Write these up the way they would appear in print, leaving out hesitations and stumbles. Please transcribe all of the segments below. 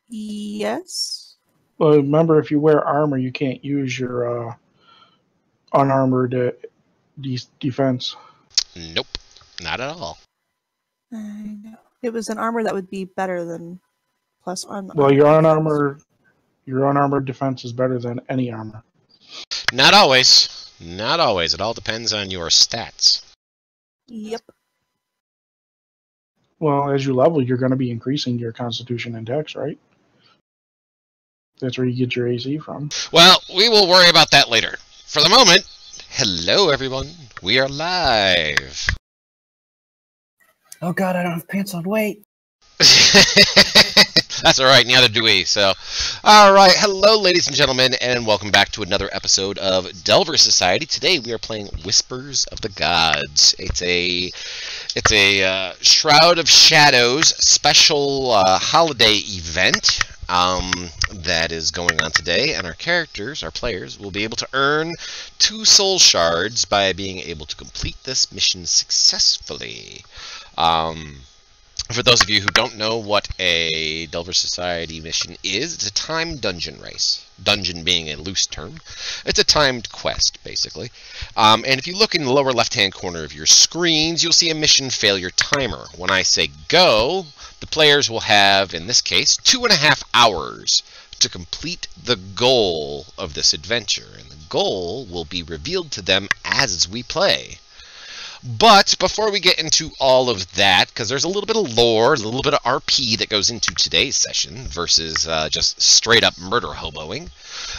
Yes. Well, remember, if you wear armor, you can't use your unarmored defense. Nope, not at all. I know. It was an armor that would be better than +1. Well, your unarmored defense is better than any armor. Not always. Not always. It all depends on your stats. Yep. Well, as you level, you're going to be increasing your Constitution and Dex, right? That's where you get your AC from. Well, we will worry about that later. For the moment, hello everyone. We are live. Oh god, I don't have pants on. Wait. That's alright, neither do we. So, alright, hello ladies and gentlemen, and welcome back to another episode of Delver Society. Today we are playing Whispers of the Gods. It's a Shroud of Shadows special holiday event that is going on today, and our characters, our players, will be able to earn 2 soul shards by being able to complete this mission successfully. For those of you who don't know what a Delver Society mission is, it's a timed dungeon race. Dungeon being a loose term. It's a timed quest, basically. And if you look in the lower left-hand corner of your screens, you'll see a mission failure timer. When I say go, the players will have, in this case, 2.5 hours to complete the goal of this adventure. And the goal will be revealed to them as we play. But before we get into all of that, because there's a little bit of lore, a little bit of RP that goes into today's session versus just straight up murder hoboing,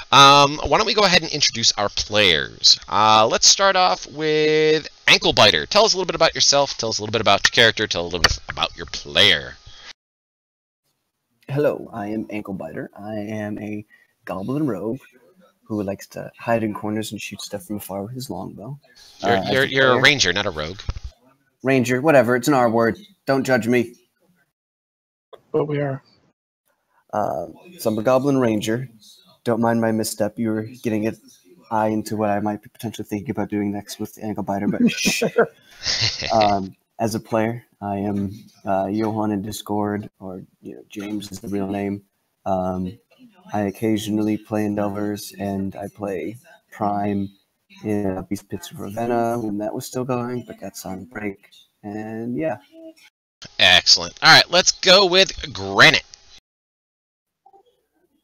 why don't we go ahead and introduce our players. Let's start off with Anklebiter. Tell us a little bit about yourself, tell us a little bit about your character, tell us a little bit about your player. Hello, I am Anklebiter. I am a goblin rogue who likes to hide in corners and shoot stuff from afar with his longbow. You're a ranger, not a rogue. Ranger, whatever. It's an R word. Don't judge me. But we are. So I'm a goblin ranger. Don't mind my misstep. You were getting an eye into what I might be potentially thinking about doing next with Anklebiter, but shh. As a player, I am Johan in Discord, or James is the real name. I occasionally play in Delvers, and I play Prime in Beast Pits of Ravenna when that was still going, but that's on break. And yeah. Excellent. All right, let's go with Granite.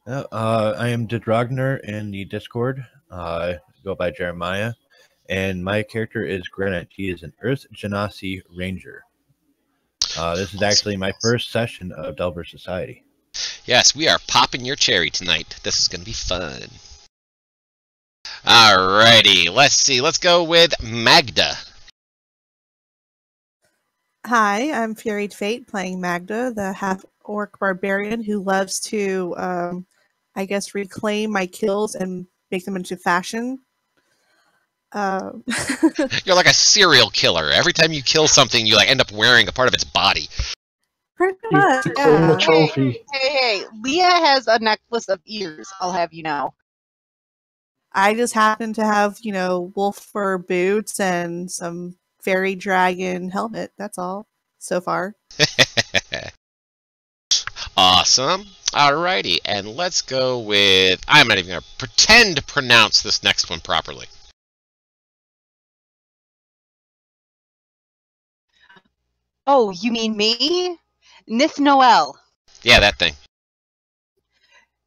I am Dragner in the Discord. I go by Jeremiah, and my character is Granite. He is an Earth Genasi Ranger. This is actually my first session of Delver Society. Yes, we are popping your cherry tonight. This is going to be fun. Alrighty, let's see. Let's go with Magda. Hi, I'm Fury Fate, playing Magda, the half-orc barbarian who loves to, I guess, reclaim my kills and make them into fashion. You're like a serial killer. Every time you kill something, you end up wearing a part of its body. Pretty much, claim a trophy. Hey, Leah has a necklace of ears, I'll have you know. I just happen to have, wolf fur boots and some fairy dragon helmet. That's all so far. Awesome. Alrighty, and let's go with... I'm not even going to pretend to pronounce this next one properly. Oh, you mean me? Nith Noel. Yeah, that thing.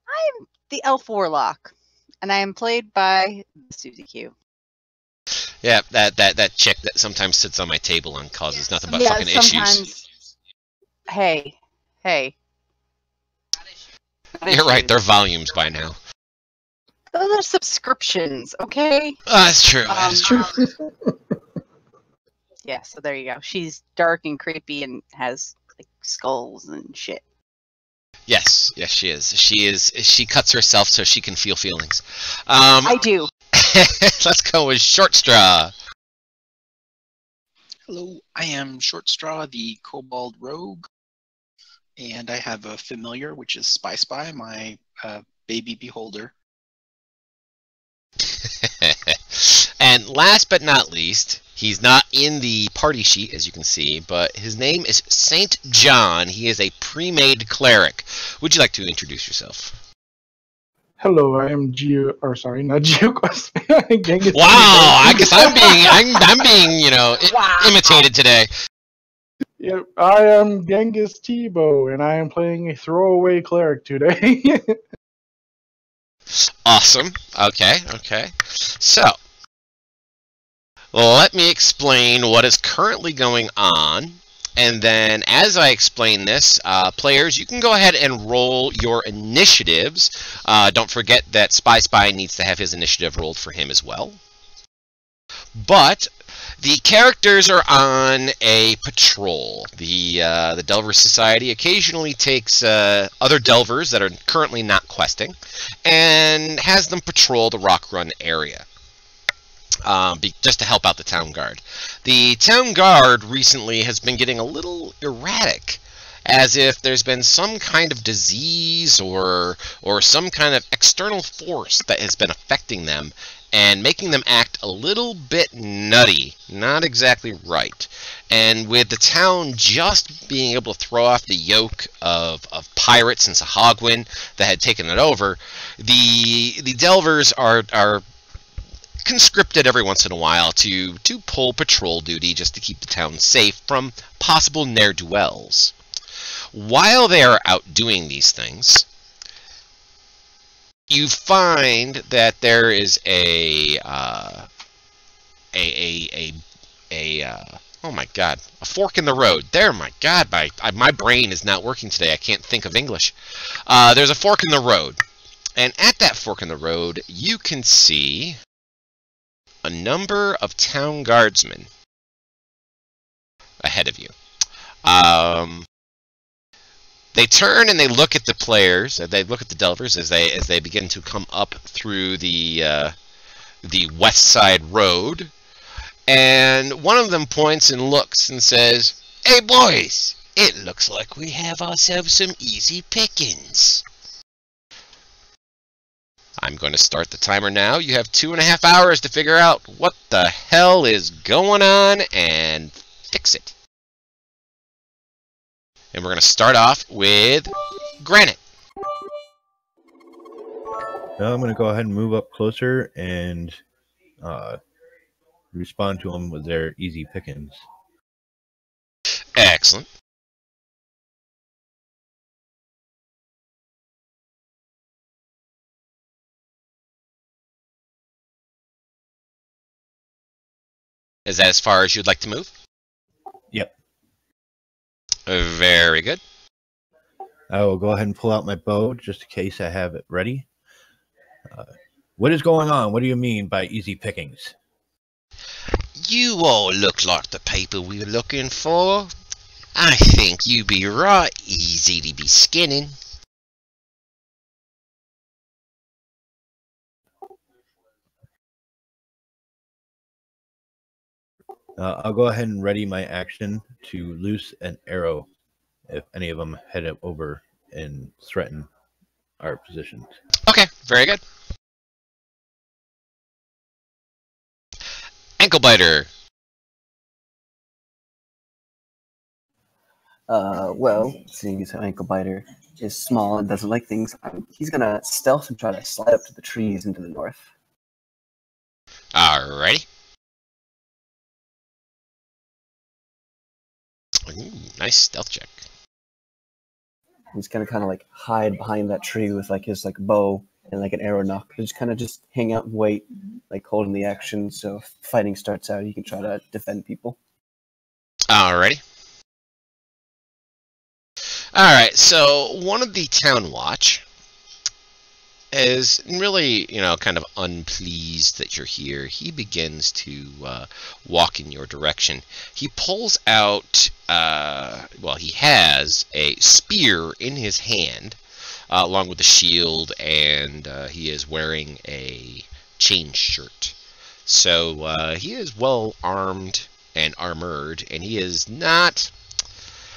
I'm the Elf Warlock, and I am played by Susie Q. Yeah, that chick that sometimes sits on my table and causes nothing but fucking issues. Hey. You're right, they're volumes by now. Those are subscriptions, okay? That's true, that's true. Yeah, so there you go. She's dark and creepy and has skulls and shit. Yes, she is. She cuts herself so she can feel feelings. I do. Let's go with Short Straw. Hello, I am Short Straw, the Kobold Rogue, and I have a familiar, which is Spy, my baby beholder. And last but not least, He's not in the party sheet, as you can see, but his name is Saint John. He is a pre-made cleric. Would you like to introduce yourself? Hello, I am not GeoQuester. Genghis Wow, I guess I'm being, imitated today. Yep, I am Genghis Tebow, and I am playing a throwaway cleric today. Awesome. Okay. So, let me explain what is currently going on. And then, as I explain this, players, you can go ahead and roll your initiatives. Don't forget that Spy needs to have his initiative rolled for him as well. But the characters are on a patrol. The Delver Society occasionally takes other Delvers that are currently not questing and has them patrol the Rock Run area. Just to help out the town guard. The town guard recently has been getting a little erratic, as if there's been some kind of disease or some kind of external force that has been affecting them and making them act a little bit nutty, not exactly right. And with the town just being able to throw off the yoke of pirates and Sahagwin that had taken it over, the Delvers are conscripted every once in a while to pull patrol duty just to keep the town safe from possible ne'er-do-wells. While they are out doing these things, you find that there is a fork in the road. There, my God, my brain is not working today. I can't think of English. There's a fork in the road, and at that fork in the road, you can see a number of town guardsmen ahead of you. They turn and they look at the players. They look at the Delvers as they begin to come up through the west side road. And one of them points and looks and says, "Hey boys, it looks like we have ourselves some easy pickings." I'm going to start the timer now. You have 2.5 hours to figure out what the hell is going on and fix it. And we're going to start off with Granite. Now I'm going to go ahead and move up closer and respond to them with their easy pickings. Excellent. Is that as far as you'd like to move? Yep. Very good. I will go ahead and pull out my bow just in case I have it ready. What is going on? What do you mean by easy pickings? You all look like the people we were looking for. I think you be right easy to be skinning. I'll go ahead and ready my action to loose an arrow if any of them head over and threaten our positions. Okay, very good. Ankle biter. Well, seeing as how Ankle Biter is small and doesn't like things, he's gonna stealth and try to slide up to the trees into the north. Alrighty. Ooh, nice stealth check. He's gonna kind of like hide behind that tree with like his bow and like an arrow nock. Just kind of just hang out and wait, like holding the action. So if fighting starts out, you can try to defend people. Alrighty. Alright, so one of the town watch is really, kind of unpleased that you're here. He begins to walk in your direction. He pulls out, he has a spear in his hand, along with a shield, and he is wearing a chain shirt. So he is well armed and armored, and he is not...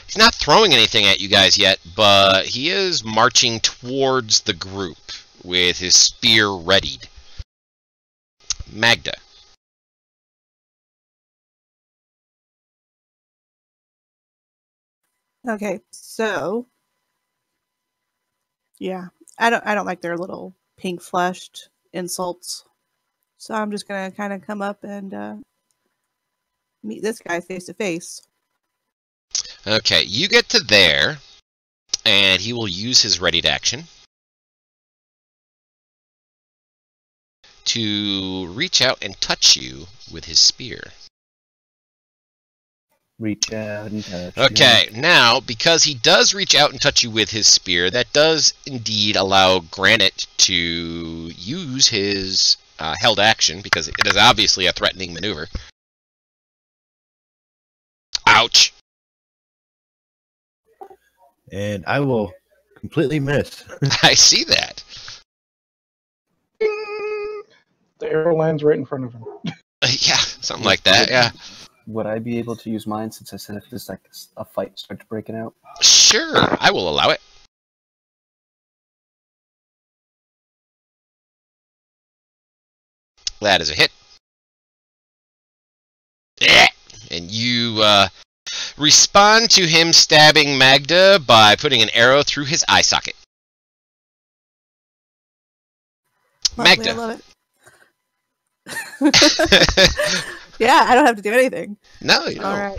He's not throwing anything at you guys yet, but he is marching towards the group with his spear readied. Magda. Okay, so yeah, I don't like their little pink flushed insults. So I'm just gonna kind of come up and meet this guy face to face. Okay, you get to there, and he will use his ready to action to reach out and touch you with his spear. Reach out and touch. Okay, now, because he does reach out and touch you with his spear, that does indeed allow Granite to use his held action, because it is obviously a threatening maneuver. Ouch! And I will completely miss. I see that. Ding! The arrow lands right in front of him. Yeah, something like that, yeah. Would I be able to use mine since I said if there's like a fight starts breaking out? Sure, I will allow it. That is a hit. And you respond to him stabbing Magda by putting an arrow through his eye socket. Lovely, I Magda. love it. Yeah, I don't have to do anything. No, you don't. All right.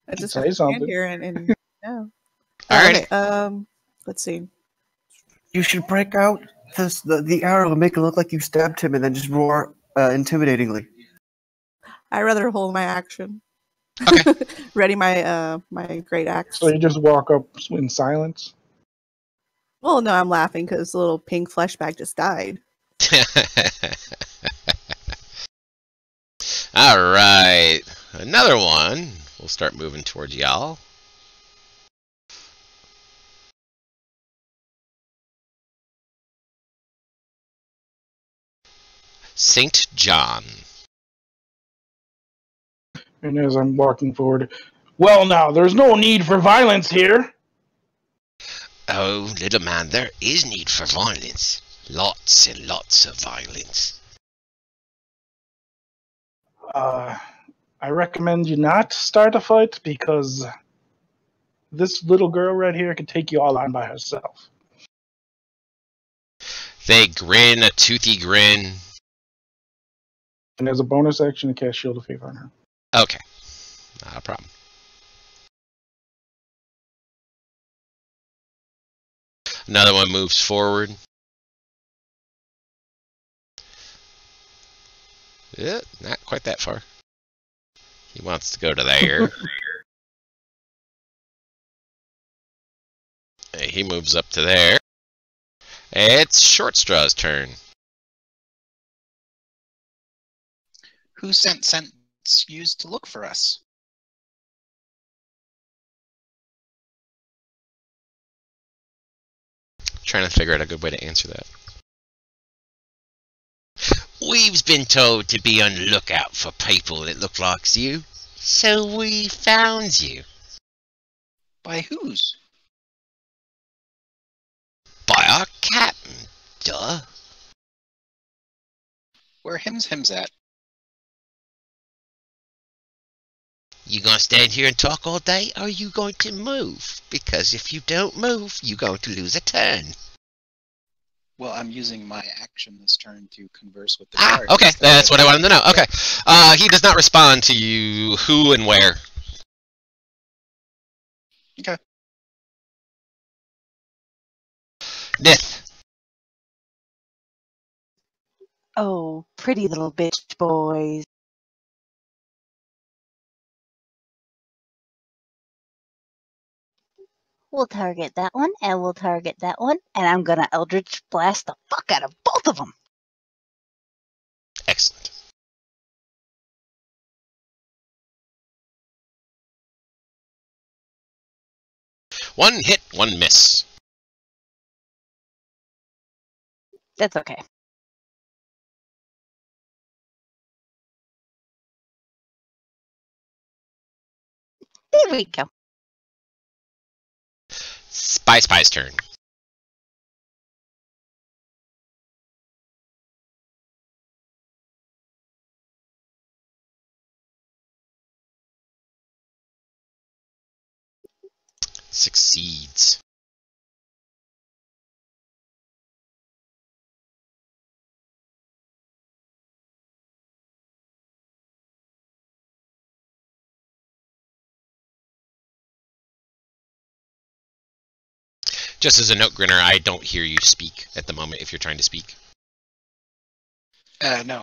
I just Say have to stand something. here and no. All right. Okay, let's see. You should break out the arrow and make it look like you stabbed him, and then just roar intimidatingly. I rather hold my action. Okay. Ready my my great axe. So you just walk up in silence. Well, no, I'm laughing because the little pink flesh bag just died. All right. Another one. We'll start moving towards y'all. St. John. And as I'm walking forward, well, now, there's no need for violence here. Oh, little man, there is need for violence. Lots and lots of violence. I recommend you not start a fight because this little girl right here can take you all on by herself. They grin a toothy grin. And as a bonus action, to cast Shield of Faith on her. Okay. Not a problem. Another one moves forward. Yeah, not quite that far. He wants to go to there. He moves up to there. It's Shortstraw's turn. Who sent sense used to look for us? Trying to figure out a good way to answer that. We've been told to be on the lookout for people that look like you, so we found you. By whose? By our captain, duh. Where him's at? You gonna stand here and talk all day, or are you going to move? Because if you don't move, you're going to lose a turn. Well, I'm using my action this turn to converse with the Ah, guard. okay, instead that's of- what I wanted to know. Okay, he does not respond to you who and where. Okay. Nith. Oh, pretty little bitch boys. We'll target that one, and we'll target that one, and I'm gonna Eldritch Blast the fuck out of both of them. Excellent. One hit, one miss. That's okay. There we go. Spy's turn. Succeeds. Just as a note, Grinner, I don't hear you speak at the moment if you're trying to speak. No.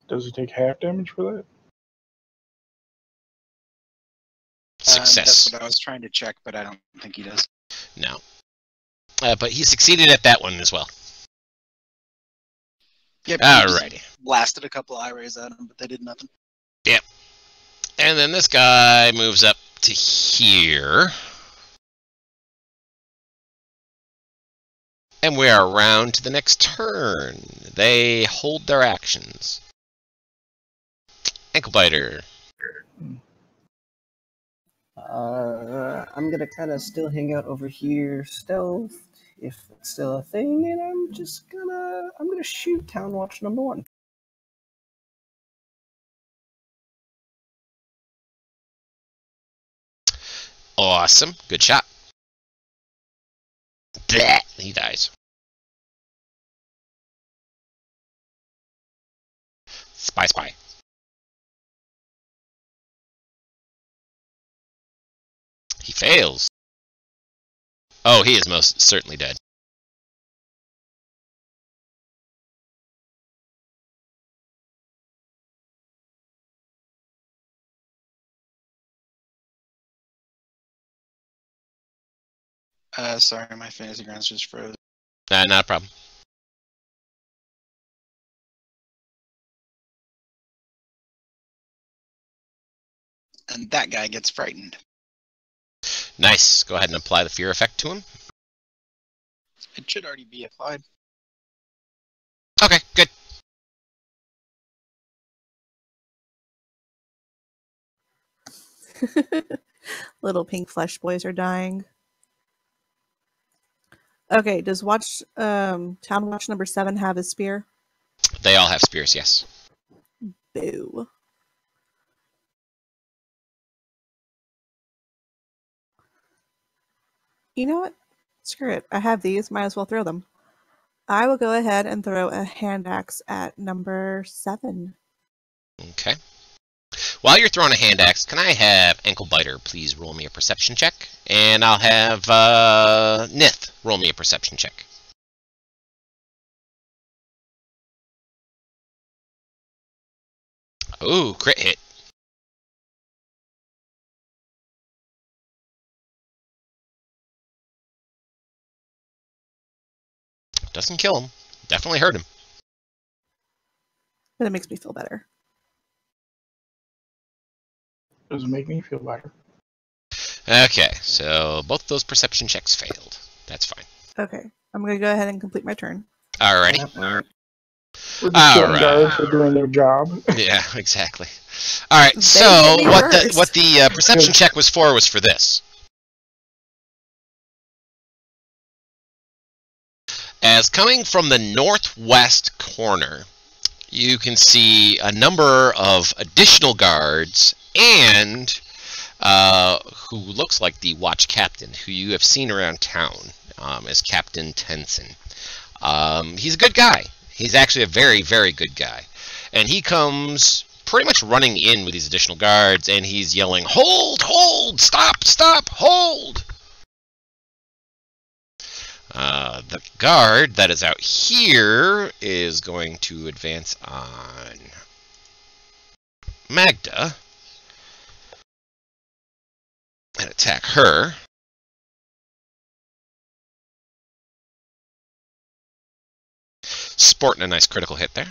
Does he take half damage for that? Success. That's what I was trying to check, but I don't think he does. No. But he succeeded at that one as well. Yep. Alrighty. Blasted a couple eye rays at him, but they did nothing. Yep. And then this guy moves up to here. And we are around to the next turn. They hold their actions. Ankle biter. I'm gonna kind of still hang out over here, stealth, if it's still a thing, and I'm gonna shoot Town Watch number 1. Awesome. Good shot. Blech, he dies. Spy. He fails. Oh, he is most certainly dead. Sorry, my fantasy grounds just froze. Not a problem. And that guy gets frightened. Nice. Go ahead and apply the fear effect to him. It should already be applied. Okay, good. Little pink flesh boys are dying. Okay, does Town Watch number 7 have a spear? They all have spears, yes. Boo. You know what? Screw it. I have these. Might as well throw them. I will go ahead and throw a hand axe at number 7. Okay. While you're throwing a hand axe, can I have Ankle Biter please roll me a perception check? And I'll have Nith roll me a perception check. Ooh, crit hit. Doesn't kill him. Definitely hurt him. But it makes me feel better. Doesn't make me feel better. Okay, so both those perception checks failed. That's fine. Okay, I'm going to go ahead and complete my turn. Alrighty. We're just getting guards for doing their job. Yeah, exactly. Alright, They so did me what first. the perception check was for this. As coming from the northwest corner, you can see a number of additional guards and who looks like the watch captain, who you have seen around town as Captain Tenson. He's a good guy. He's actually a very, very good guy. And he comes pretty much running in with these additional guards, and he's yelling, "Hold! Hold! Stop! Stop! Hold!" The guard that is out here is going to advance on Magda and attack her. Sporting a nice critical hit there.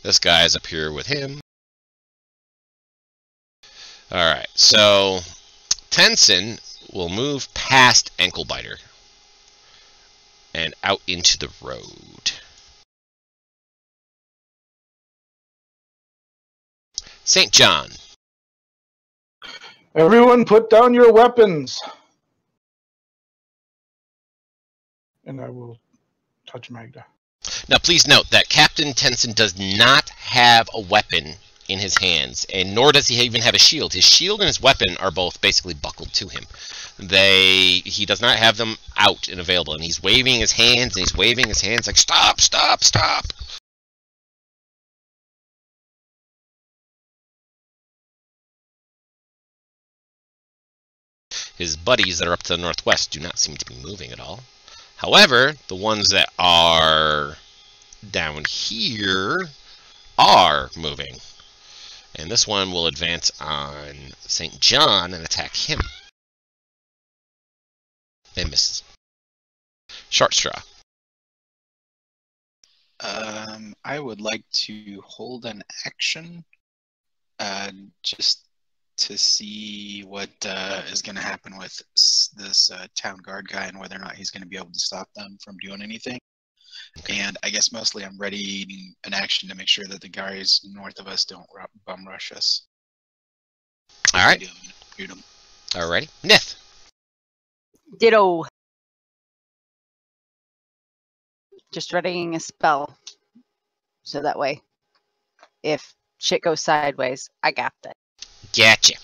This guy is up here with him. Alright, so Tenson will move past Ankle Biter and out into the road. St. John. Everyone put down your weapons. And I will touch Magda. Now please note that Captain Tenson does not have a weapon in his hands, and nor does he even have a shield. His shield and his weapon are both basically buckled to him. He does not have them out and available, and he's waving his hands, and he's waving his hands like, stop, stop, stop! His buddies that are up to the northwest do not seem to be moving at all. However, the ones that are down here are moving. And this one will advance on St. John and attack him. And misses. Short straw. I would like to hold an action just to see what is going to happen with this town guard guy and whether or not he's going to be able to stop them from doing anything. Okay. And I guess mostly I'm readying an action to make sure that the guys north of us don't bum rush us. All right. Shoot them. Alrighty. Nith. Ditto. Just readying a spell. So that way, if shit goes sideways, I got that. Gotcha.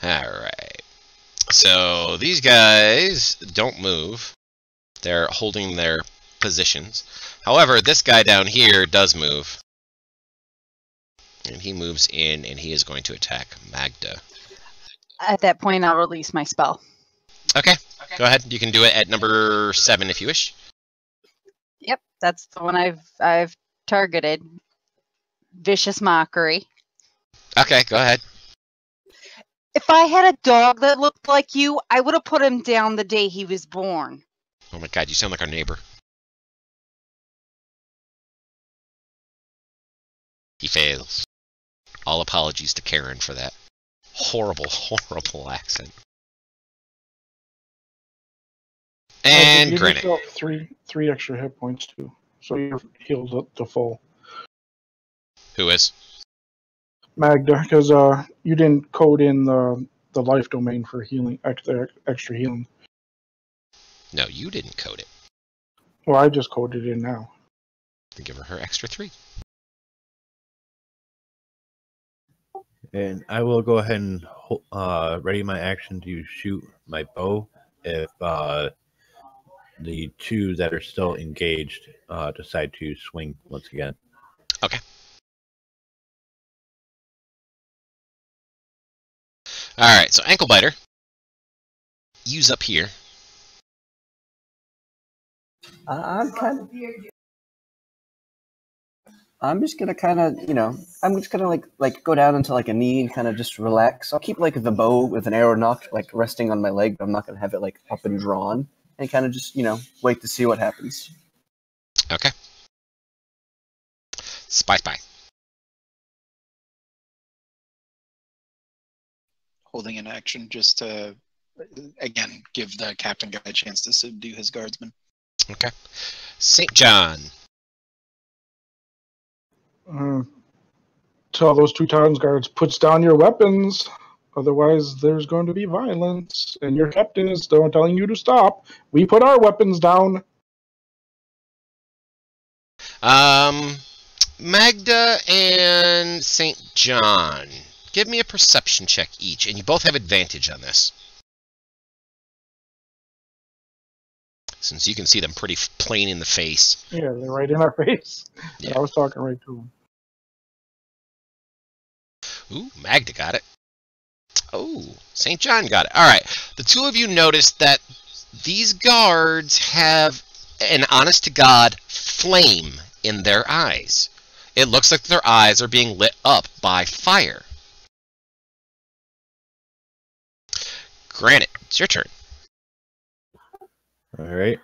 Alright. So, these guys don't move. They're holding their positions. However, this guy down here does move. And he moves in, and he is going to attack Magda. At that point, I'll release my spell. Okay. Go ahead. You can do it at number 7 if you wish. Yep, that's the one I've targeted. Vicious Mockery. Okay, go ahead. If I had a dog that looked like you, I would have put him down the day he was born. Oh my god, you sound like our neighbor. He fails. All apologies to Karen for that horrible, horrible accent. And you Granite. You three extra hit points too, so you're healed up to full. Who is? Magda, because you didn't code in the life domain for healing, extra healing. No, you didn't code it. Well, I just coded it in now. Then give her extra 3. And I will go ahead and ready my action to shoot my bow if the two that are still engaged decide to swing once again. Okay. Alright, so Ankle Biter. Use up here. I'm just gonna kind of, I'm just gonna like go down into like a knee and kind of just relax. I'll keep like the bow with an arrow knocked like resting on my leg, but I'm not gonna have it like up and drawn, and kind of just wait to see what happens. Okay. Spy. Holding an action just to, again, give the captain guy a chance to subdue his guardsmen. Okay. St. John. Tell those 2 towns guards, puts down your weapons. Otherwise, there's going to be violence. And your captain is still telling you to stop. We put our weapons down. Magda and St. John. Give me a perception check each, and you both have advantage on this. Since you can see them pretty plain in the face. Yeah, they're right in our face. Yeah. I was talking right to them. Ooh, Magda got it. Oh, St. John got it. All right. The two of you notice that these guards have an honest-to-God flame in their eyes. It looks like their eyes are being lit up by fire. Granite, it's your turn. All right.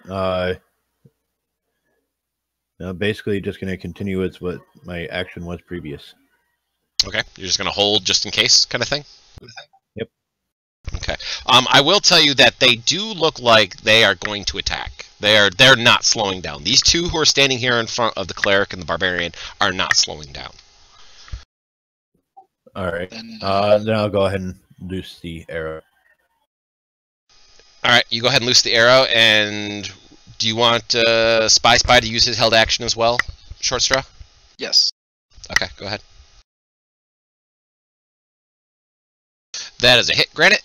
Now basically just going to continue with what my action was previous. Okay, you're just going to hold just in case kind of thing? Yep. Okay. I will tell you that they do look like they are going to attack. They're not slowing down. These two who are standing here in front of the cleric and the barbarian are not slowing down. All right. Then I'll go ahead and loose the arrow. All right, you go ahead and loose the arrow. And do you want Spy to use his held action as well, Short Straw? Yes. Okay, go ahead. That is a hit, Granite.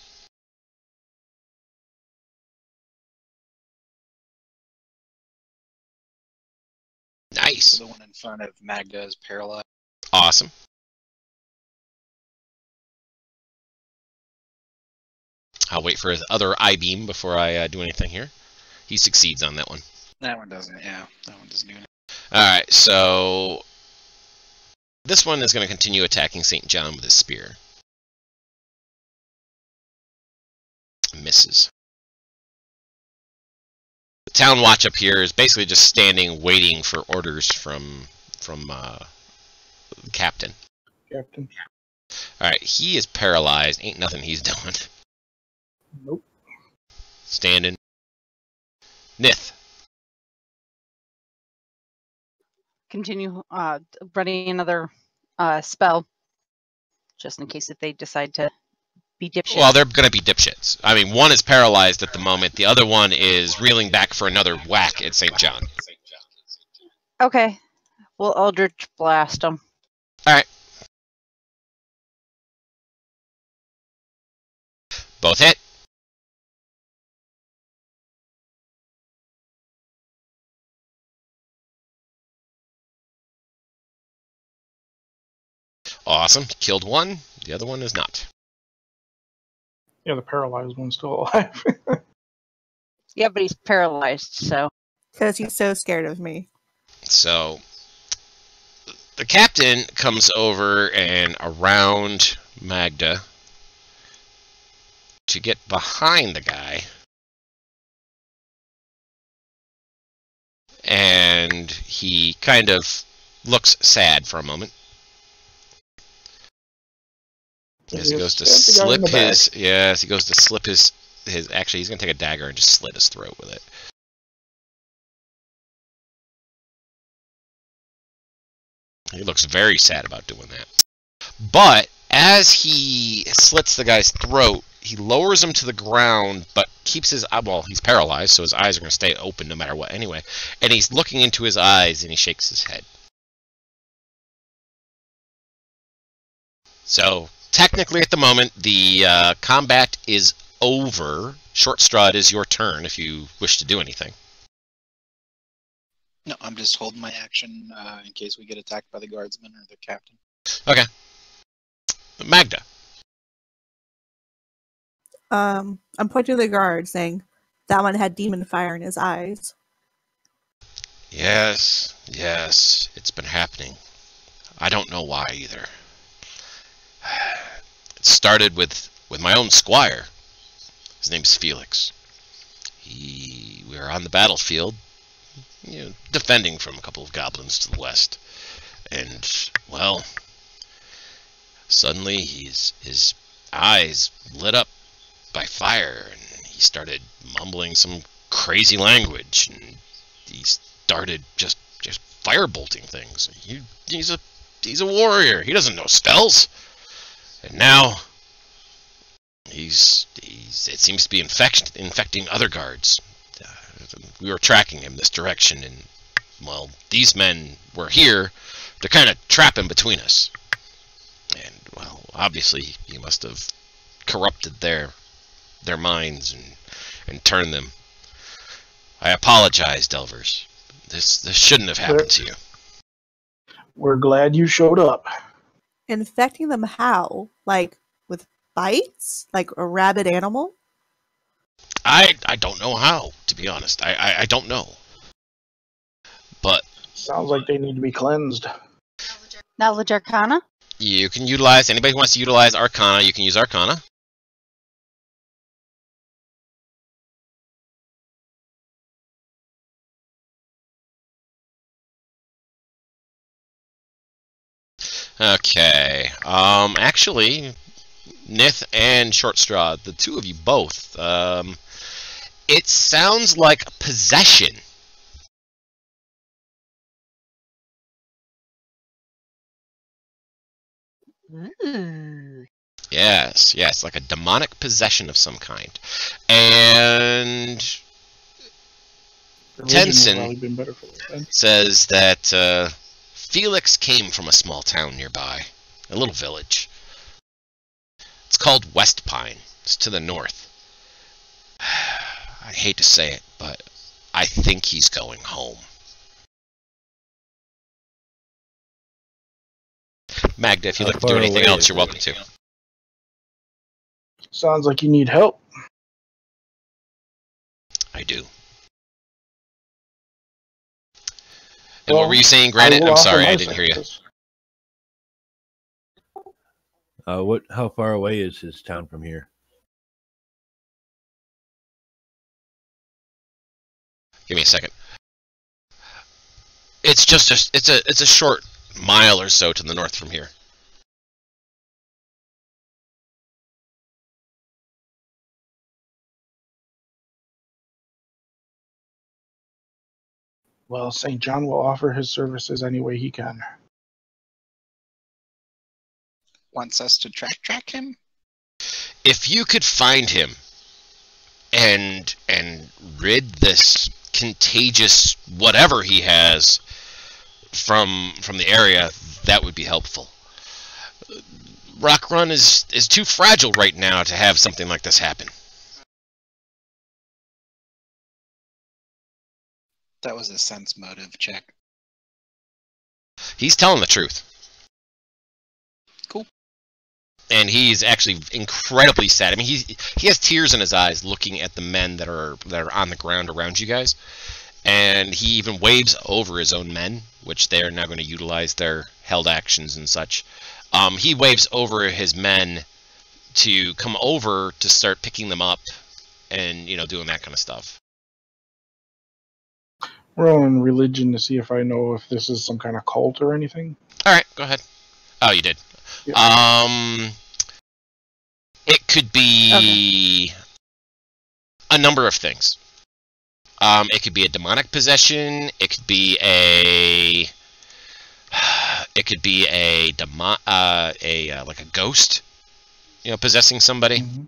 Nice. So the one in front of Magda is paralyzed. Awesome. I'll wait for his other I-beam before I do anything here. He succeeds on that one. That one doesn't, yeah. That one doesn't do anything. Alright, so this one is going to continue attacking St. John with his spear. Misses. The town watch up here is basically just standing waiting for orders from the captain. Captain. Alright, he is paralyzed. Ain't nothing he's doing. Nope. Standing. Nith. Continue running another spell, just in case if they decide to be dipshits. Well, they're going to be dipshits. I mean, one is paralyzed at the moment. The other one is reeling back for another whack at St. John. Okay. We'll Eldritch Blast them. Alright. Both hit. Awesome. Killed one. The other one is not. Yeah, the paralyzed one's still alive. Yeah, but he's paralyzed, so. Because he's so scared of me. So, the captain comes over and around Magda to get behind the guy. And he kind of looks sad for a moment. As he goes to slip his, yes, he goes to slip his, actually he's going to take a dagger and just slit his throat with it. He looks very sad about doing that. But as he slits the guy's throat, he lowers him to the ground, but keeps his, well, he's paralyzed, so his eyes are going to stay open no matter what anyway. And he's looking into his eyes and he shakes his head. So, technically at the moment, the combat is over. Short Straw, it is your turn if you wish to do anything. No, I'm just holding my action in case we get attacked by the guardsman or the captain. Okay. Magda. I'm pointing to the guard saying that one had demon fire in his eyes. Yes, yes, it's been happening. I don't know why either. It started with my own squire. His name's Felix. We were on the battlefield, defending from a couple of goblins to the west. And, well, suddenly his eyes lit up by fire, and he started mumbling some crazy language, and he started just firebolting things. He's a warrior. He doesn't know spells. And now it seems to be infecting other guards. We were tracking him this direction, and well, these men were here to kind of trap him between us. And well, obviously he must have corrupted their minds and turned them. I apologize, Delvers. This shouldn't have happened to you. We're glad you showed up. Infecting them how? Like with bites? Like a rabid animal? I don't know how, to be honest. I don't know. But Sounds like they need to be cleansed. Knowledge Arcana? you can utilize, anybody who wants to utilize Arcana, you can use Arcana. Okay. Actually, Nith and Short Straw, the two of you both, it sounds like possession. Ooh. Yes, like a demonic possession of some kind. And Religion would Tenson probably been better for them. says that Felix came from a small town nearby, a little village. It's called West Pine. It's to the north. I hate to say it, but I think he's going home. Magda, if you'd like to do anything else, you're welcome to. Sounds like you need help. I do. And what were you saying, Granite? I'm sorry, I didn't hear you. How far away is his town from here? Give me a second. It's just it's a short mile or so to the north from here. Well, St. John will offer his services any way he can. Wants us to track him? If you could find him and rid this contagious whatever he has from the area, that would be helpful. Rock Run is too fragile right now to have something like this happen. That was a sense motive check. He's telling the truth. Cool. And he's actually incredibly sad. I mean, he has tears in his eyes looking at the men that are on the ground around you guys. And he even waves over his own men, which they are now going to utilize their held actions and such. He waves over his men to come over to start picking them up and, doing that kind of stuff. Roll on religion to see if I know if this is some kind of cult or anything. All right, go ahead. Oh, you did. Yep. It could be a number of things. It could be a demonic possession. It could be like a ghost, possessing somebody. Mm-hmm.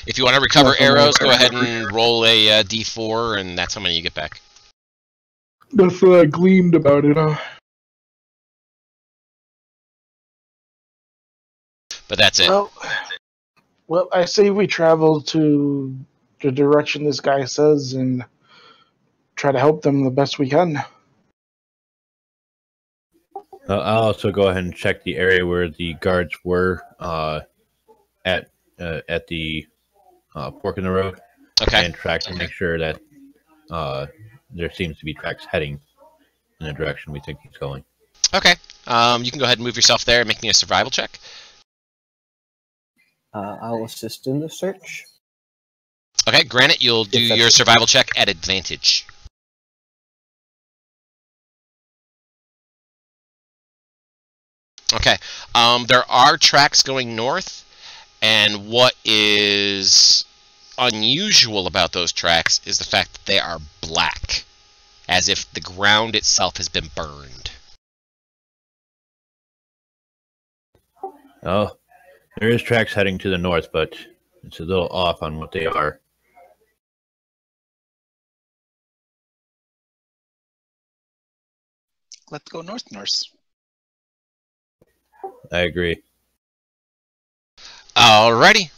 If you want to recover arrows, go ahead and roll a d4, and that's how many you get back. That's what I gleaned about it, But that's it. Well, I say we travel to the direction this guy says and try to help them the best we can. I'll also go ahead and check the area where the guards were at the fork in the road. Okay. And track to make sure that there seems to be tracks heading in the direction we think he's going. Okay. You can go ahead and move yourself there and make me a survival check. I'll assist in the search. Okay, Granite, you'll do your survival check at advantage. Okay. There are tracks going north, and what is unusual about those tracks is the fact that they are black, as if the ground itself has been burned. Oh, there is tracks heading to the north, but it's a little off on what they are. Let's go north, Norse. I agree. Alrighty.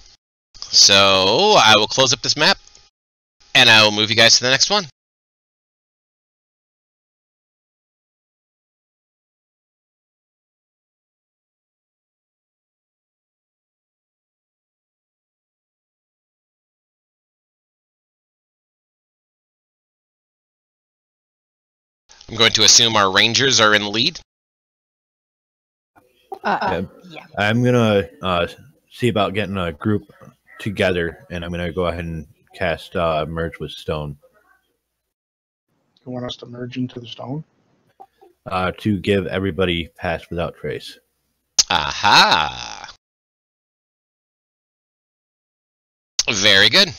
So, I will close up this map, and I will move you guys to the next one. I'm going to assume our rangers are in the lead. Yeah. I'm gonna see about getting a group together, and I'm gonna go ahead and cast merge with stone. You want us to merge into the stone? To give everybody pass without trace. Aha! Very good.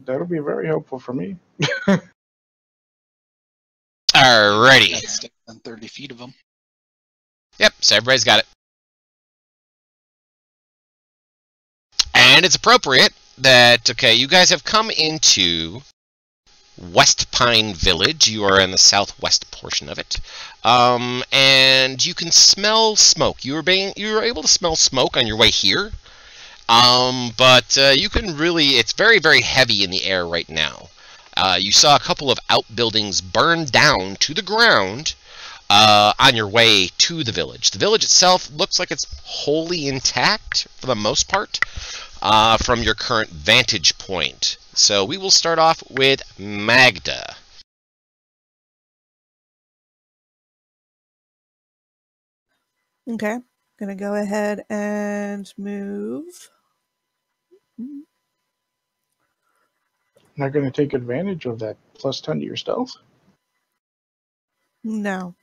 That'll be very helpful for me. Alrighty. Stay within 30 feet of them. Yep, so everybody's got it. And it's appropriate that, okay, you guys have come into West Pine Village. You are in the southwest portion of it. And you can smell smoke. You were able to smell smoke on your way here. But you can really, it's very, very heavy in the air right now. You saw a couple of outbuildings burn down to the ground on your way to the village. The village itself looks like it's wholly intact for the most part from your current vantage point. So we will start off with Magda. Okay, gonna go ahead and move. Not going to take advantage of that +10 to your stealth? No.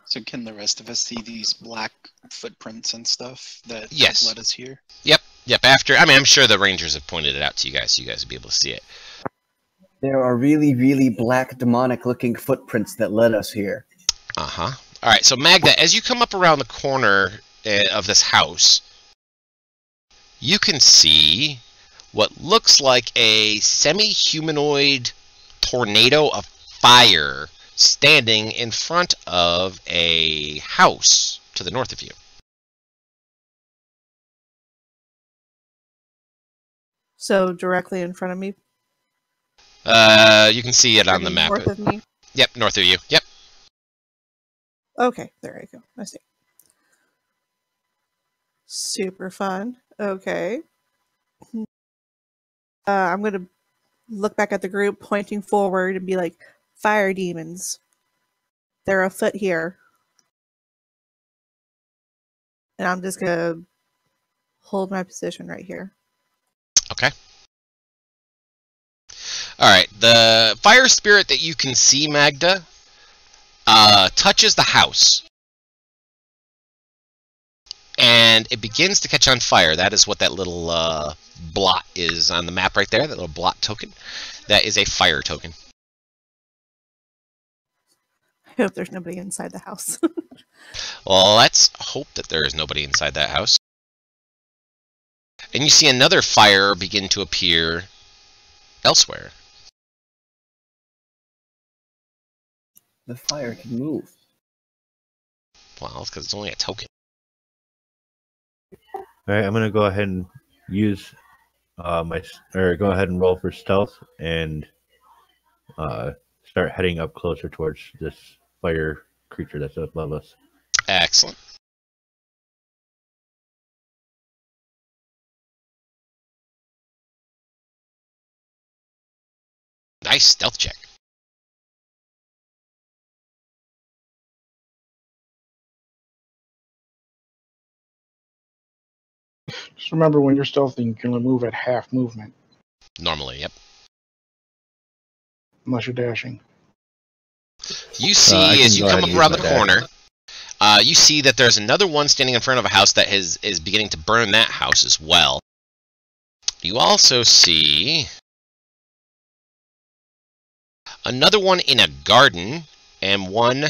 So can the rest of us see these black footprints and stuff that Yes. led us here? Yep. After, I mean, I'm sure the Rangers have pointed it out to you guys, so you guys will be able to see it. There are really, really black, demonic-looking footprints that led us here. Uh-huh. All right, so Magda, as you come up around the corner of this house, you can see what looks like a semi-humanoid tornado of fire standing in front of a house to the north of you. So directly in front of me. You can see it on the map. North of me. Yep, north of you. Yep. Okay, there I go. I see. Super fun. Okay. I'm going to look back at the group, pointing forward, and be like, fire demons. They're afoot here. And I'm just going to hold my position right here. Okay. All right. The fire spirit that you can see, Magda, touches the house. And it begins to catch on fire. That is what that little blot is on the map right there, that little blot token. That is a fire token. I hope there's nobody inside the house. Well, let's hope that there is nobody inside that house. And you see another fire begin to appear elsewhere. The fire can move. Well, it's because it's only a token. All right, I'm gonna go ahead and use go ahead and roll for stealth and start heading up closer towards this fire creature that's above us. Excellent. Nice stealth check. Just remember, when you're stealthing, you can only move at half movement, Normally, yep. unless you're dashing. You see, as you go come ahead up and around use the my corner, you see that there's another one standing in front of a house that is beginning to burn that house as well. You also see another one in a garden and one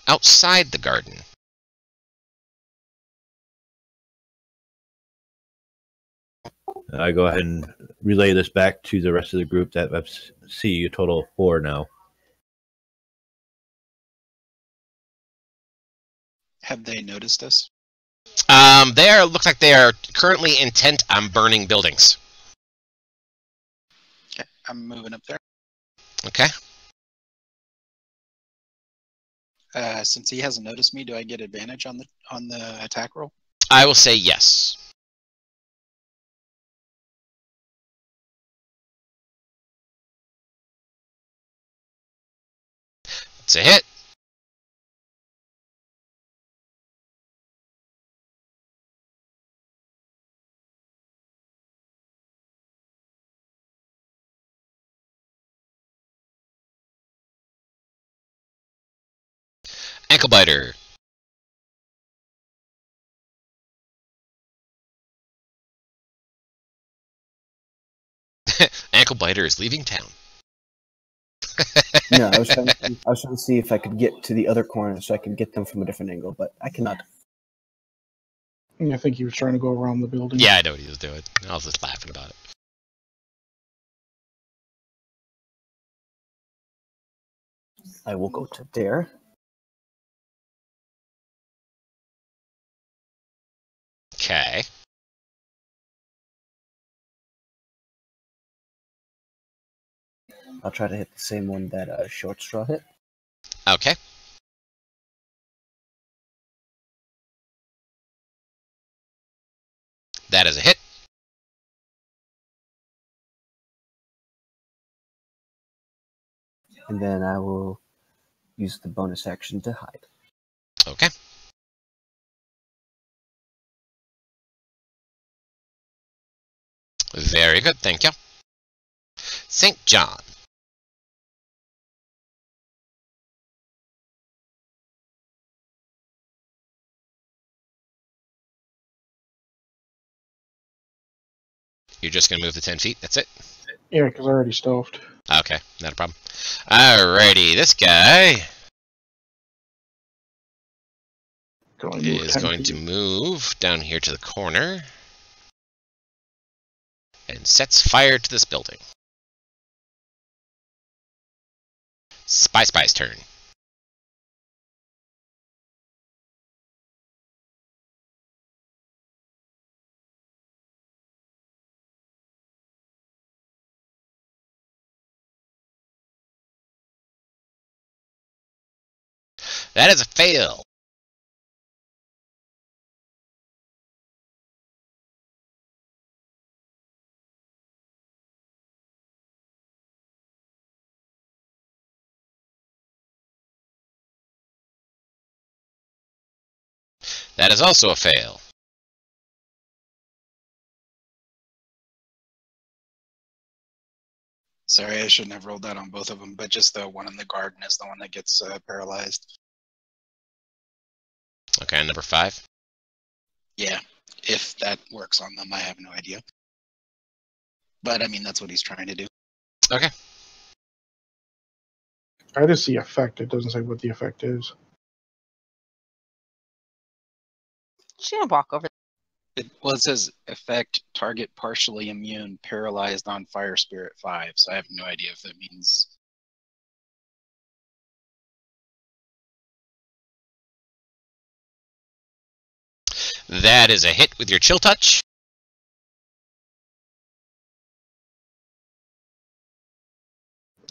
outside the garden. I go ahead and relay this back to the rest of the group. That I see a total of 4 now. Have they noticed us? Looks like they are currently intent on burning buildings. Okay, I'm moving up there. Okay. Since he hasn't noticed me, do I get advantage on the attack roll? I will say yes. It's a hit. Ankle biter. Ankle biter is leaving town. No, I was trying to see if I could get to the other corner so I could get them from a different angle, but I cannot. I think he was trying to go around the building. Yeah, I know what he was doing. I was just laughing about it. I will go to there. Okay. I'll try to hit the same one that Short Straw hit. Okay. That is a hit. And then I will use the bonus action to hide. Okay. Very good, thank you. St. John. You're just going to move the 10 feet, that's it? Yeah, because I already stealthed. Okay, not a problem. Alrighty, this guy is going to move down here to the corner and sets fire to this building. Spy's turn. That is a fail. That is also a fail. Sorry, I shouldn't have rolled that on both of them, but just the one in the garden is the one that gets paralyzed. Okay, number 5. Yeah, if that works on them, I have no idea. But, I mean, that's what he's trying to do. Okay. I just see effect. It doesn't say what the effect is. She's gonna walk over. It says effect, target partially immune, paralyzed on Fire Spirit 5, so I have no idea if that means... That is a hit with your chill touch.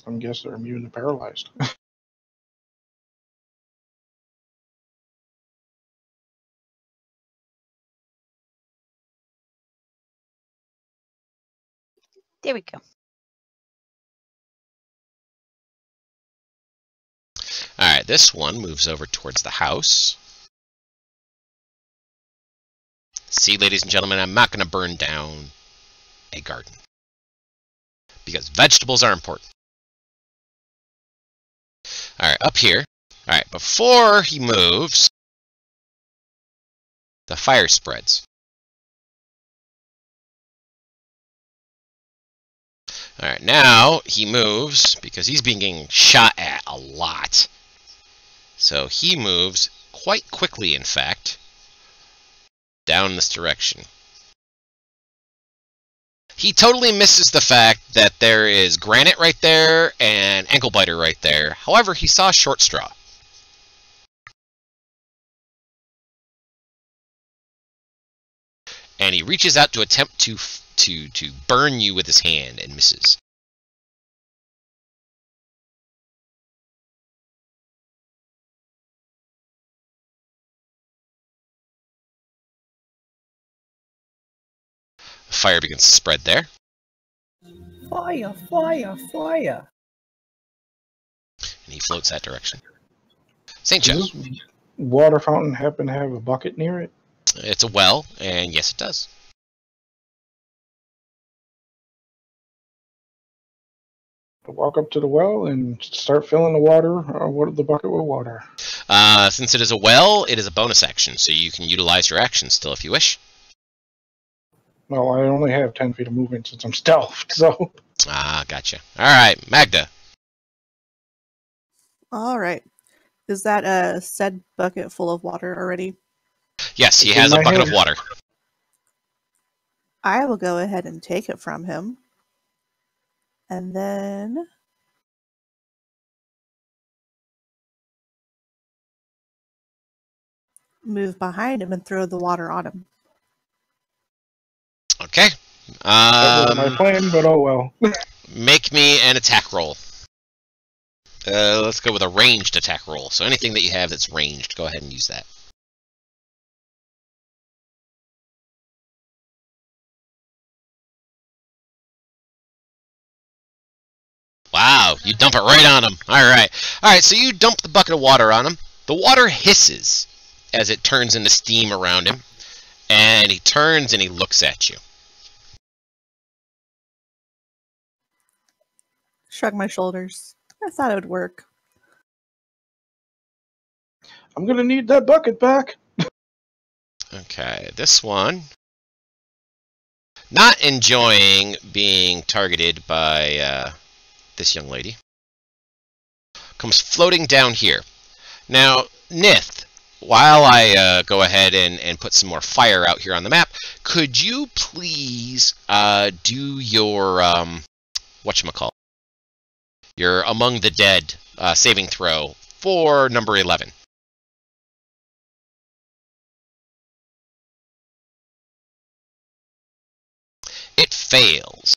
I guess they're immune to paralyzed. There we go. Alright, this one moves over towards the house. See, ladies and gentlemen, I'm not going to burn down a garden. Because vegetables are important. Alright, up here. Alright, before he moves, the fire spreads. Alright, now he moves because he's being getting shot at a lot. So he moves quite quickly, in fact, down this direction. He totally misses the fact that there is granite right there and ankle biter right there. However, he saw Short Straw. And he reaches out to attempt to burn you with his hand and misses. The fire begins to spread there. Fire, fire, fire. And he floats that direction. St. Does Joe. this water fountain happen to have a bucket near it? It's a well, and yes, it does. Walk up to the well and start filling the the bucket with water. Since it is a well, it is a bonus action, so you can utilize your action still if you wish. Well, I only have 10 feet of movement since I'm stealthed, so... Ah, gotcha. Alright, Magda. All right. Is that a said bucket full of water already? Yes, he It's in has a my bucket hand. of water. I will go ahead and take it from him. And then move behind him and throw the water on him. Okay. That was my plan, but oh well. Make me an attack roll. Let's go with a ranged attack roll. So anything that you have that's ranged, go ahead and use that. Wow, you dump it right on him. Alright, so you dump the bucket of water on him. The water hisses as it turns into steam around him. And he turns and he looks at you. Shrug my shoulders. I thought it would work. I'm gonna need that bucket back. Okay, this one. Not enjoying being targeted by this young lady. Comes floating down here. Now, Nith, while I go ahead and put some more fire out here on the map, could you please do your, whatchamacallit? Your Among the Dead saving throw for number 11. It fails.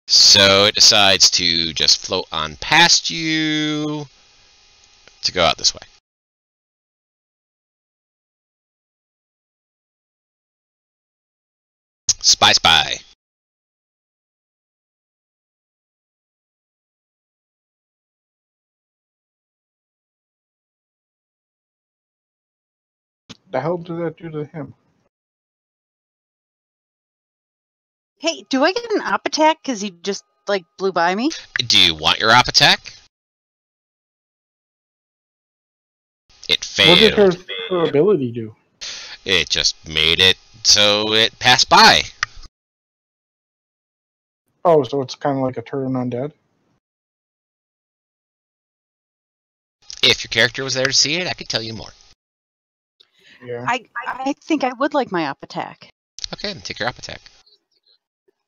So it decides to just float on past you to go out this way. Spy, spy. The hell did that do to him? Hey, do I get an op attack because he just, like, blew by me? Do you want your op attack? It What did failed. her ability do? It just made it so it passed by. Oh, so it's kind of like a turn undead? If your character was there to see it, I could tell you more. Yeah. I think I would like my op attack. Okay, then take your op attack.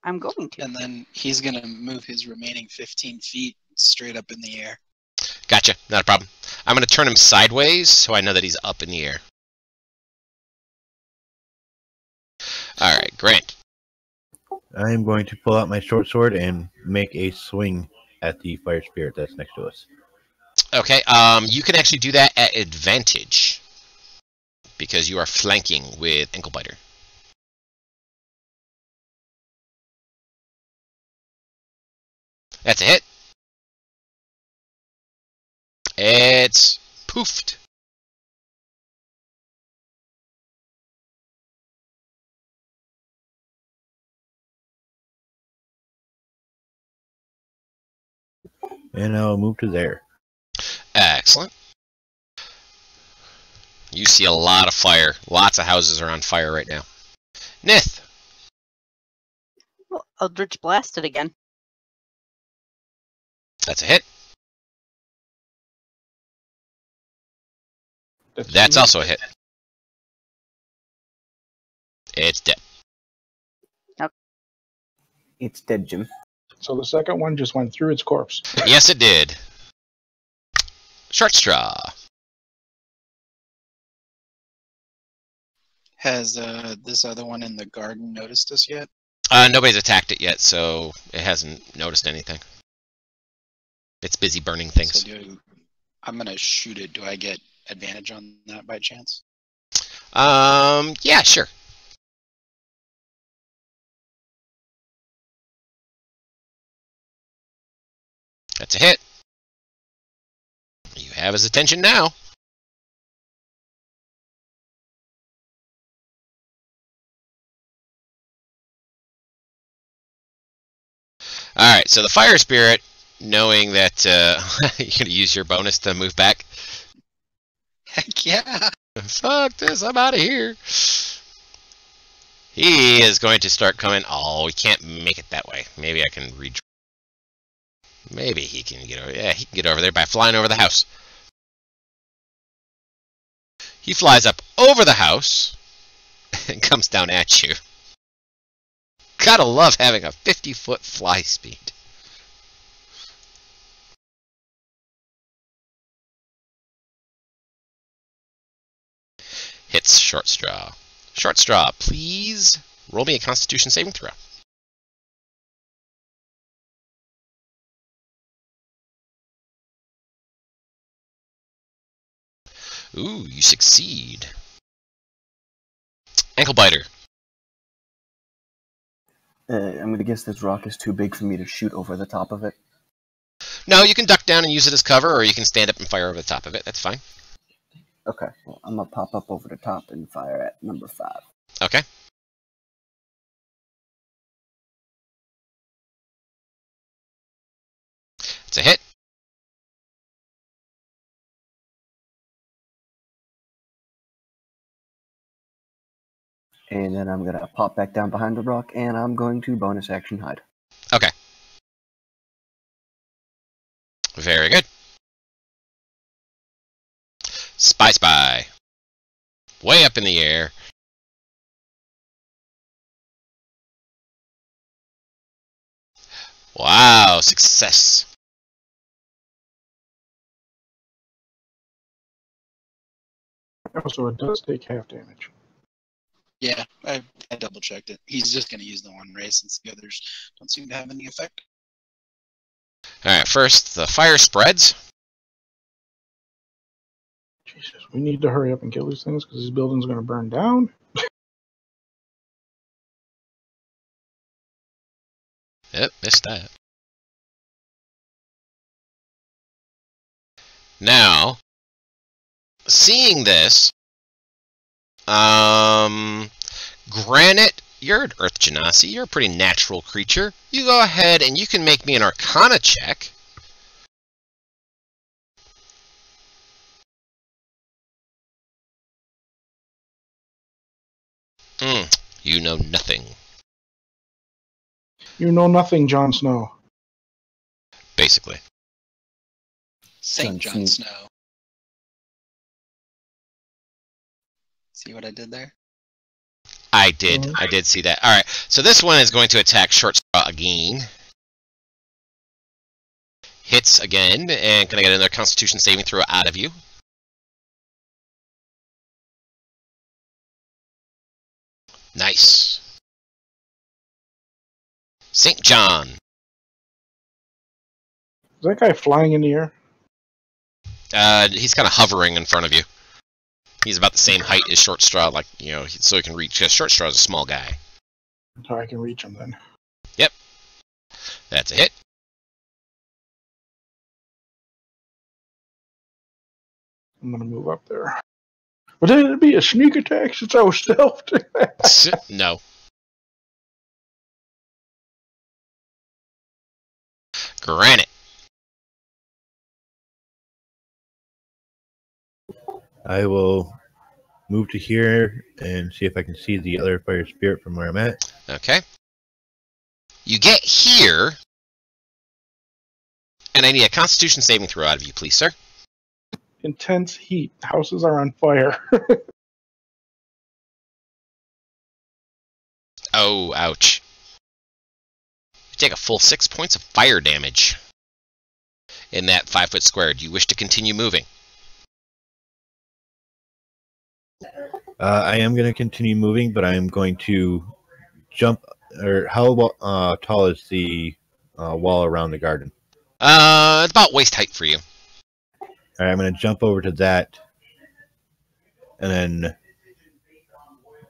I'm going to. And then he's going to move his remaining 15 feet straight up in the air. Gotcha, not a problem. I'm going to turn him sideways so I know that he's up in the air. Alright, Grant. I am going to pull out my short sword and make a swing at the fire spirit that's next to us. Okay, you can actually do that at advantage because you are flanking with Ankle Biter. That's a hit. It's poofed. And I'll move to there. Excellent. You see a lot of fire. Lots of houses are on fire right now. Nith. Well, Eldritch Blast it again. That's a hit. That's also a hit. It's dead. It's dead, Jim. So the second one just went through its corpse. Yes, it did. Short straw. Has this other one in the garden noticed us yet? Nobody's attacked it yet, so it hasn't noticed anything. It's busy burning things. So I'm going to shoot it. Do I get advantage on that by chance? Yeah, sure. That's a hit. You have his attention now. Alright, so the fire spirit, knowing that you're going to use your bonus to move back. Heck yeah! Fuck this, I'm out of here. He is going to start coming. Oh, we can't make it that way. Maybe I can redraw. Maybe he can get over. Yeah, he can get over there by flying over the house. He flies up over the house and comes down at you. Gotta love having a 50-foot fly speed. Hits Short Straw. Short Straw, please roll me a Constitution saving throw. Ooh, you succeed. Ankle Biter. I'm going to guess this rock is too big for me to shoot over the top of it. No, you can duck down and use it as cover, or you can stand up and fire over the top of it. That's fine. Okay, well, I'm going to pop up over the top and fire at number 5. Okay. It's a hit. And then I'm going to pop back down behind the rock, and I'm going to bonus action hide. Okay. Very good. Spy Spy. Way up in the air. Wow, success. Oh, so it does take half damage. Yeah, I double checked it. He's just going to use the one ray since the others don't seem to have any effect. Alright, first, the fire spreads. Jesus, we need to hurry up and kill these things because these buildings are going to burn down. Yep, missed that. Now, seeing this, Granite, you're an Earth Genasi. You're a pretty natural creature. You go ahead and you can make me an Arcana check. You know nothing. You know nothing, Jon Snow. Basically. Saint Jon Jon Snow. Snow. See what I did there? I did see that. Alright, so this one is going to attack Short Straw again. Hits again, and can I get another Constitution saving throw out of you? Nice. St. John. Is that guy flying in the air? He's kind of hovering in front of you. He's about the same height as Short Straw, like, you know, so he can reach. Because Short Straw is a small guy. So I can reach him then. Yep. That's a hit. I'm going to move up there. But then it'd be a sneak attack since I was stealthed. No. Granite. I will move to here and see if I can see the other fire spirit from where I'm at. Okay. You get here, and I need a Constitution saving throw out of you, please, sir. Intense heat. Houses are on fire. Oh, ouch. You take a full 6 points of fire damage in that 5-foot square. Do you wish to continue moving? I am going to continue moving, but I am going to jump. Or how tall is the wall around the garden? It's about waist height for you. All right, I'm going to jump over to that, and then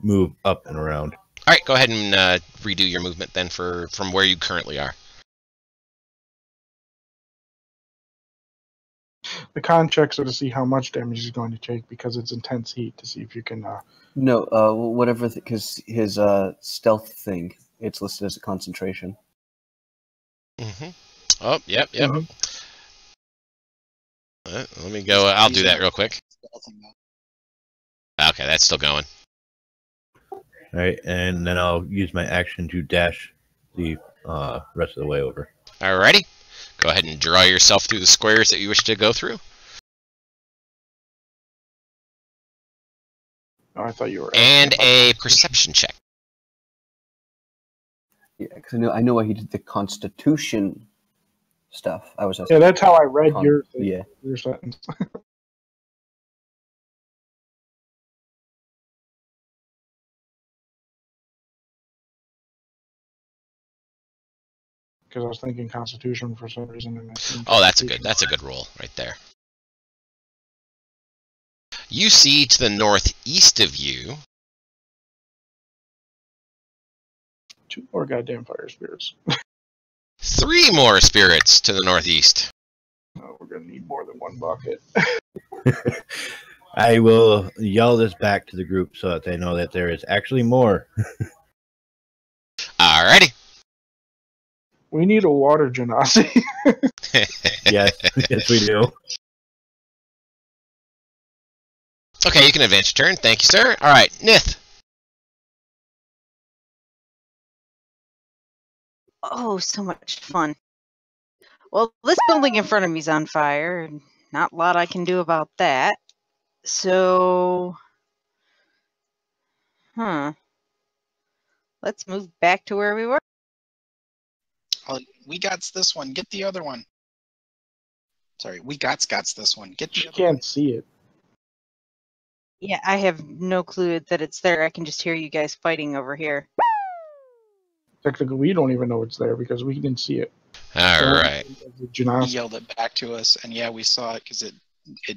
move up and around. All right, go ahead and redo your movement then from where you currently are. The con checks are to see how much damage he's going to take because it's intense heat to see if you can. No, whatever, because his stealth thing, it's listed as a concentration. Mm-hmm. Oh, yep. Mhm. Let me go. I'll do that real quick. Okay, that's still going. All right, and then I'll use my action to dash the rest of the way over. Alrighty. Go ahead and draw yourself through the squares that you wish to go through. Oh, I thought you were. And a perception check. Yeah, because I know why he did the Constitution stuff. I was. Yeah, that's how I read your thing, yeah. your sentence. Because I was thinking Constitution for some reason. And Oh, that's a good roll right there. You see to the northeast of you. 2 more goddamn fire spirits. 3 more spirits to the northeast. Oh, we're gonna need more than 1 bucket. I will yell this back to the group so that they know that there is actually more. Alrighty. We need a water genasi. Yes, yes, we do. Okay, you can advance your turn. Thank you, sir. Alright, Nith. Oh, so much fun. Well, this building in front of me is on fire, and not a lot I can do about that. So, let's move back to where we were. Oh, we got this one. Get the other one. Sorry, we got this one. Get the You other one. can't see it. Yeah, I have no clue that it's there. I can just hear you guys fighting over here. Technically, we don't even know it's there because we didn't see it. Alright. The He genasi. yelled it back to us, and yeah, we saw it because it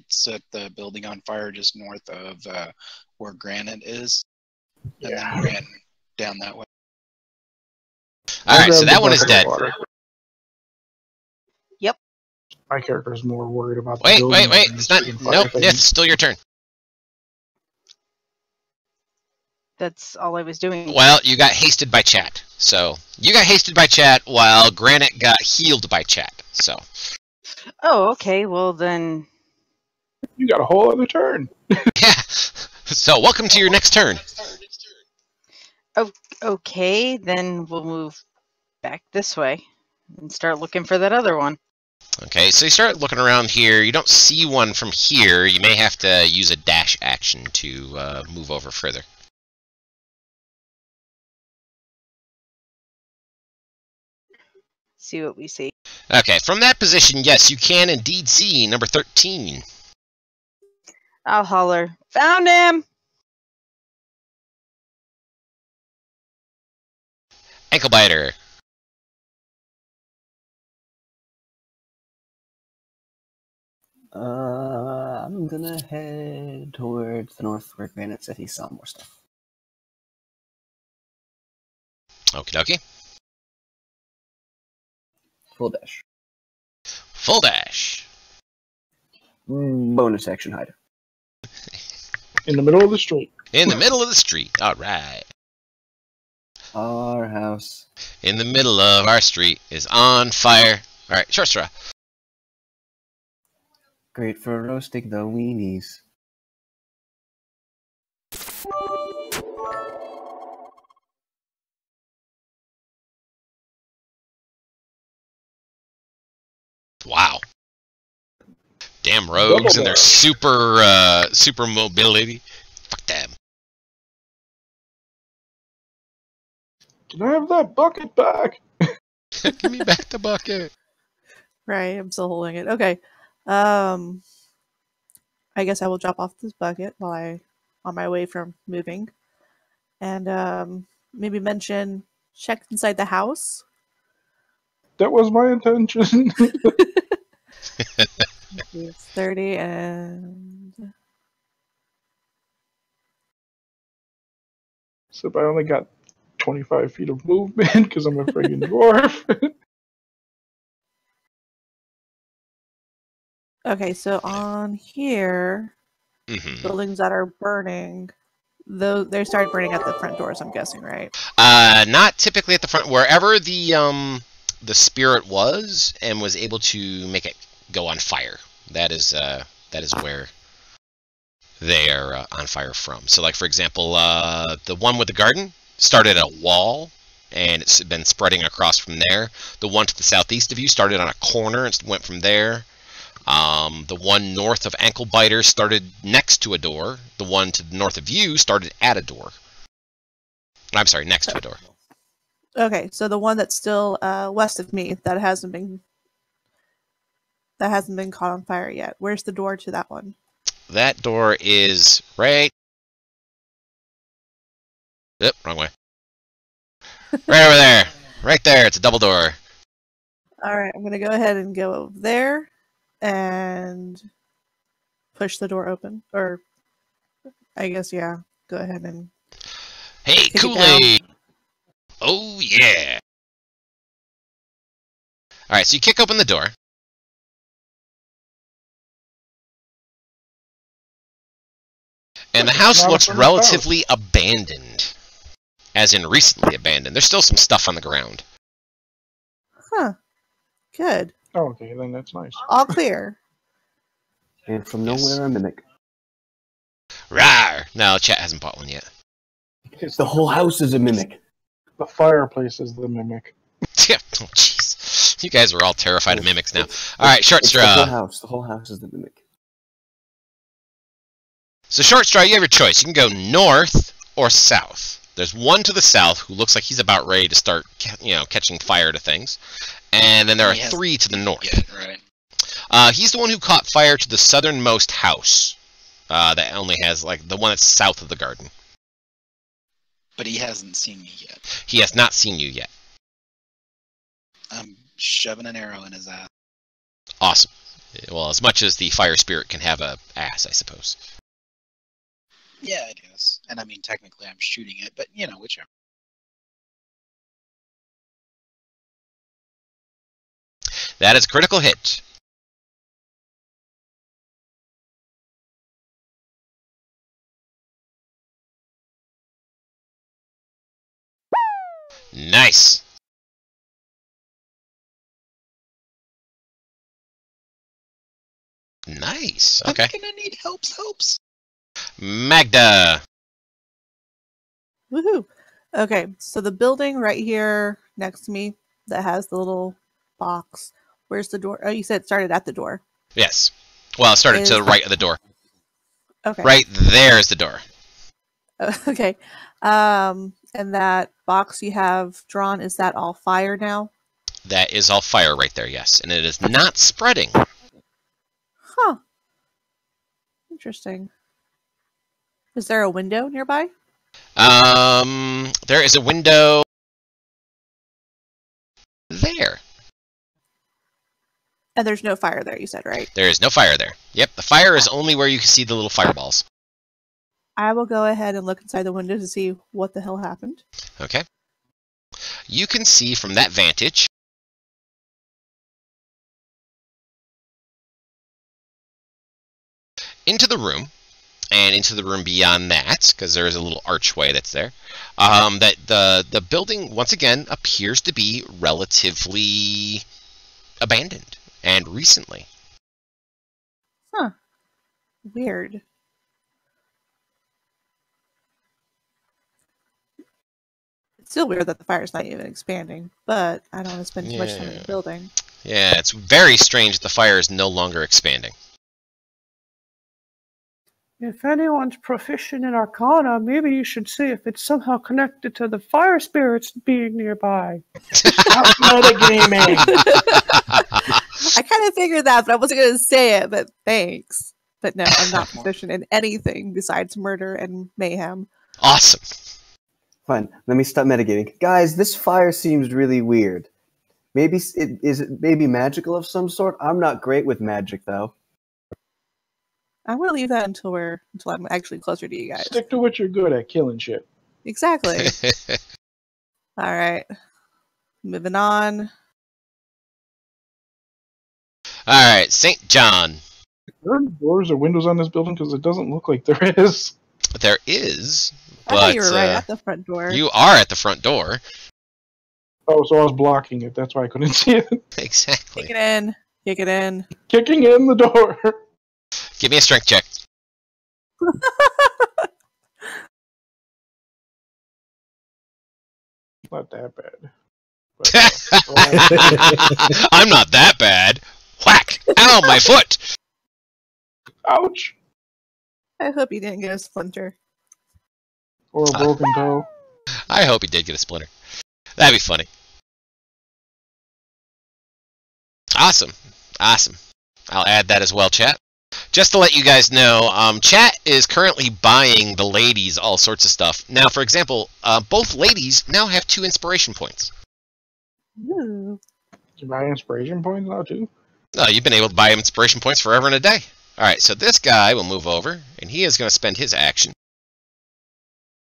set the building on fire just north of where Granite is, and then ran down that way. Alright, so Grab that the one is bucket of dead. water. Yep. My character is more worried about the Wait, building. wait, wait. than It's not. shooting fire Nope, things. Nith, still your turn. That's all I was doing. Well, you got hasted by chat. So, you got hasted by chat while Granite got healed by chat. So. Oh, okay. Well, then. You got a whole other turn. Yeah. So, welcome to your next turn. Okay, then we'll move back this way and start looking for that other one. Okay, so you start looking around here. You don't see one from here. You may have to use a dash action to move over further. See what we see. Okay, from that position, yes, you can indeed see number 13. I'll holler. Found him! Ankle biter. I'm gonna head towards the north where Granite said he saw more stuff. Okie dokie. Full dash. Full dash. Bonus action hide. In the middle of the street. In the middle of the street. Alright. Our house. In the middle of our street is on fire. Alright, short straw. Great for roasting the weenies. Wow. Damn rogues and their super mobility. Fuck them. Can I have that bucket back? Give me back the bucket. Right, I'm still holding it. Okay. I guess I will drop off this bucket while I on my way from moving. And maybe mention check inside the house. That was my intention. It's 30 and So I only got 25 feet of movement because I'm a friggin' dwarf. okay, so on here, buildings that are burning, though they started burning at the front doors, I'm guessing, right? Not typically at the front. Wherever the spirit was and was able to make it go on fire. That is where they are on fire from. So, like for example, the one with the garden started at a wall, and it's been spreading across from there. The one to the southeast of you started on a corner and went from there. The one north of Ankle Biter started next to a door. The one to the north of you started at a door. I'm sorry, next to a door. Okay, so the one that's still west of me that hasn't been caught on fire yet. Where's the door to that one? That door is right. Yep, wrong way. Right over there. Right there. It's a double door. All right, I'm gonna go ahead and go over there and push the door open. Or, I guess, yeah. Go ahead and. Hey, Kool-Aid! Oh, yeah! Alright, so you kick open the door. And the house looks relatively abandoned. As in recently abandoned. There's still some stuff on the ground. Huh. Good. Oh, okay, then that's nice. All clear. And from nowhere, a mimic. Rawr! No, chat hasn't bought one yet. The whole house is a mimic. The fireplace is the mimic. Yeah, oh jeez. You guys are all terrified of mimics now. Alright, Short It's Straw. the whole house is the mimic. So Short Straw, you have your choice. You can go north or south. There's one to the south who looks like he's about ready to start, catching fire to things. And then there are three to the north. Yeah, right. He's the one who caught fire to the southernmost house. That only has, the one that's south of the garden. But he hasn't seen me yet. He has not seen you yet. I'm shoving an arrow in his ass. Awesome. Well, as much as the fire spirit can have a ass, I suppose. Yeah, I guess. And I mean, technically I'm shooting it, but, whichever. That is a critical hit. Nice. Nice. Okay. I'm gonna need helps. Magda. Woohoo! Okay, so the building right here next to me that has the little box. Where's the door? Oh, you said it started at the door. Yes. Well, it started to the right of the door. Okay. Right there is the door. Okay. And that box you have drawn, is that all fire now? That is all fire right there, yes. And it is not spreading. Huh. Interesting. Is there a window nearby? There is a window there. And there's no fire there, you said, right? There is no fire there. Yep, the fire is only where you can see the little fireballs. I will go ahead and look inside the window to see what the hell happened. Okay. You can see from that vantage into the room, and into the room beyond that, because there is a little archway that's there, that the building, once again, appears to be relatively abandoned, and recently. Huh. Weird. It's still weird that the fire's not even expanding, but I don't want to spend too much time in the building. Yeah, it's very strange the fire is no longer expanding. If anyone's proficient in Arcana, maybe you should see if it's somehow connected to the fire spirits being nearby. Metagaming. I kind of figured that, but I wasn't going to say it, but thanks. But no, I'm not proficient in anything besides murder and mayhem. Awesome. Fine, let me stop metagaming. Guys, this fire seems really weird. Maybe is it maybe magical of some sort? I'm not great with magic, though. I'm going to leave that until I'm actually closer to you guys. Stick to what you're good at, killing shit. Exactly. All right. Moving on. All right, St. John. Are there doors or windows on this building? Because it doesn't look like there is. There is, I but thought you were right at the front door. you are at the front door. Oh, so I was blocking it. That's why I couldn't see it. Exactly. Kick it in. Kick it in. Kicking in the door. Give me a strength check. Not that bad. I'm not that bad. Whack! Ow, my foot! Ouch! I hope you didn't get a splinter. Or a broken toe. I hope he did get a splinter. That'd be funny. Awesome. Awesome. I'll add that as well, chat. Just to let you guys know, chat is currently buying the ladies all sorts of stuff. Now, for example, both ladies now have 2 inspiration points. Ooh. You buy inspiration points now, too? You've been able to buy inspiration points forever and a day. Alright, so this guy will move over, and he is going to spend his action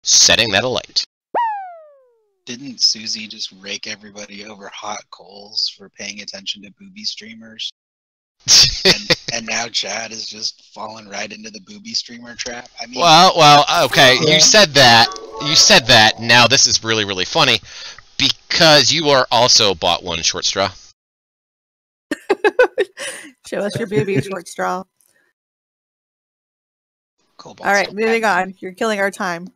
setting that alight. Didn't Susie just rake everybody over hot coals for paying attention to booby streamers? and now Chad is just falling right into the booby streamer trap. I mean, well, okay. Yeah. You said that. You said that. Now this is really, really funny because you are also bought one short straw. Show us your booby short straw. Cobalt All right, still moving bad. on. You're killing our time.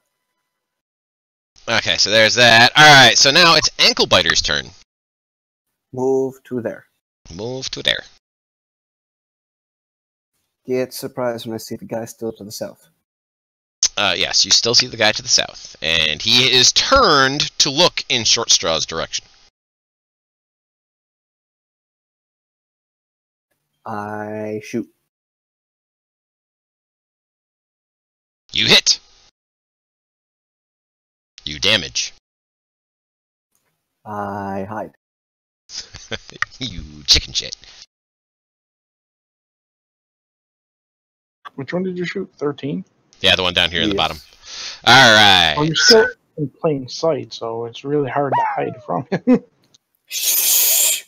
Okay, so there's that. All right, so now it's Ankle Biter's turn. Move to there. Move to there. Get surprised when I see the guy still to the south. Yes, you still see the guy to the south, and he is turned to look in Short Straw's direction. I shoot. You hit. You damage. I hide. You chicken shit. Which one did you shoot? 13? Yeah, the one down here in the Yes. bottom. All right. Oh, you're still in plain sight, so it's really hard to hide from him. Shh.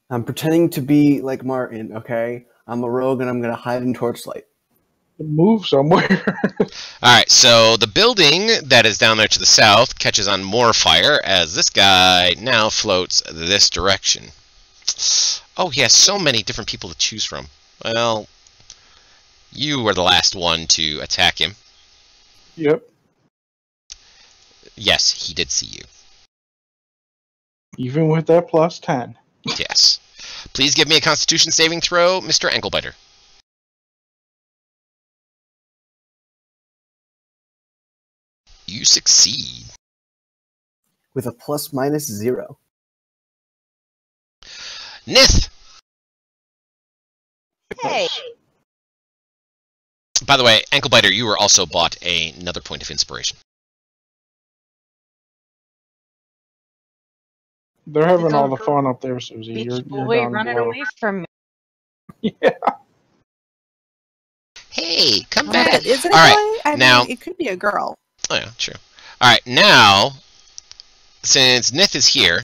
I'm pretending to be like Martin, okay? I'm a rogue and I'm gonna hide in torchlight. Move somewhere. Alright, so the building that is down there to the south catches on more fire as this guy now floats this direction. Oh, he has so many different people to choose from. Well, you were the last one to attack him. Yep. Yes, he did see you. Even with that plus 10. Yes. Please give me a Constitution saving throw, Mr. Anklebiter. You succeed. With a ±0. Nith! Hey. By the way, Anklebiter, you were also bought another point of inspiration. They're having all the fun up there, Susie. Beach You're boy down running below. away from me. Yeah. Hey, come Oh, back! but is it a All right, boy? I now- mean, it could be a girl. Oh yeah, true. Alright, now, since Nith is here,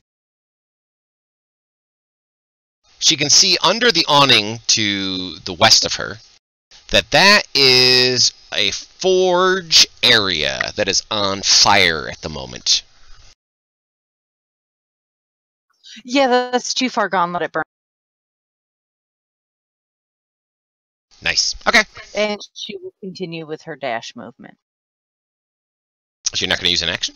she can see under the awning to the west of her that is a forge area that is on fire at the moment. Yeah, that's too far gone. Let it burn. Nice. Okay. And she will continue with her dash movement. So you're not going to use an action?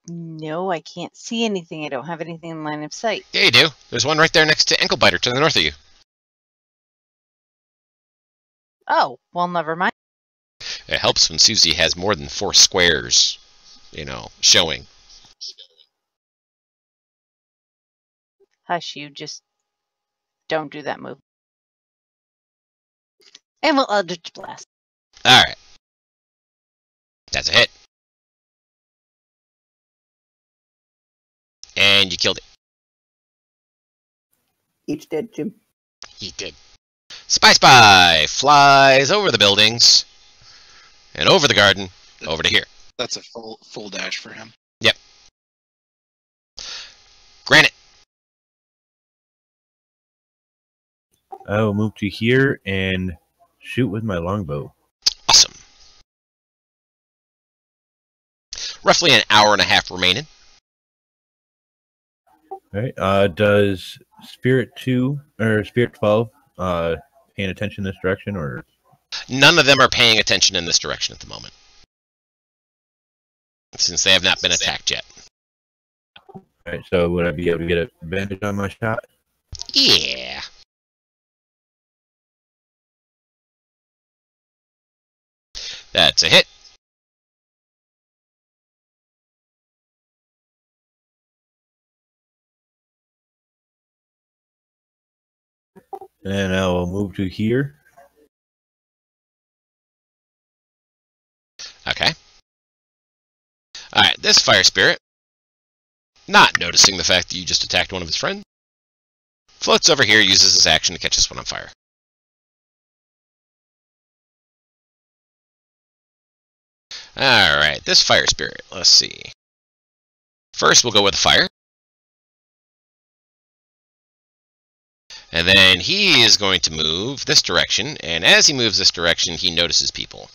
No, I can't see anything. I don't have anything in line of sight. Yeah, you do. There's one right there next to Anklebiter to the north of you. Oh, well, never mind. It helps when Susie has more than 4 squares, showing. Hush, you just don't do that move. And we'll Eldritch Blast. Alright. That's a hit. And you killed it. Each dead, Jim. He did. Spy flies over the buildings and over the garden, over to here. That's a full dash for him. Yep. Granite. I will move to here and shoot with my longbow. Awesome. Roughly an hour and a half remaining. All right. Does Spirit 2 or Spirit 12 paying attention this direction, or? None of them are paying attention in this direction at the moment, since they have not been attacked yet. All right. So would I be able to get advantage on my shot? Yeah. That's a hit. And I will move to here. Okay. Alright, this fire spirit, not noticing the fact that you just attacked one of his friends, floats over here, uses his action to catch this one on fire. Alright, this fire spirit, let's see. First, we'll go with the fire. And then he is going to move this direction, and as he moves this direction, he notices people.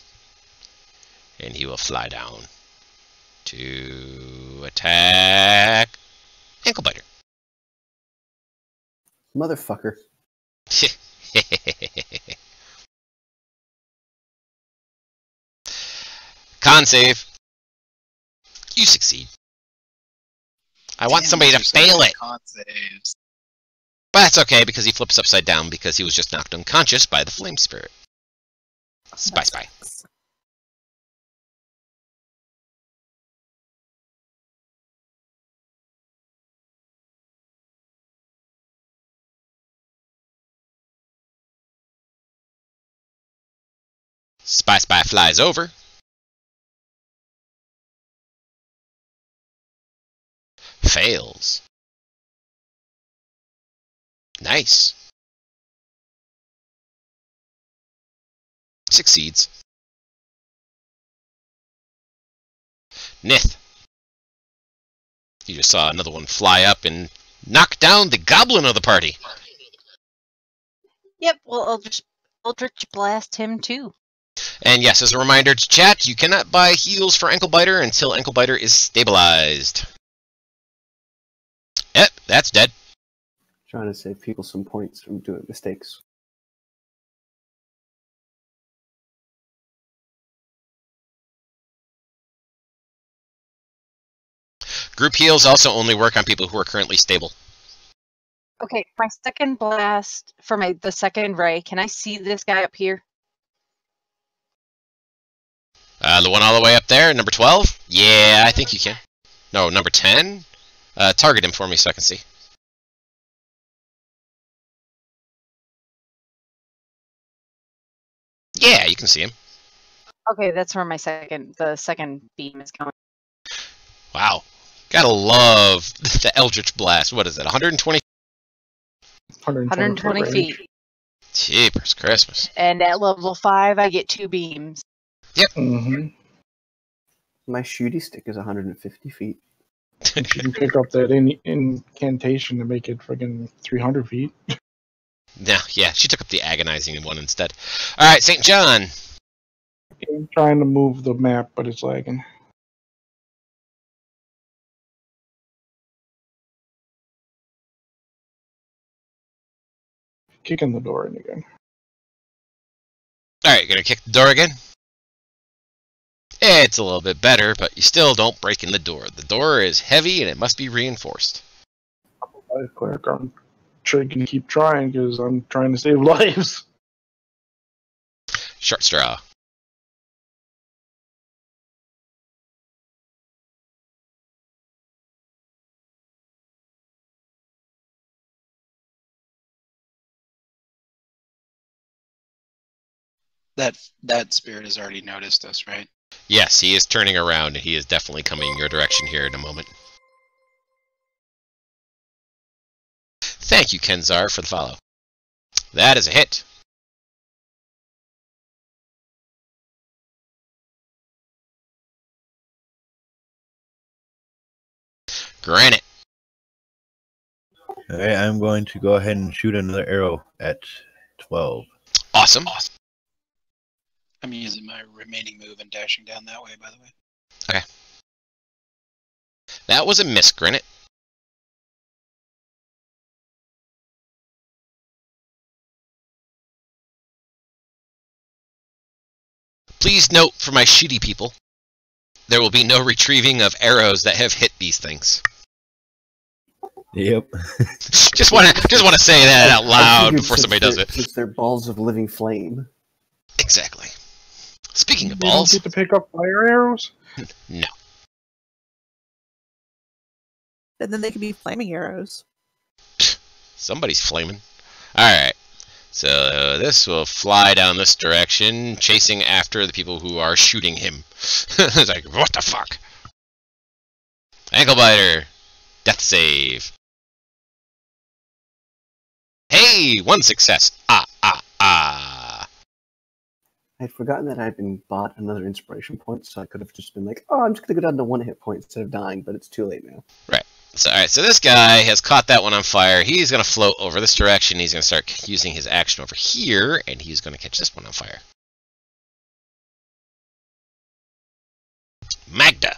And he will fly down to attack Anklebiter. Motherfucker. Con save. You succeed. I want somebody to fail it. Con saves. But that's okay, because he flips upside down because he was just knocked unconscious by the flame spirit. Spy, spy. Spy, spy flies over. Fails. Nice. Succeeds. Nith. You just saw another one fly up and knock down the goblin of the party. Yep, well, I'll just Eldritch Blast him too. And yes, as a reminder to chat, you cannot buy heals for Anklebiter until Anklebiter is stabilized. Yep, that's dead. Trying to save people some points from doing mistakes. Group heals also only work on people who are currently stable. Okay, my second blast for the second ray. Can I see this guy up here? The one all the way up there, number 12? Yeah, I think you can. No, number 10? Target him for me so I can see. Yeah, you can see him. Okay, that's where the second beam is going. Wow. Gotta love the Eldritch Blast. What is it, 120? 120 feet. Jeepers Christmas. And at level 5, I get 2 beams. Yep. Mm-hmm. My shooty stick is 150 feet. You can pick up that incantation to make it friggin' 300 feet. No, yeah, she took up the agonizing one instead. Alright, St. John. I'm trying to move the map, but it's lagging. Kicking the door in again. Alright, gonna kick the door again? It's a little bit better, but you still don't break in the door. The door is heavy and it must be reinforced. Cleric, I'm sure you can keep trying because I'm trying to save lives. Short straw. That spirit has already noticed us, right? Yes, he is turning around and he is definitely coming your direction here in a moment. Thank you, Kenzar, for the follow. That is a hit. Granite. Okay, I'm going to go ahead and shoot another arrow at 12. Awesome. I'm using my remaining move and dashing down that way, by the way. Okay. That was a miss, Granite. Please note for my shitty people, there will be no retrieving of arrows that have hit these things. Yep. Just want to say that out loud before Since somebody does they're- it. Since they're balls of living flame. Exactly. Speaking of They don't balls, get to pick up fire arrows? no. And then they could be flaming arrows. Somebody's flaming. Alright. So this will fly down this direction, chasing after the people who are shooting him. It's like, what the fuck? Ankle biter. Death save. Hey, one success. I'd forgotten that I'd been bought another inspiration point, so I could have just been like, oh, I'm just going to go down to 1 hit point instead of dying, but it's too late now. Right. So, alright, so this guy has caught that one on fire. He's going to float over this direction. He's going to start using his action over here, and he's going to catch this one on fire. Magda.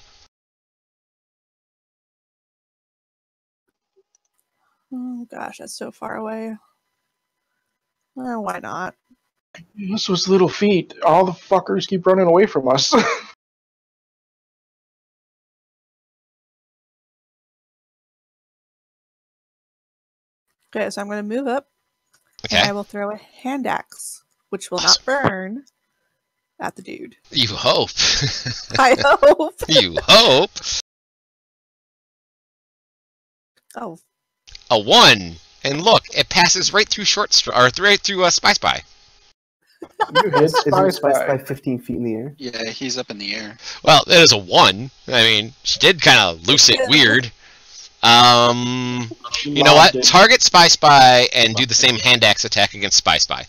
Oh gosh, that's so far away. Well, why not? This was little feet. All the fuckers keep running away from us. Okay, so I'm going to move up, Okay. and I will throw a hand axe, which will not burn at the dude. You hope. I hope. You hope. Oh, A 1. And look, it passes right through right through Spy Spy. You hit Isn't Spy Spy Spy. 15 feet in the air? Yeah, he's up in the air. Well, it is a 1. I mean, she did kind of loose it weird. You know what? Target Spy Spy and do the same hand axe attack against Spy Spy.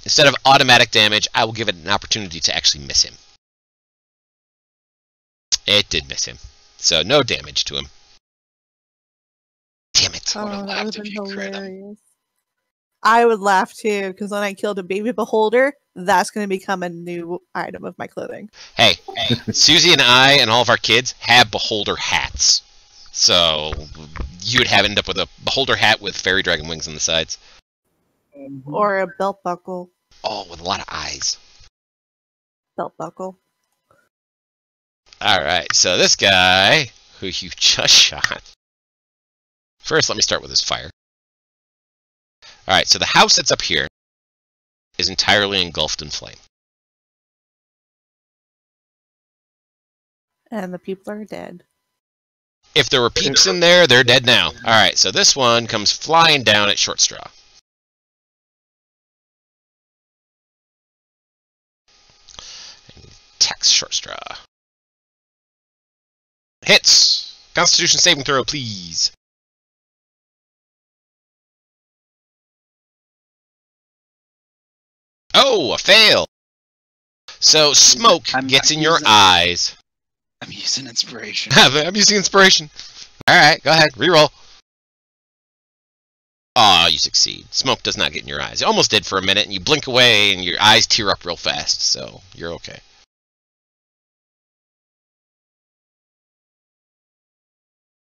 Instead of automatic damage, I will give it an opportunity to actually miss him. It did miss him. So no damage to him. Damn it. I would've that laughed would have if been you crit him. hilarious. I would laugh too, because when I killed a baby beholder, that's going to become a new item of my clothing. Hey, Susie and I and all of our kids have beholder hats. So you would end up with a beholder hat with fairy dragon wings on the sides. Or a belt buckle. Oh, with a lot of eyes. Belt buckle. Alright, so this guy, who you just shot. First, let me start with his fire. Alright, so the house that's up here is entirely engulfed in flame. And the people are dead. If there were peeps in there, they're dead now. Alright, so this one comes flying down at short straw. Attacks short straw. Hits! Constitution saving throw, please. Oh, a fail! So smoke gets in your eyes. I'm using inspiration. I'm using inspiration. Alright, go ahead, reroll. Aw, you succeed. Smoke does not get in your eyes. It almost did for a minute, and you blink away, and your eyes tear up real fast, so you're okay.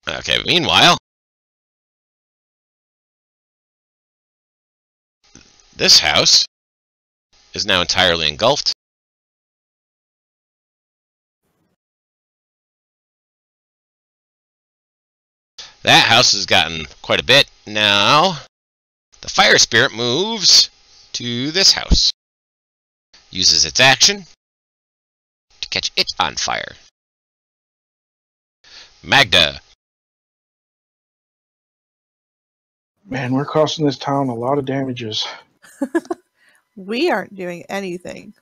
Okay, but meanwhile, this house is now entirely engulfed. That house has gotten quite a bit. Now, the fire spirit moves to this house. Uses its action to catch it on fire. Magda. Man, we're costing this town a lot of damages. We aren't doing anything.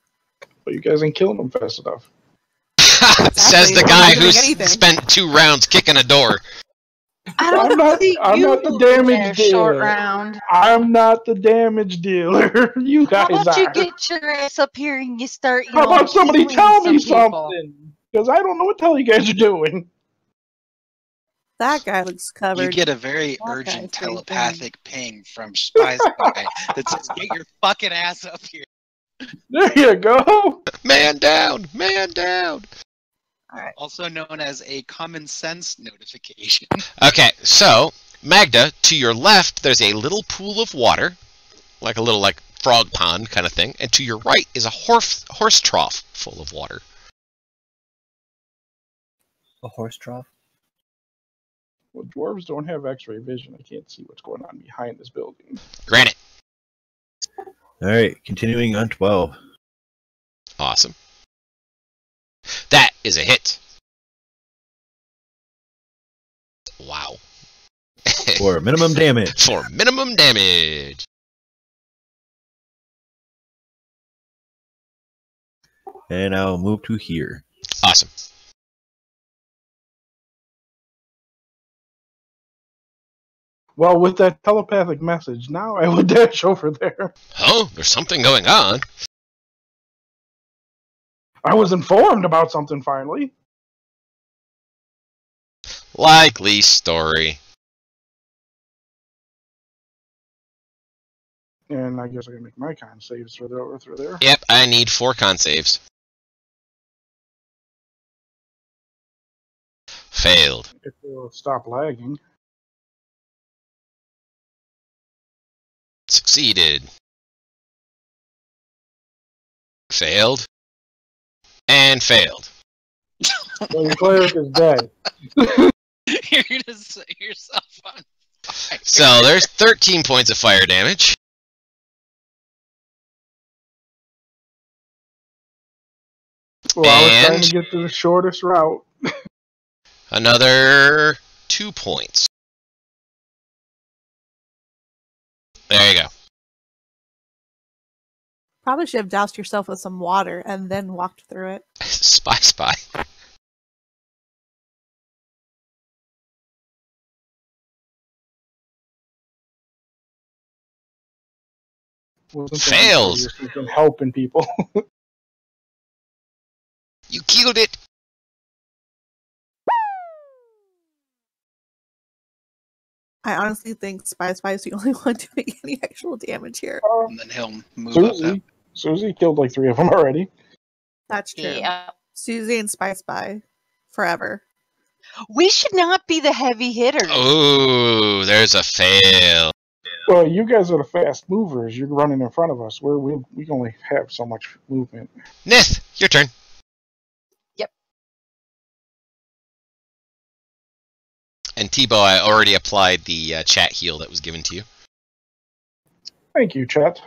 But you guys ain't killing them fast enough. Says the We're guy not doing who's anything. spent 2 rounds kicking a door. I don't think I'm you not the will be damage there, short dealer. round. I'm not the damage dealer. You How guys about you are. get your ass up here and you start, How about somebody healing tell me some people? something? Because I don't know what the hell you guys are doing. That guy looks covered. You get a very That urgent guy's very telepathic ping from Spy Spy that says, "Get your fucking ass up here." There you go. Man down! Man down! Also known as a common sense notification. Okay, so, Magda, to your left, there's a little pool of water, like a little, frog pond kind of thing, and to your right is a horse trough full of water. A horse trough? Well, dwarves don't have X-ray vision. I can't see what's going on behind this building. Granite. All right, continuing on 12. Awesome. That is a hit. Wow. For minimum damage. For minimum damage. And I'll move to here. Awesome. Well, with that telepathic message, now I would dash over there. Oh, there's something going on. I was informed about something finally. Likely story. And I guess I can make my con saves through there. Yep, I need 4 con saves. Failed. If we'll stop lagging. Succeeded. Failed. And failed. Well, your cleric is dead. You're gonna set yourself on fire. So there's 13 points of fire damage. Well, I was trying And- to get to the shortest route. Another 2 points. There you go. Probably should have doused yourself with some water and then walked through it. Spy. Wasn't Fails. You're thinking helping people. You killed it. I honestly think Spy is the only one doing any actual damage here. And then he'll move up that. Susie killed like 3 of them already. That's true. Yeah. Susie and Spy forever. We should not be the heavy hitters. Oh, there's a fail. Well, you guys are the fast movers. You're running in front of us. We only have so much movement. Nith, your turn. Yep. And Tebow, I already applied the chat heal that was given to you. Thank you, chat.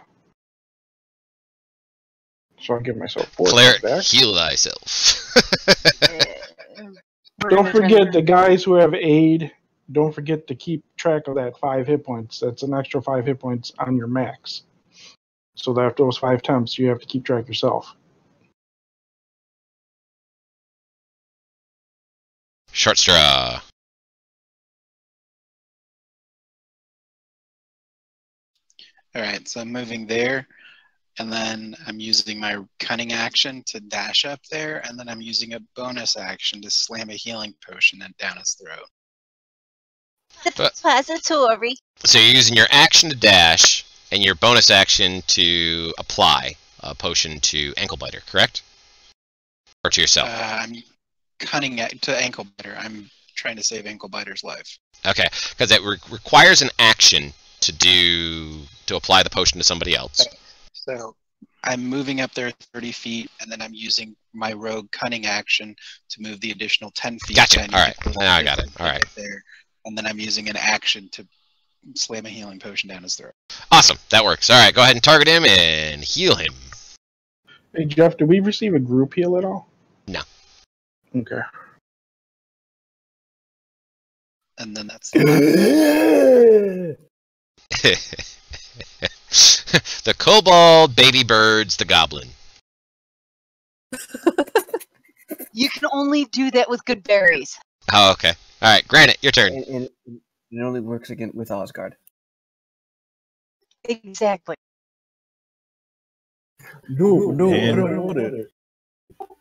So I'll give myself 4 Cleric, back. heal thyself. Don't forget the guys who have aid. Don't forget to keep track of that 5 hit points. That's an extra 5 hit points on your max. So that after those 5 attempts, you have to keep track yourself. Short straw. Alright, so I'm moving there, and then I'm using my cunning action to dash up there, and then I'm using a bonus action to slam a healing potion down his throat. Depository. So you're using your action to dash and your bonus action to apply a potion to Ankle Biter, correct? Or to yourself? I'm cunning to Ankle Biter. I'm trying to save Ankle Biter's life. Okay, because it requires an action to apply the potion to somebody else. So I'm moving up there 30 feet, and then I'm using my rogue cunning action to move the additional 10 feet. Gotcha. And All right. Now I got it. All right. There. And then I'm using an action to slam a healing potion down his throat. Awesome. That works. All right. Go ahead and target him and heal him. Hey, Jeff, did we receive a group heal at all? No. Okay. And then that's The kobold, baby birds, the goblin. You can only do that with good berries. Oh, okay. All right. Granite, your turn. And it only works again with Osgard. Exactly. No, I And- don't want it.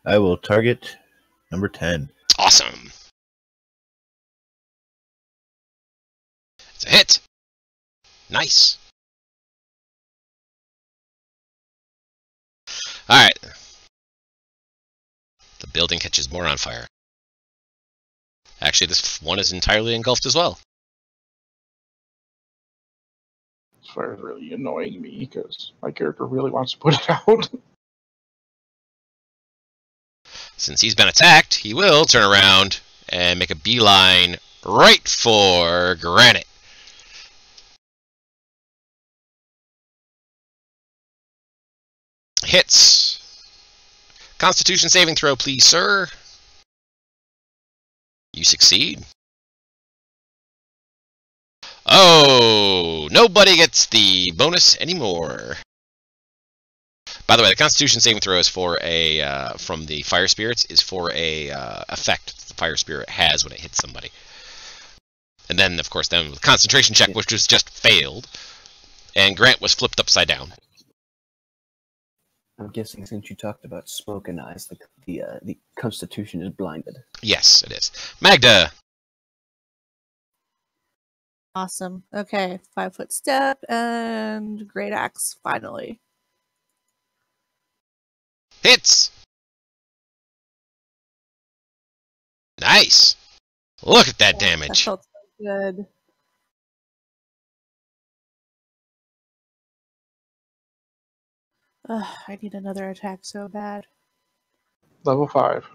I will target number 10. Awesome. It's a hit. Nice. All right. The building catches more on fire. Actually, this one is entirely engulfed as well. This fire is really annoying me because my character really wants to put it out. Since he's been attacked, he will turn around and make a beeline right for Granite. Hits. Constitution saving throw, please, sir. You succeed. Oh, nobody gets the bonus anymore. By the way, the Constitution saving throw is for a from the fire spirits is for a effect the fire spirit has when it hits somebody. And then, of course, then the concentration check, which was just failed, and Grant was flipped upside down. I'm guessing since you talked about smoke and eyes, the Constitution is blinded. Yes, it is. Magda. Awesome. Okay, 5-foot step and great axe. Finally. Hits. Nice. Look at that That damage. felt so good. Ugh, I need another attack so bad. Level 5.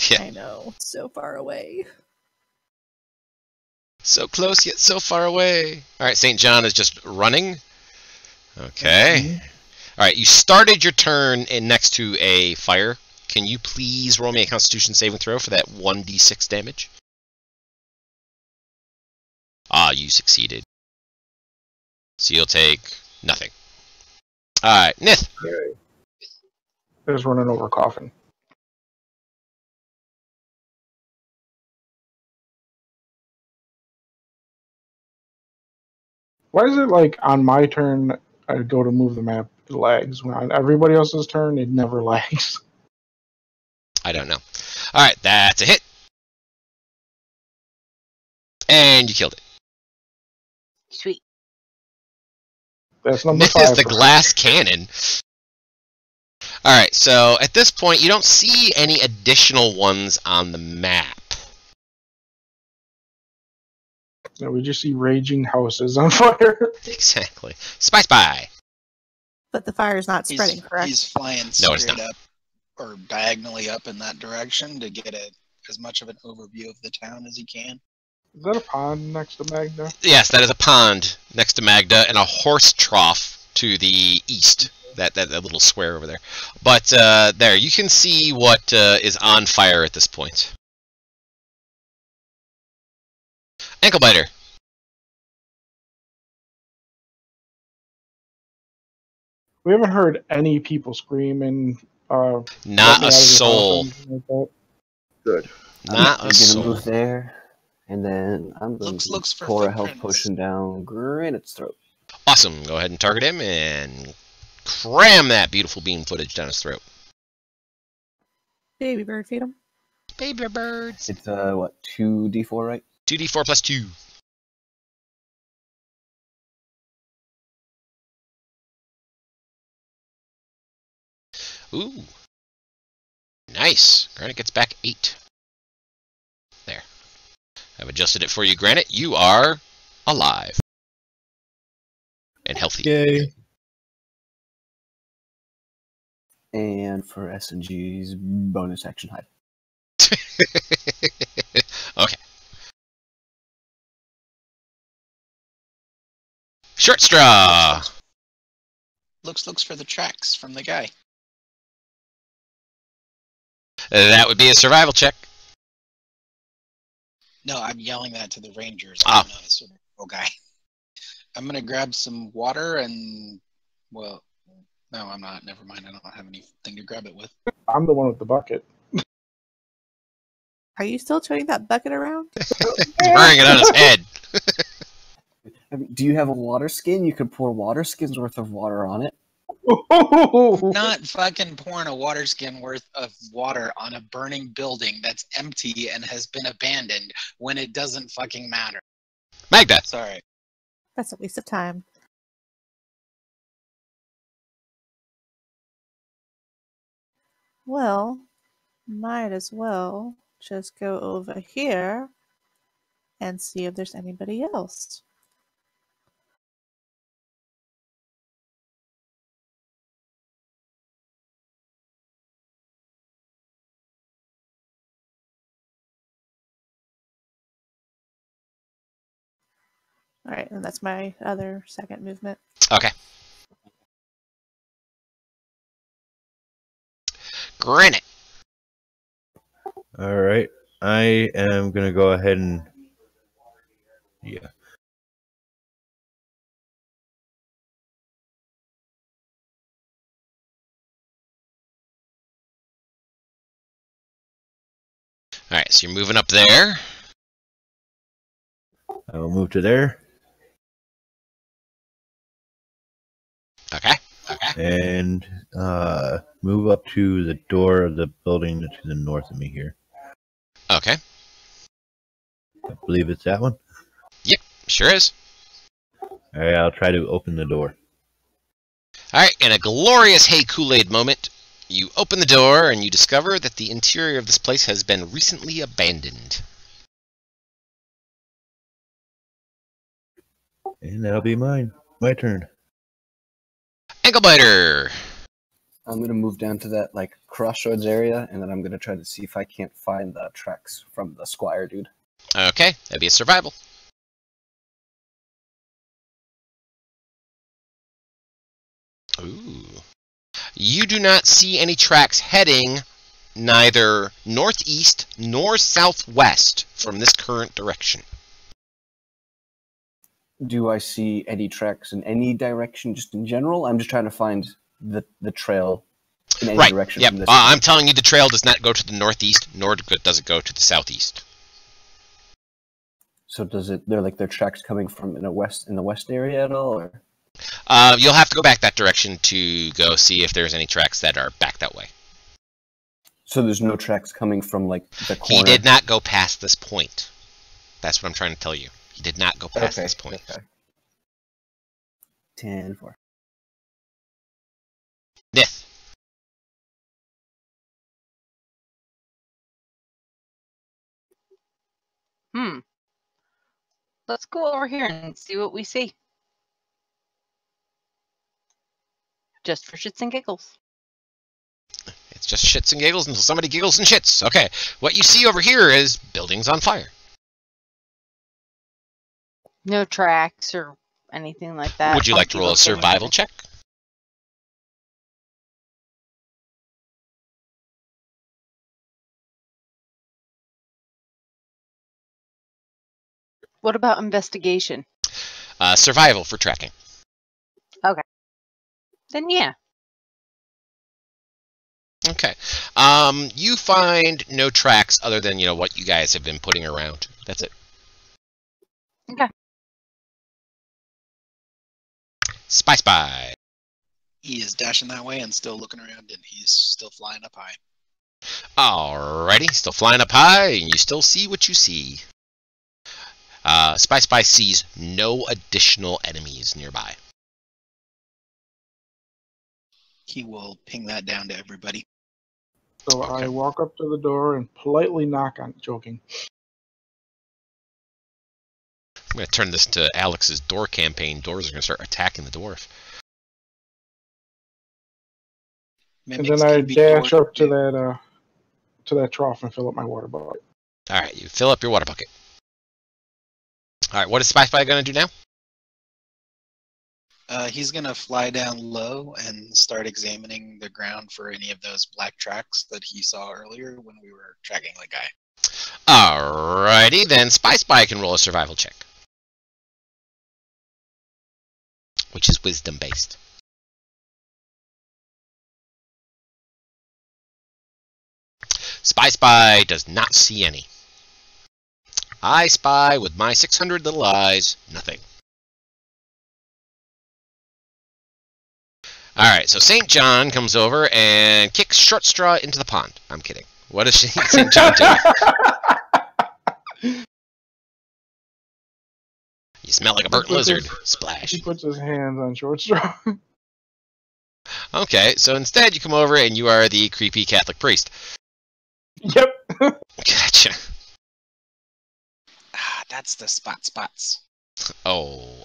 Yeah. I know, it's so far away. So close yet so far away. All right, St. John is just running. Okay. All right, you started your turn in next to a fire. Can you please roll me a Constitution saving throw for that 1d6 damage? Ah, you succeeded. So you'll take nothing. All right, Nith. Just running over coffin. Why is it like on my turn, I go to move the map, it lags. When on everybody else's turn, it never lags. I don't know. All right, that's a hit. And you killed it. Sweet. That's number Nith 5. is the glass cannon. All right, so at this point, you don't see any additional ones on the map. No, we just see raging houses on fire. Exactly. Spy, spy. But the fire's not spreading, correct? He's flying No, it's straight not. up or diagonally up in that direction to get as much of an overview of the town as he can. Is that a pond next to Magda? Yes, that is a pond next to Magda and a horse trough to the east. That little square over there. But there, you can see what is on fire at this point. Ankle biter. We haven't heard any people screaming. Not "Let me out of a this house," or soul. anything like that. Good. Not I'm a gonna soul. move there, and then I'm going Looks to for pour a health footprints. potion down Granite's throat. Awesome. Go ahead and target him and cram that beautiful beam footage down his throat. Baby bird, feed him. Baby birds. It's what, 2d4, right? 2d4 plus 2. Ooh. Nice. Granite gets back 8. There. I've adjusted it for you, Granite. You are alive. And healthy. Yay. And for S&G's bonus action hide. Okay. Short straw. Looks for the tracks from the guy. That would be a survival check. No, I'm yelling that to the rangers. Ah. I'm not a survival guy. I'm gonna grab some water and, well, no, I'm not. Never mind. I don't have anything to grab it with. I'm the one with the bucket. Are you still turning that bucket around? Wearing it on his head. I mean, do you have a water skin? You could pour water skins worth of water on it. Not fucking pouring a water skin worth of water on a burning building that's empty and has been abandoned when it doesn't fucking matter. Magda. Sorry. That's a waste of time. Well, might as well just go over here and see if there's anybody else. All right, and that's my other second movement. Okay. Granite. All right. I am going to go ahead and... Yeah. All right, so you're moving up there. I will move to there. Okay. And move up to the door of the building to the north of me here. Okay. I believe it's that one. Yep, sure is. All right, I'll try to open the door. All right, in a glorious Hey Kool-Aid moment, you open the door and you discover that the interior of this place has been recently abandoned. And that'll be mine. My turn. Anklebiter. I'm gonna move down to that like crossroads area, and then I'm gonna try to see if I can't find the tracks from the squire dude. Okay, that'd be a survival. Ooh. You do not see any tracks heading neither northeast nor southwest from this current direction. Do I see any tracks in any direction, just in general? I'm just trying to find the trail in any direction Yep. from this. I'm telling you the trail does not go to the northeast, nor does it go to the southeast. So does it? They're like their tracks coming from in the west area at all, or? You'll have to go back that direction to go see if there's any tracks that are back that way. So there's no tracks coming from like the corner. He did not go past this point. That's what I'm trying to tell you. He did not go past this point. Okay. 10-4. Nith. Let's go over here and see what we see. Just for shits and giggles. It's just shits and giggles until somebody giggles and shits. Okay, what you see over here is buildings on fire. No tracks or anything like that. Would you like to roll a survival check? What about investigation? Survival for tracking. Okay. Then yeah. Okay. You find no tracks other than, what you guys have been putting around. That's it. Okay. Spy. He is dashing that way and still looking around, and he's still flying up high. Alrighty, still flying up high, and you still see what you see. Spy sees no additional enemies nearby. He will ping that down to everybody. So Okay. I walk up to the door and politely knock on it, joking. I'm going to turn this to Alex's door campaign. Doors are going to start attacking the dwarf. And then I dash up to that trough and fill up my water bucket. Alright, you fill up your water bucket. Alright, what is Spy going to do now? He's going to fly down low and start examining the ground for any of those black tracks that he saw earlier when we were tracking the guy. Alrighty, then Spy can roll a survival check. Which is wisdom based. Spy does not see any. I spy with my 600 little eyes, nothing. Alright, so St. John comes over and kicks Short Straw into the pond. I'm kidding. What is St. John doing? You smell like a burnt lizard. Splash. He puts his hands on Short Straw. Okay, so instead you come over and you are the creepy Catholic priest. Yep. Gotcha. Ah, that's the spots. Oh.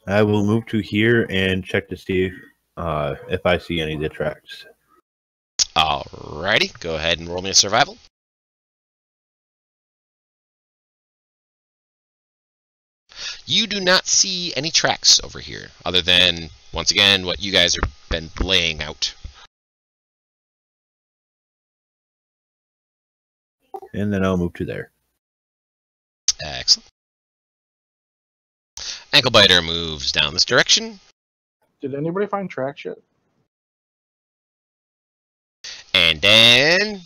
I will move to here and check to see if I see any of the tracks. Alrighty, go ahead and roll me a survival. You do not see any tracks over here, other than, once again, what you guys have been laying out. And then I'll move to there. Excellent. Anklebiter moves down this direction. Did anybody find tracks yet? And then...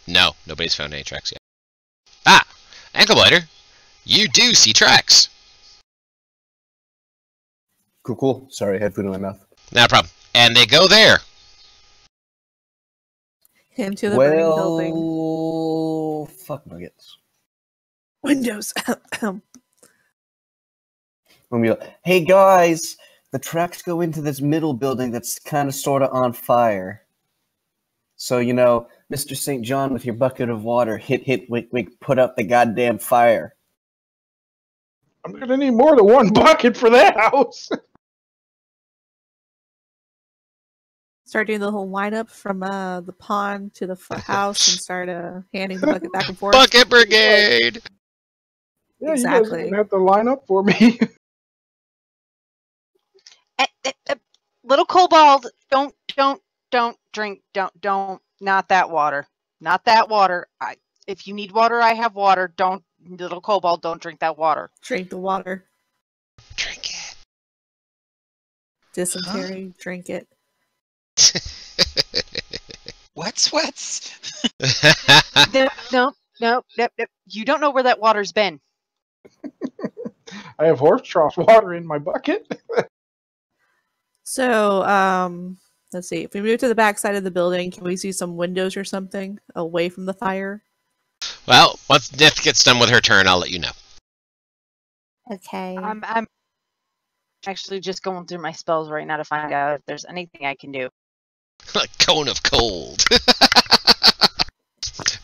No, nobody's found any tracks yet. Ah! Anklebiter, you do see tracks. Cool. Sorry, I had food in my mouth. Not a problem. And they go there. Into the burning building. Well, fuck nuggets. Windows. When we go, hey guys, the tracks go into this middle building that's kind of sort of on fire. So, you know, Mr. St. John with your bucket of water, hit, wink, put out the goddamn fire. I'm gonna need more than one bucket for that house. Start doing the whole lineup from the pond to the house and start handing the bucket back and forth. Bucket Brigade! Yeah, you Exactly. guys are gonna have to line up for me. Little kobold, don't drink, don't, not that water. Not that water. If you need water, I have water. Don't, little kobold, don't drink that water. Drink the water. Drink it. Dysentery, drink it. Wet sweats. No. You don't know where that water's been. I have horse trough water in my bucket. So, let's see. If we move to the back side of the building, can we see some windows or something away from the fire? Well, once Nith gets done with her turn, I'll let you know. Okay. I'm actually just going through my spells right now to find out if there's anything I can do. Cone of Cold.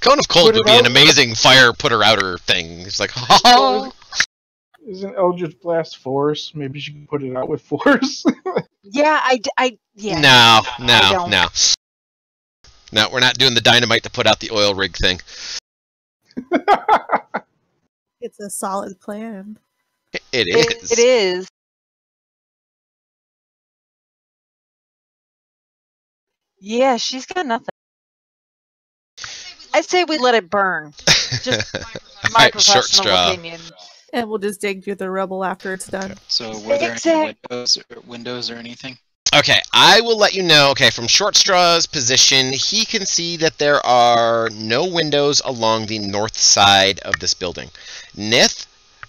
Cone of Cold would be an amazing fire putter-outer thing. It's like, ha. Isn't Eldritch Blast force? Maybe she can put it out with force. Yeah, yeah. No. No, we're not doing the dynamite to put out the oil rig thing. It's a solid plan. It is. It is. Yeah, she's got nothing. I'd say we let it burn. Just my Alright, short professional straw. opinion. And we'll just dig through the rubble after it's done. So were there any windows or anything? Okay, I will let you know. Okay, from Short Straw's position, he can see that there are no windows along the north side of this building. Nith,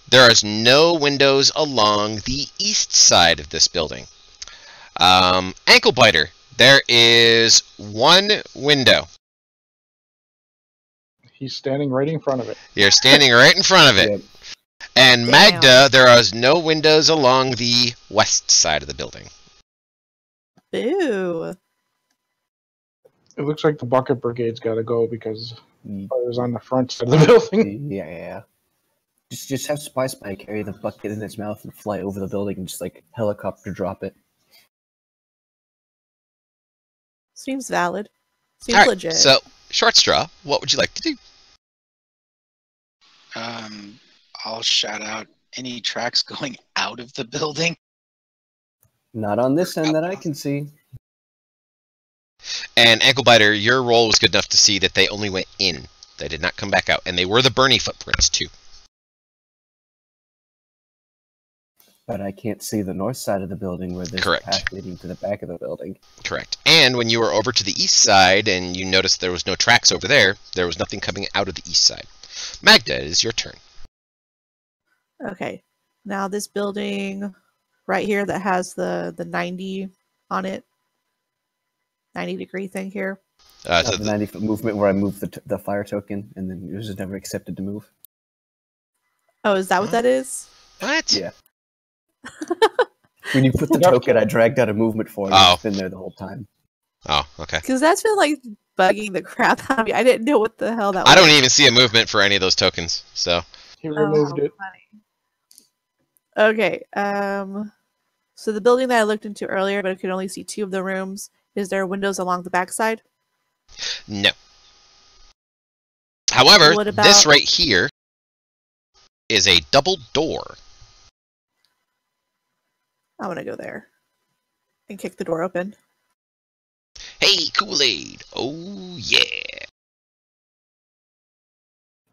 there is no windows along the east side of this building. Anklebiter, there is one window. He's standing right in front of it. You're standing right in front of it. Yep. And Damn. Magda, there is no windows along the west side of the building. Boo. It looks like the bucket brigade's got to go because fire's on the front side of the building. Yeah. Just have Spy carry the bucket in its mouth and fly over the building and just like helicopter drop it. Seems valid. Seems All right, legit. so Short Straw, what would you like to do? I'll shout out any tracks going out of the building. Not on this end that I can see. And Anklebiter, your roll was good enough to see that they only went in. They did not come back out. And they were the Bernie footprints, too. But I can't see the north side of the building where there's Correct. a path leading to the back of the building. Correct. And when you were over to the east side and you noticed there was no tracks over there, there was nothing coming out of the east side. Magda, it is your turn. Okay. Now this building right here that has the 90 on it. 90-degree thing here. So The 90-foot movement where I move the fire token and then it was just never accepted to move. Oh, is that what that is? what? Yeah. When you put the token, I dragged out a movement for it. Oh. It's been there the whole time. Oh, okay. Because that's been like bugging the crap out of me. I didn't know what the hell that was. I don't even see a movement for any of those tokens, so... He removed it. Okay. So the building that I looked into earlier, but I could only see 2 of the rooms. Is there windows along the backside? No. However, What about- this right here is a double door. I'm gonna go there and kick the door open. Hey, Kool-Aid! Oh yeah!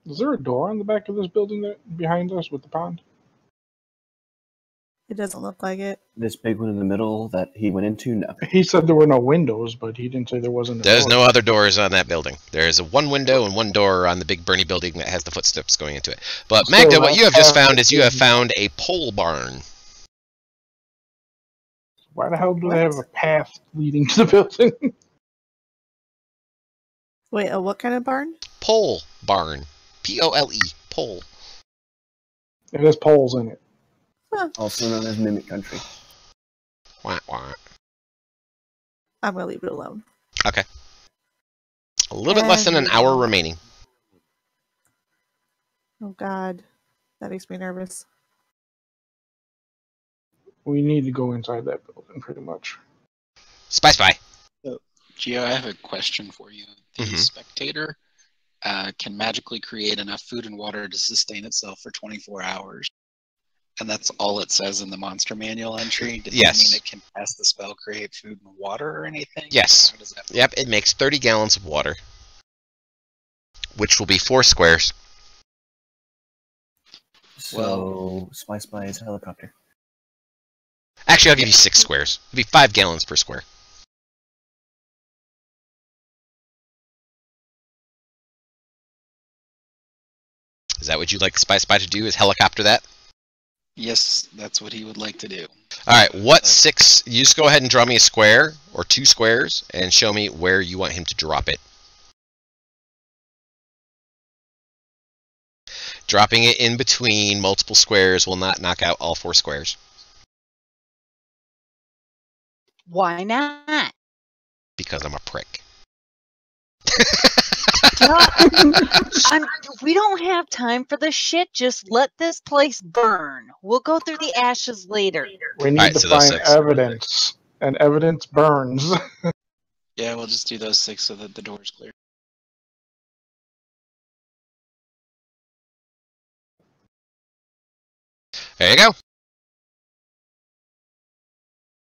Is there a door on the back of this building that behind us with the pond? It doesn't look like it. This big one in the middle that he went into, no. He said there were no windows, but he didn't say there wasn't a There's door. no other doors on that building. There's one window and one door on the big Bernie building that has the footsteps going into it. But Magda, what you have just found is you have found a pole barn. Why the hell do they have a path leading to the building? Wait, what kind of barn? Pole barn. P-O-L-E. Pole. It has poles in it. Also known as Mimic Country. Wah, wah. I'm gonna leave it alone. Okay. A little bit less than an hour remaining. Oh God, that makes me nervous. We need to go inside that building, pretty much. Spy. Geo, I have a question for you. The spectator can magically create enough food and water to sustain itself for 24 hours. And that's all it says in the monster manual entry? Does that mean it can cast the spell, create food and water or anything? Yes. How does that work? Yep, it makes 30 gallons of water. Which will be 4 squares. So, Spy is a helicopter. Actually, I'll give you 6 squares. It'll be 5 gallons per square. Is that what you'd like Spy to do, is helicopter that? Yes, that's what he would like to do. Alright, what 6... You just go ahead and draw me a square, or 2 squares, and show me where you want him to drop it. Dropping it in between multiple squares will not knock out all 4 squares. Why not? Because I'm a prick. We don't have time for this shit. Just let this place burn. We'll go through the ashes later. We need to find evidence, and evidence burns. Yeah, we'll just do those 6 so that the door's clear. There you go.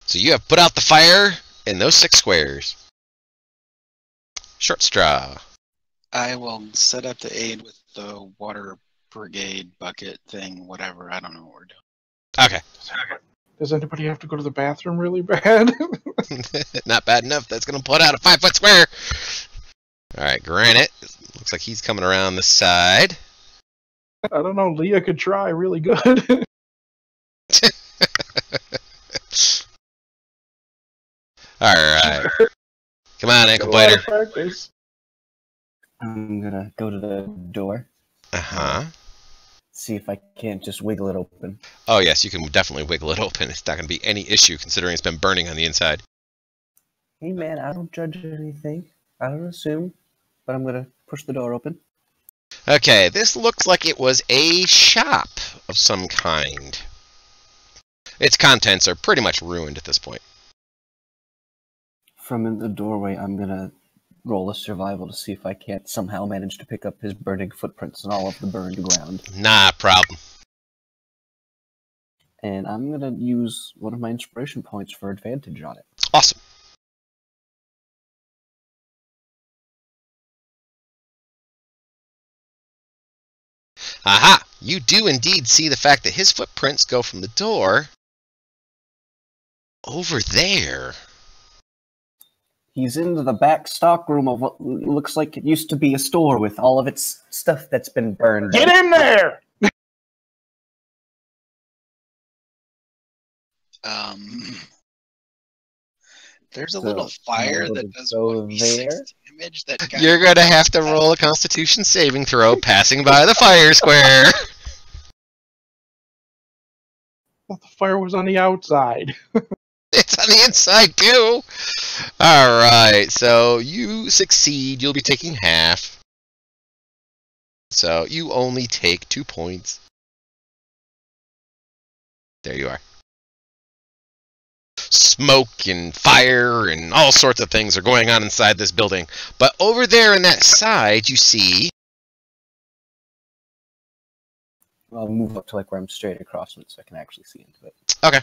So you have put out the fire in those 6 squares. Short straw. I will set up the aid with the water brigade bucket thing, whatever. I don't know what we're doing. Okay. Does anybody have to go to the bathroom really bad? Not bad enough. That's going to put out a 5-foot square. Alright, Granite. Looks like he's coming around the side. I don't know. Leah could try really good. Alright. Come on, ankle biter. I'm gonna go to the door. Uh-huh. See if I can't just wiggle it open. Oh yes, you can definitely wiggle it open. It's not going to be any issue considering it's been burning on the inside. Hey man, I don't judge anything. I don't assume. But I'm gonna push the door open. Okay, this looks like it was a shop of some kind. Its contents are pretty much ruined at this point. From in the doorway, I'm gonna roll a survival to see if I can't somehow manage to pick up his burning footprints on all of the burned ground. Nah, problem. And I'm gonna use one of my inspiration points for advantage on it. Awesome. Aha! You do indeed see the fact that his footprints go from the door over there. He's into the back stockroom of what looks like it used to be a store with all of its stuff that's been burned. Get in there! There's a little fire that does 1d6 damage. That guy. You're gonna have to roll a Constitution saving throw passing by the fire square. Well, the fire was on the outside. It's on the inside too. Alright, so you succeed. You'll be taking half. So you only take 2 points. There you are. Smoke and fire and all sorts of things are going on inside this building. But over there on that side, you see... I'll move up to like where I'm straight across from it so I can actually see into it. Okay.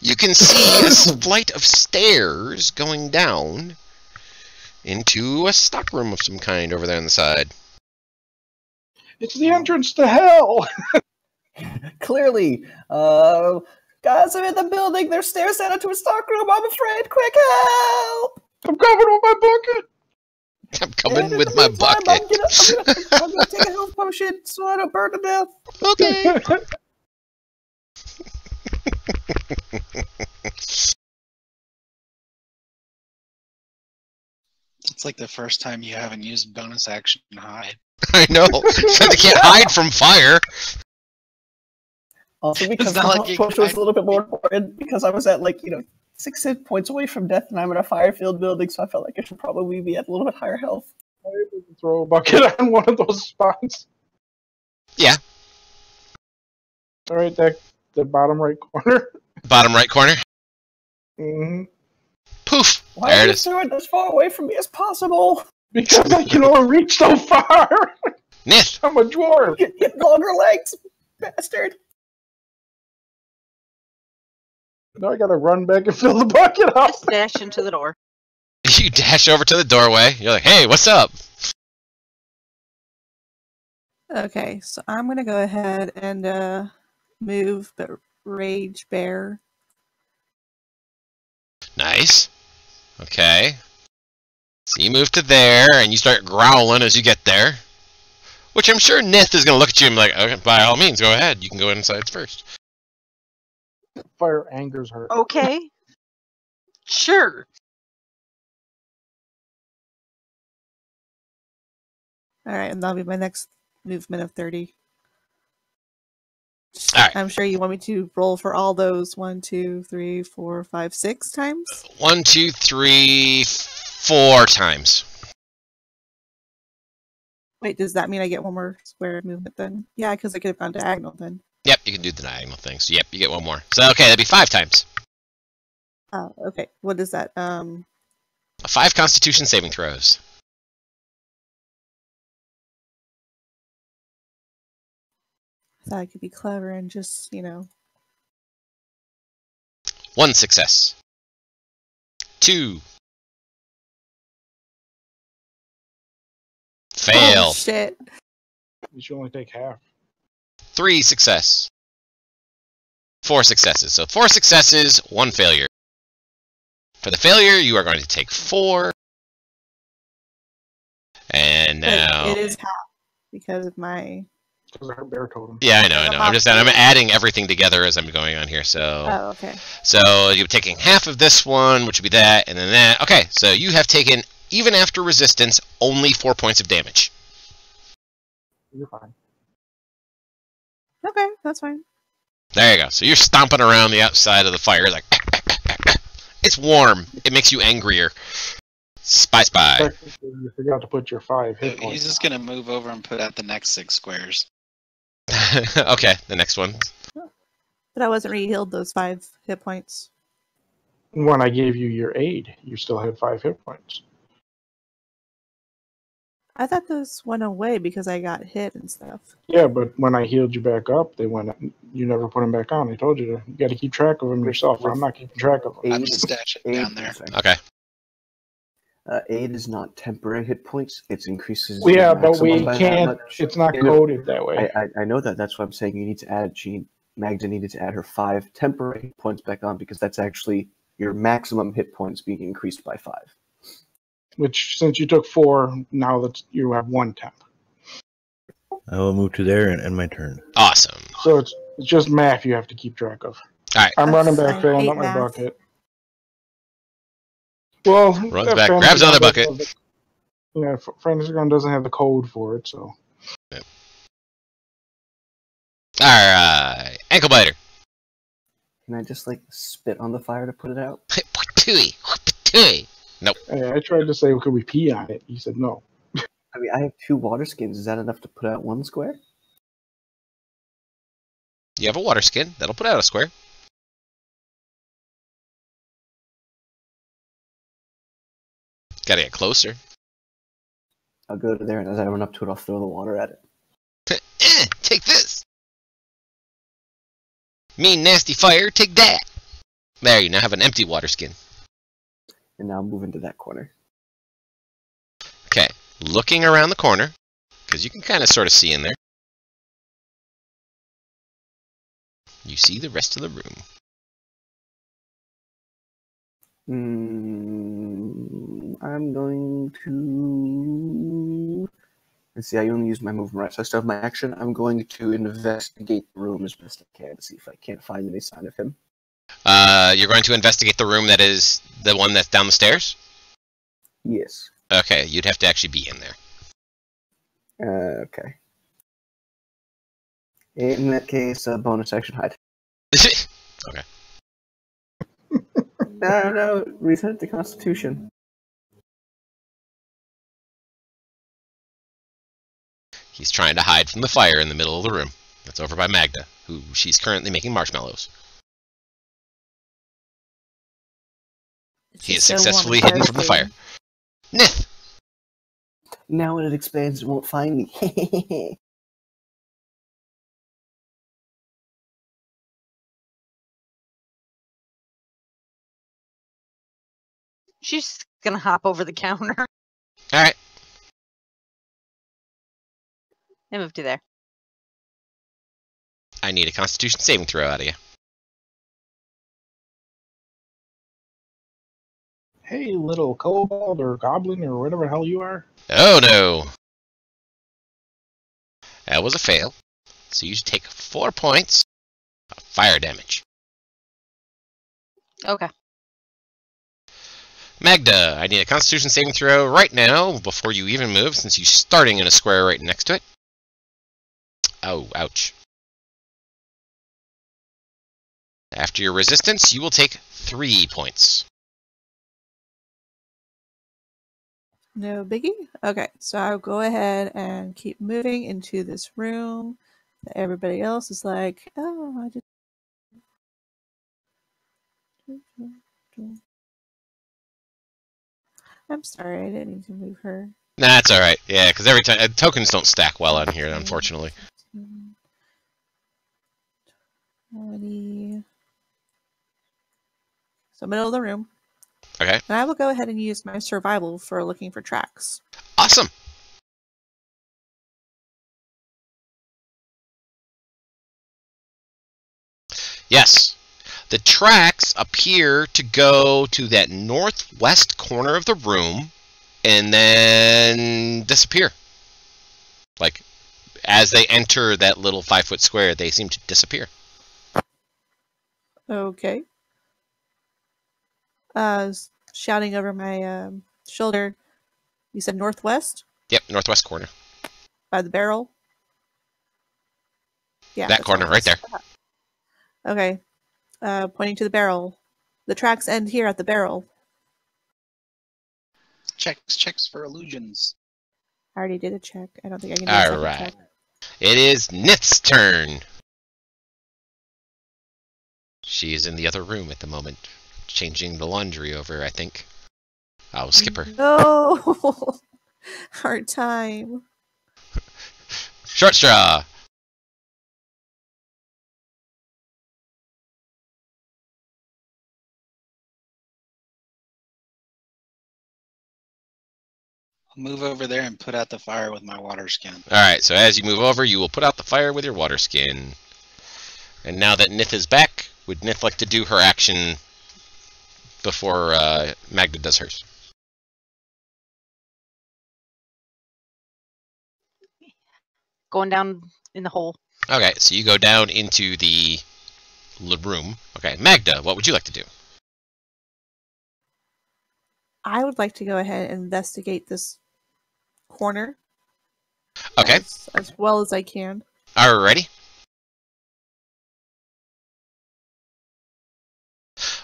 You can see a flight of stairs going down into a stockroom of some kind over there on the side. It's the entrance to hell! Clearly. Guys, I'm in the building. There's stairs down into a stockroom. I'm afraid. Quick help! I'm coming with my bucket! I'm coming And in with the my meantime, bucket. I'm gonna take a health potion so I don't burn to death. Okay. It's like the first time you haven't used bonus action to hide. I know. Except they can't hide from fire. Also, because It's the not like health you potion can- was a little bit more important because I was at 6 hit points away from death, and I'm in a fire-filled building, so I felt like I should probably be at a little bit higher health. Throw a bucket on one of those spots. Yeah. Alright, the bottom right corner. Bottom right corner. Mm-hmm. Poof. Why There are it you is. throwing it as far away from me as possible? Because I can only reach so far! Nith. I'm a dwarf! Get longer legs, bastard! Now I gotta run back and fill the bucket up! Just dash into the door. You dash over to the doorway. You're like, hey, what's up? Okay, so I'm gonna go ahead and move, but Rage Bear. Nice. Okay. So you move to there, and you start growling as you get there. Which I'm sure Nith is going to look at you and be like, okay, by all means, go ahead. You can go inside first. Fire angers her. Okay. Sure. Alright, and that'll be my next movement of 30. Alright. I'm sure you want me to roll for all those 1, 2, 3, 4, 5, 6 times. 1, 2, 3, 4 times. Wait, does that mean I get one more square movement then? Yeah, because I could have gone diagonal then. Yep, you can do the diagonal thing. So, yep, you get one more. So, okay, that'd be 5 times. Oh, okay. What is that? 5 Constitution saving throws. I thought I could be clever and just, 1 success. 2. Fail. Oh, shit. You should only take half. 3 success. 4 successes. So 4 successes, 1 failure. For the failure, you are going to take 4. And now... It is half because of my... Because of her bear totem. Yeah, I know. I'm adding everything together as I'm going on here. So, Oh, okay. so you're taking half of this one, which would be that, and then that. Okay, so you have taken, even after resistance, only 4 points of damage. You're fine. Okay, that's fine. There you go. So you're stomping around the outside of the fire, like it's warm. It makes you angrier. Spy. Technically, you forgot to put your 5 hit points. He's just gonna move over and put out the next 6 squares. Okay, the next one. But I wasn't re-healed those 5 hit points. When I gave you your aid, you still had 5 hit points. I thought those went away because I got hit and stuff. Yeah, but when I healed you back up, they went. You never put them back on. I told you to. You got to keep track of them yourself. I'm not keeping track of them. I'm just stashing down there. Okay. Aid is not temporary hit points. It increases. Well, yeah, your but we maximum by that can't. much. It's not You know, coded that way. I know that. That's why I'm saying you need to add. Magda needed to add her 5 temporary hit points back on because that's actually your maximum hit points being increased by 5. Which, since you took 4, now that you have 1 temp. I will move to there and end my turn. Awesome. So it's just math you have to keep track of. All right. I'm running I back, filling hate up my math. bucket. Well, Runs back, grabs another bucket. Yeah, Franciscan doesn't have the code for it, so. Alright. Ankle biter. Can I just spit on the fire to put it out? Nope. I tried to say, could we pee on it? He said no. I mean, I have 2 water skins. Is that enough to put out 1 square? You have a water skin. That'll put out a square. Gotta get closer. I'll go to there, and as I run up to it, I'll throw the water at it. Take this. Mean nasty fire, take that. There, you now have an empty water skin. And now move into that corner. Okay, looking around the corner, because you can kind of sort of see in there. You see the rest of the room. I'm going to... Let's see, I only use my movement, right? So I still have my action. I'm going to investigate the room as best I can to see if I can't find any sign of him. You're going to investigate the room that is the one that's down the stairs? Yes. Okay, you'd have to actually be in there. Okay. In that case, bonus action hide. Okay. No, reset the Constitution. He's trying to hide from the fire in the middle of the room. That's over by Magda, who she's currently making marshmallows. He is successfully hidden from the fire. Nith! Now when it expands, it won't find me. She's gonna hop over the counter Alright. and move to there. I need a Constitution saving throw out of you. Hey, little kobold or goblin or whatever the hell you are. Oh no! That was a fail. So you should take 4 points of fire damage. Okay. Magda, I need a Constitution saving throw right now before you even move, since you're starting in a square right next to it. Oh, ouch. After your resistance, you will take 3 points. No biggie. Okay, so I'll go ahead and keep moving into this room. Everybody else is like, oh, I just. I'm sorry, I didn't need to move her. Nah, that's alright. Yeah, because every time tokens don't stack well on here, unfortunately. 20. So middle of the room. Okay. And I will go ahead and use my survival for looking for tracks. Awesome. Yes. The tracks appear to go to that northwest corner of the room and then disappear. Like, as they enter that little 5-foot square, they seem to disappear. Okay. Shouting over my shoulder. You said northwest? Yep, northwest corner. By the barrel? Yeah. That corner, right there. Okay. Pointing to the barrel. The tracks end here at the barrel. Checks for illusions. I already did a check. I don't think I can do a second Alright. check. It is Nith's turn. She is in the other room at the moment, changing the laundry over, I think. I'll skip her. No! Hard time. Short straw! I'll move over there and put out the fire with my water skin. Alright, so as you move over, you will put out the fire with your water skin. And now that Nith is back, would Nith like to do her action before Magda does hers? Going down in the hole. Okay, so you go down into the room. Okay, Magda, what would you like to do? I would like to go ahead and investigate this corner. Okay. As well as I can. Alrighty.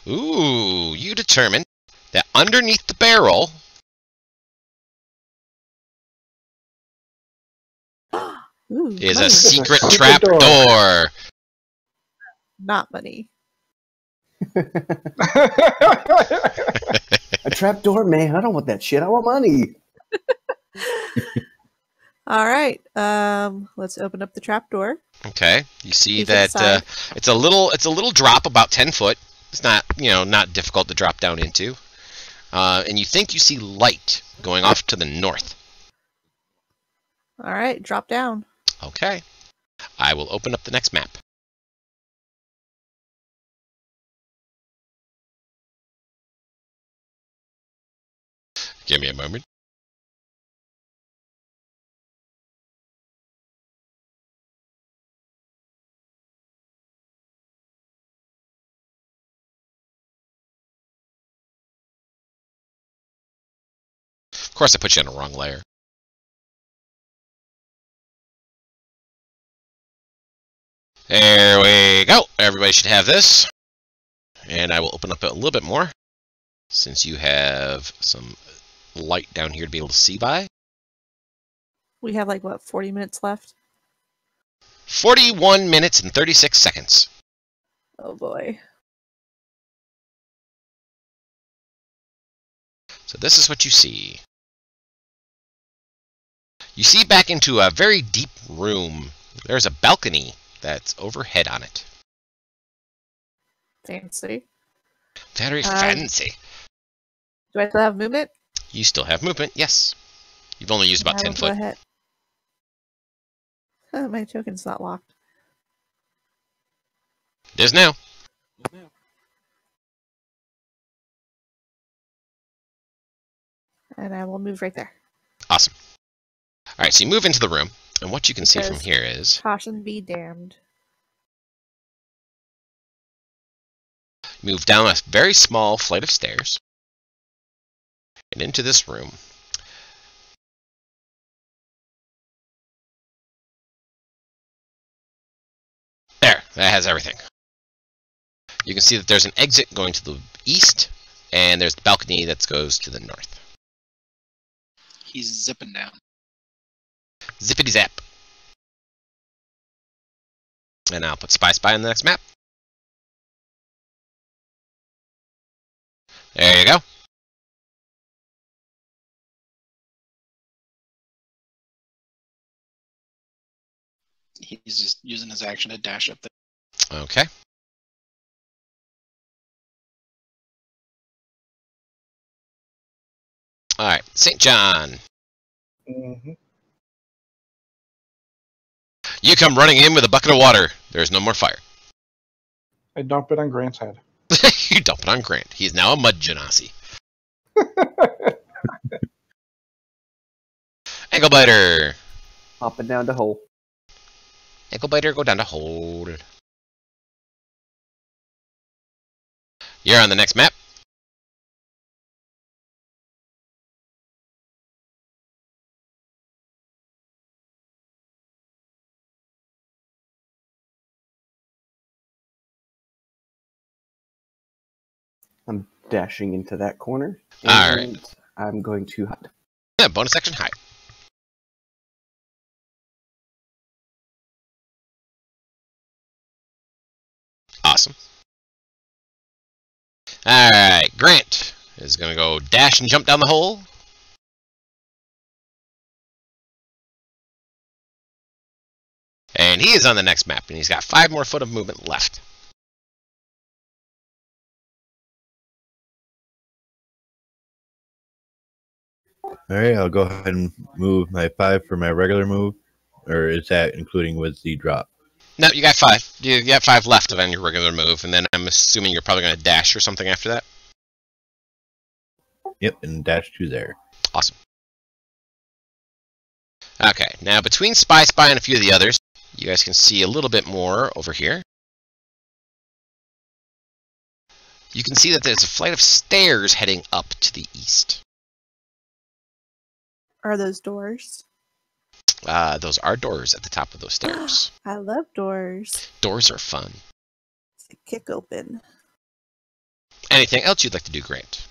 Ooh, you determine that underneath the barrel Ooh, is money. a secret Secret trap door. door. Not money. A trapdoor, man. I don't want that shit. I want money. All right. Let's open up the trapdoor. Okay, you see Peek inside. that it's a little drop, about 10 foot. It's not, not difficult to drop down into. And you think you see light going off to the north. All right, drop down. Okay. I will open up the next map. Give me a moment. Of course, I put you on the wrong layer. There we go. Everybody should have this. And I will open up a little bit more, since you have some light down here to be able to see by. We have like, what, 40 minutes left? 41 minutes and 36 seconds. Oh boy. So this is what you see. You see back into a very deep room. There's a balcony that's overhead on it. Fancy. Very fancy. Do I still have movement? You still have movement, yes. You've only used about 10 Go foot. ahead. My token's not locked. It is now. And I will move right there. Awesome. All right, so you move into the room, and what you can see from Because here is caution be damned. move down a very small flight of stairs and into this room. There, that has everything. You can see that there's an exit going to the east, and there's the balcony that goes to the north. He's zipping down. Zippity zap. And I'll put Spy on the next map. There you go. He's just using his action to dash up there. Okay. All right, St. John. Mm-hmm. You come running in with a bucket of water. There's no more fire. I dump it on Grant's head. You dump it on Grant. He is now a mud genasi. Ankle biter. Pop it down to hole. Ankle biter, go down to hold. You're on the next map. I'm dashing into that corner. All And right. I'm going to hide. Yeah, bonus action high. Awesome. Alright, Grant is going to go dash and jump down the hole. And he is on the next map, and he's got 5 more foot of movement left. All right, I'll go ahead and move my 5 for my regular move, or is that including with the drop? No, you got 5. You got 5 left of on your regular move, and then I'm assuming you're probably going to dash or something after that. Yep, and dash to there. Awesome. Okay, now between Spy and a few of the others, you guys can see a little bit more over here. You can see that there's a flight of stairs heading up to the east. Are those doors? Those are doors at the top of those stairs. I love doors. Doors are fun. They kick open. Anything else you'd like to do, Grant?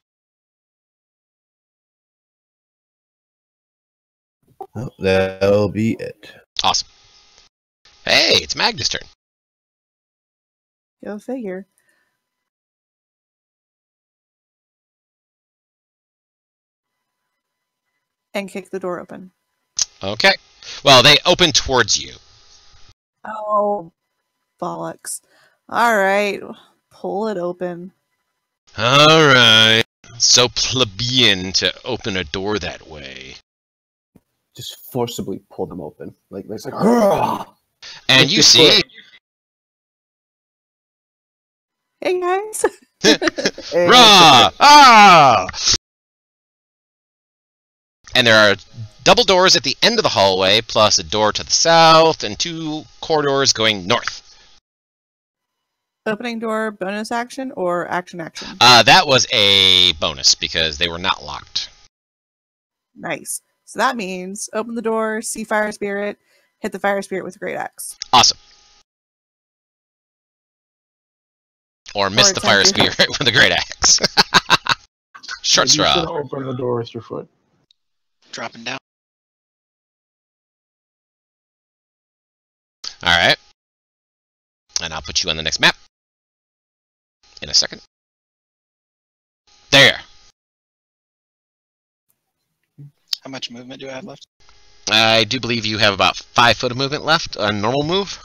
Well, that'll be it. Awesome. Hey, it's Magnus' turn. Go figure. And kick the door open. Okay. Well, they open towards you. Oh, bollocks. All right. pull it open. Alright. So plebeian to open a door that way. Just forcibly pull them open. Like it's like, "Hurrah!" And With you your see... foot. Hey guys. Hey, Rah! Ah! And there are double doors at the end of the hallway, plus a door to the south, and 2 corridors going north. Opening door, bonus action or action? That was a bonus, because they were not locked. Nice. So that means open the door, see fire spirit, hit the fire spirit with a great axe. Awesome. Or miss Or the fire attempt to spirit with a great axe. Short You should straw. open the door with your foot. Dropping down. Alright. And I'll put you on the next map. In a second. There. How much movement do I have left? I do believe you have about 5 foot of movement left, a normal move.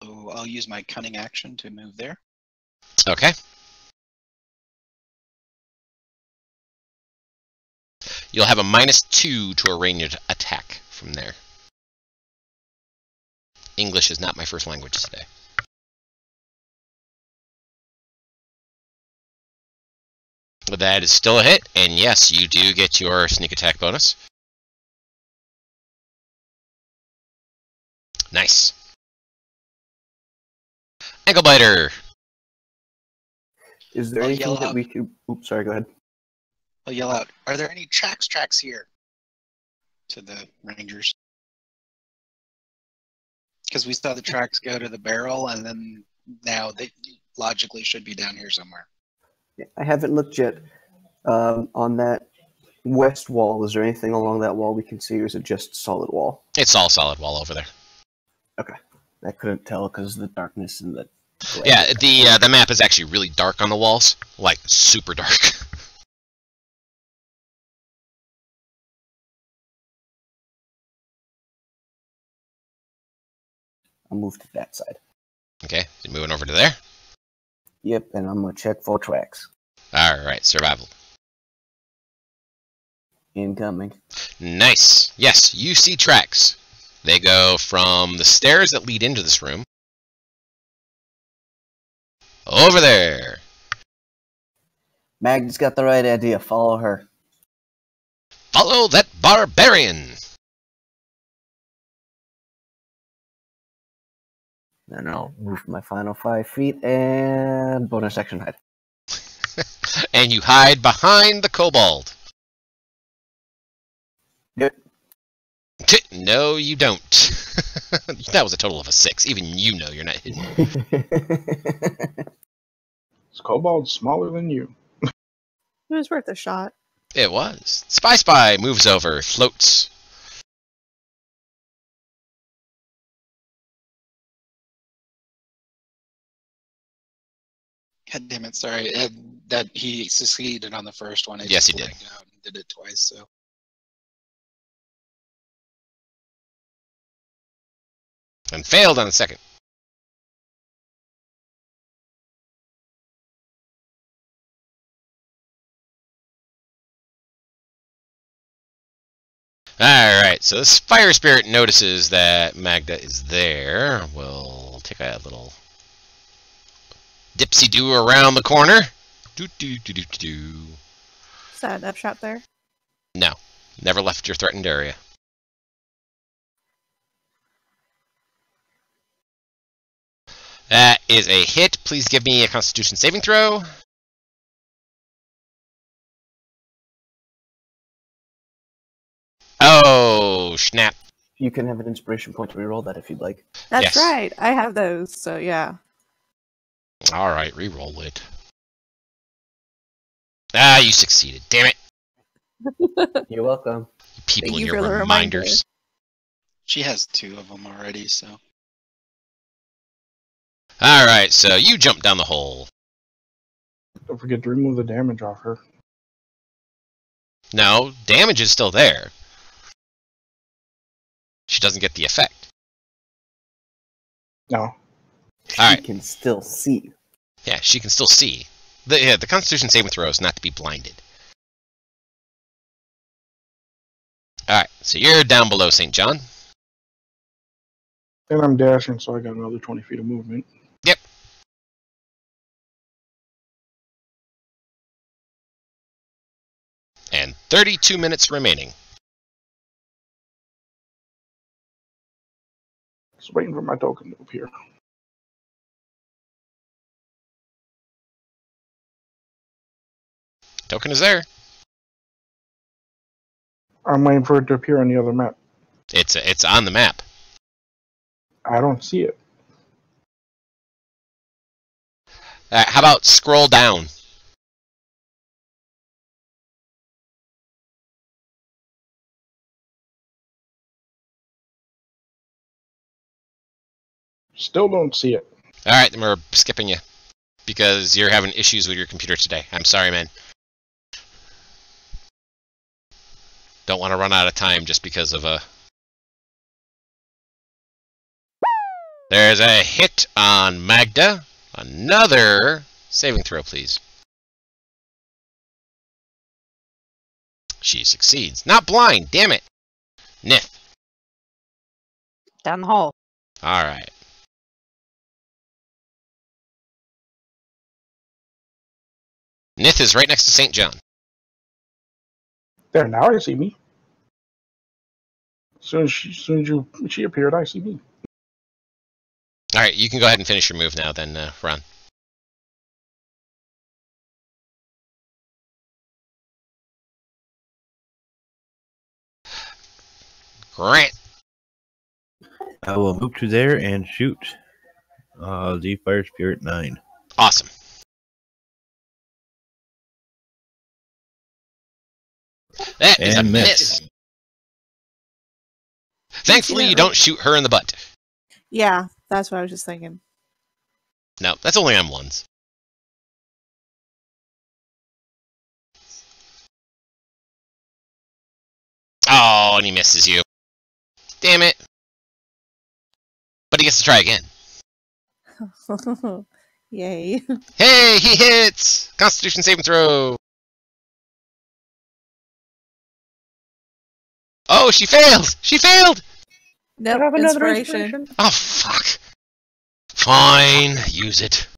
So I'll use my cunning action to move there. Okay. You'll have a -2 to a ranged attack from there. English is not my first language today. But that is still a hit, and yes, you do get your sneak attack bonus. Nice. Ankle biter. Is there I'll anything yell that out. we could? Oops, sorry. Go ahead. I'll yell out, "Are there any tracks here?" to the rangers. Because we saw the tracks go to the barrel, and then now they logically should be down here somewhere. I haven't looked yet. On that west wall, is there anything along that wall we can see, or is it just solid wall? It's all solid wall over there. Okay, I couldn't tell because of the darkness and the. Yeah, the map is actually really dark on the walls, like super dark. I'll move to that side. Okay, you're moving over to there. Yep, and I'm gonna check for tracks. All right, survival. Incoming. Nice. Yes, you see tracks. They go from the stairs that lead into this room over there. Maggie's got the right idea. Follow her. Follow that barbarian. Then I'll move my final 5 feet and bonus action hide. And you hide behind the kobold. Yep. No, you don't. That was a total of a 6. Even you know you're not hidden. This kobold's smaller than you. It was worth a shot. It was. Spy moves over, floats. God damn it! Sorry, that he succeeded on the first one. I Yes, just he did. lagged out and did it twice. So And failed on the second. Alright, so this fire spirit notices that Magda is there. We'll take a little dipsy-do around the corner. Do-do-do-do-do. Is that an upshot there? No, never left your threatened area. That is a hit. Please give me a Constitution saving throw. Oh, snap. You can have an inspiration point to reroll that if you'd like. That's Yes. right. I have those, so yeah. Alright, re-roll it. Ah, you succeeded. Damn it. You're welcome. You people Thank and you your for the reminders. she has 2 of them already. So Alright, so you jump down the hole. Don't forget to remove the damage off her. No, damage is still there. She doesn't get the effect. No. She Alright. can still see. Yeah, she can still see. The Constitution saving throw is not to be blinded. Alright, so you're down below St. John. And I'm dashing, so I got another 20 feet of movement. Yep. And 32 minutes remaining. Just waiting for my token to appear. Token is there. I'm waiting for it to appear on the other map. It's on the map. I don't see it. How about scroll down? Still don't see it. Alright, then we're skipping you. Because you're having issues with your computer today. I'm sorry, man. Don't want to run out of time just because of a... There's a hit on Magda. Another saving throw, please. She succeeds. Not blind, damn it. Nith. Down the hole. Alright. Nith is right next to St. John. There, now I see me. As soon as she appeared, I see me. Alright, you can go ahead and finish your move now then, Ron. Grant. I will move to there and shoot the Fire Spirit 9. Awesome. That is And a miss. Thankfully, you don't shoot her in the butt. Yeah, that's what I was just thinking. No, that's only on ones. Oh, and he misses you. Damn it. But he gets to try again. Yay. Hey, he hits! Constitution saving throw. Oh, she failed! She failed! Nope, I have another inspiration. inspiration. Oh, fuck. Fine, use it.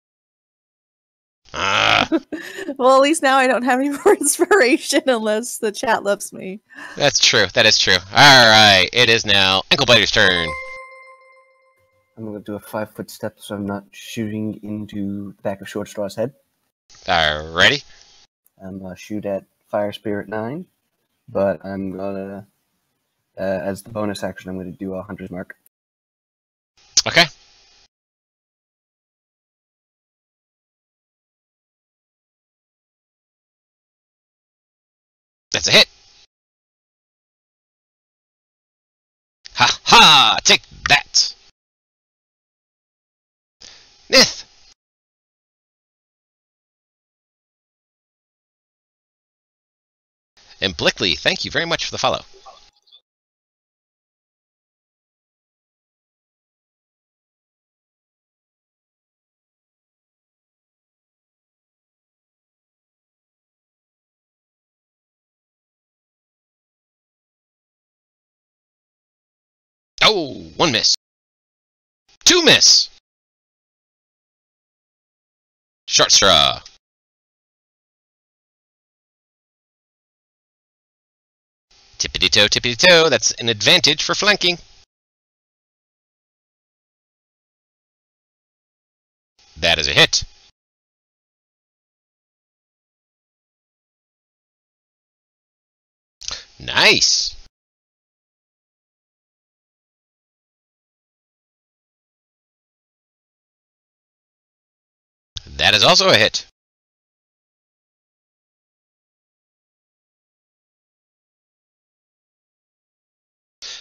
Well, at least now I don't have any more inspiration unless the chat lets me. That's true. That is true. Alright, it is now Anklebiter's turn. I'm going to do a 5-foot step so I'm not shooting into the back of Short Straw's head. Ready? I'm going to shoot at Fire Spirit 9, but I'm going to, as the bonus action, I'm going to do a Hunter's Mark. Okay. That's a hit. Ha ha! Take that! Nith! And Blickley, thank you very much for the follow. Oh, one miss. Two miss! Short straw. Tippity-toe, that's an advantage for flanking. That is a hit. Nice. That is also a hit.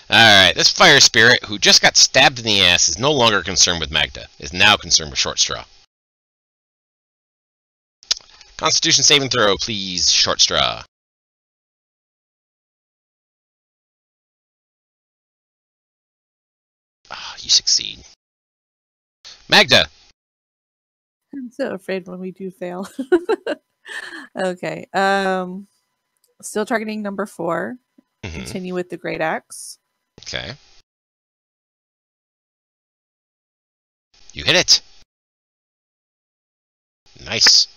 Alright, this fire spirit, who just got stabbed in the ass, is no longer concerned with Magda. Is now concerned with Short Straw. Constitution saving throw, please, Short Straw. you succeed. Magda. I'm so afraid when we do fail. Okay. Still targeting number 4. Mhm. Continue with the great axe. Okay. You hit it. Nice.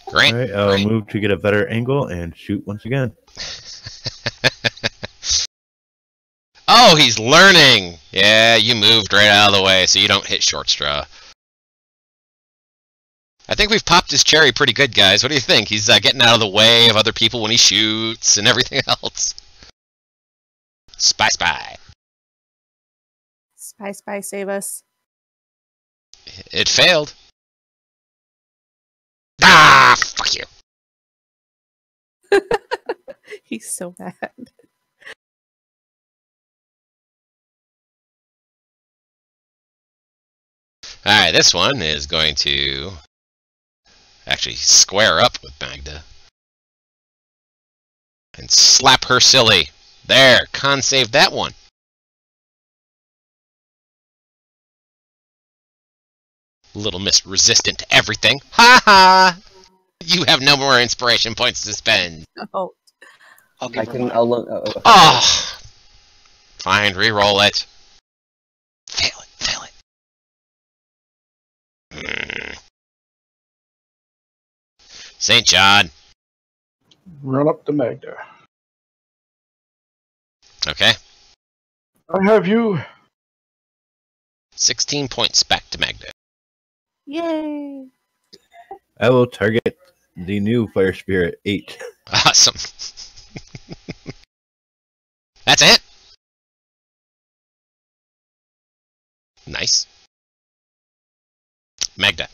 Great. All right, I'll move to get a better angle and shoot once again. Oh, he's learning. Yeah, you moved right out of the way so you don't hit short straw. I think we've popped his cherry pretty good, guys. What do you think? He's getting out of the way of other people when he shoots and everything else. Spy, spy. Spy, spy, save us. It failed. Ah, fuck you. He's so mad. Alright, this one is going to actually square up with Magda. And slap her silly. There, con saved that one. Little Miss resistant to everything. Ha ha! You have no more inspiration points to spend. Oh, I'll give I her can. mine. I'll look. Oh! Fine, re-roll it. Fail it, fail it. St. John. Run up to Magda. Okay. I have you. 16 points back to Magda. yay! I will target the new fire spirit 8. Awesome. That's it. Nice. Magda.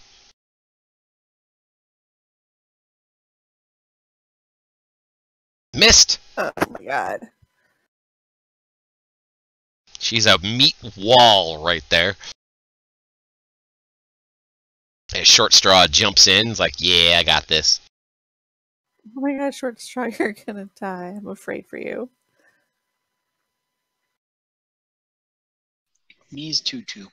Missed. Oh my god. She's a meat wall right there. And Short Straw jumps in. Is like, yeah, I got this. Oh my god, short straw, you're gonna die. I'm afraid for you. Me's tutu.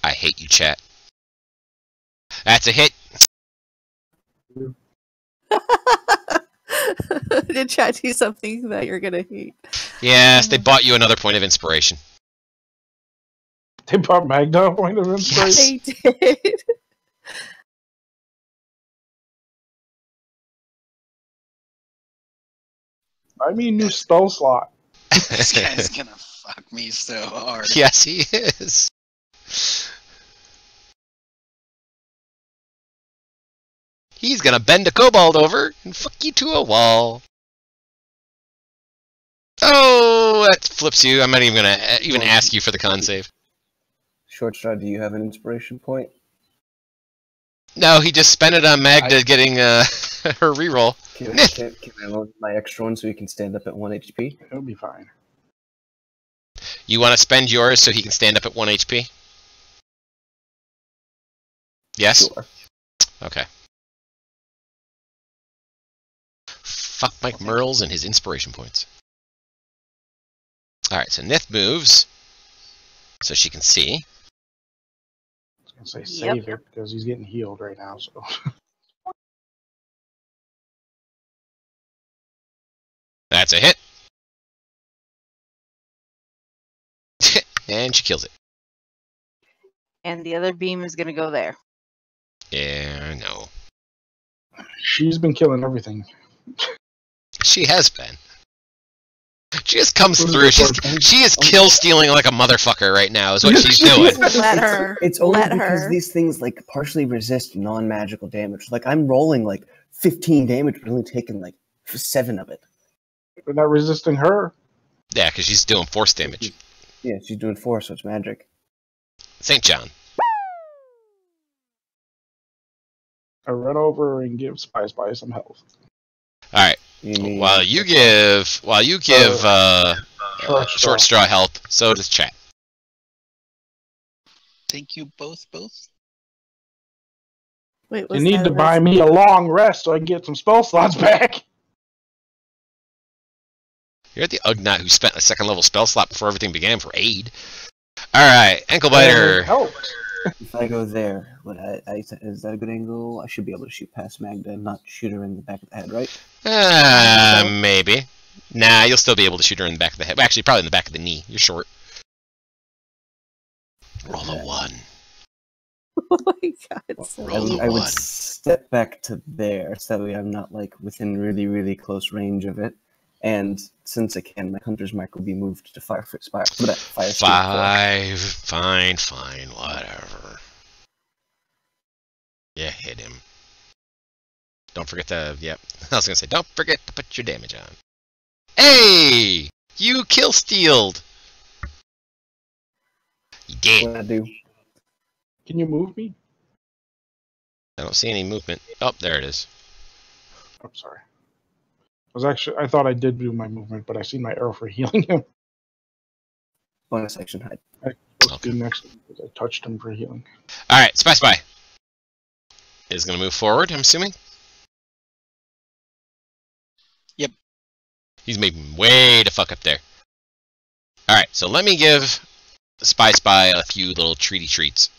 I hate you, chat. That's a hit. Did chat do something that you're gonna hate? Yes, they bought you another point of inspiration. They brought Magda a point of inspiration. Yes. They did. I mean, new spell slot. This guy's gonna fuck me so hard. Yes, he is. He's gonna bend a kobold over and fuck you to a wall. Oh, that flips you. I'm not even gonna even ask you for the con save. Short straw. Do you have an inspiration point? No, he just spent it on Magda getting her reroll. Can I load my extra one so you can stand up at 1 HP? It'll be fine. You want to spend yours so he can stand up at 1 HP? Yes? Sure. Okay. Fuck Mike Merles and his inspiration points. Alright, so Nith moves so she can see. I was gonna say save it because he's getting healed right now. So That's a hit. And she kills it. And the other beam is gonna go there. Yeah, I know. she's been killing everything. She has been. She just comes through. She is kill stealing like a motherfucker right now. Is what she's doing. Let her. It's only Let because her. these things like partially resist non-magical damage. Like I'm rolling like 15 damage, but only taking like 7 of it. We're not resisting her. Yeah, because she's doing force damage. Yeah, she's doing 4, so it's magic. St. John. I run over and give Spy some health. All right. You mean- While you give Short short straw help, so does chat. Thank you both. Wait, You was need that to a buy rest? me a long rest so I can get some spell slots back. You're the Ugnaught who spent a second level spell slot before everything began for aid. Alright, Ankle Biter. It helped. If I go there, is that a good angle? I should be able to shoot past Magda and not shoot her in the back of the head, right? Maybe. Nah, you'll still be able to shoot her in the back of the head. Well, actually, probably in the back of the knee. You're short. Roll a 1. Oh my god. So Roll a I would 1. step back to there, so that way I'm not like within really, really close range of it. And since I can, my hunter's mark will be moved to fire spirit 4. 5. Fine, whatever. Yeah, hit him. Don't forget to, yep. I was gonna say, don't forget to put your damage on. Hey! You kill-stealed! You did. What I do? Can you move me? I don't see any movement. Oh, there it is. I'm sorry. I thought I did do my movement, but I see my arrow for healing him. Bonus action hide. I supposed to do next because I touched him for healing. Alright, Spy is gonna move forward, I'm assuming? Yep. He's moving way the fuck up there. Alright, so let me give Spy a few little treaty treats.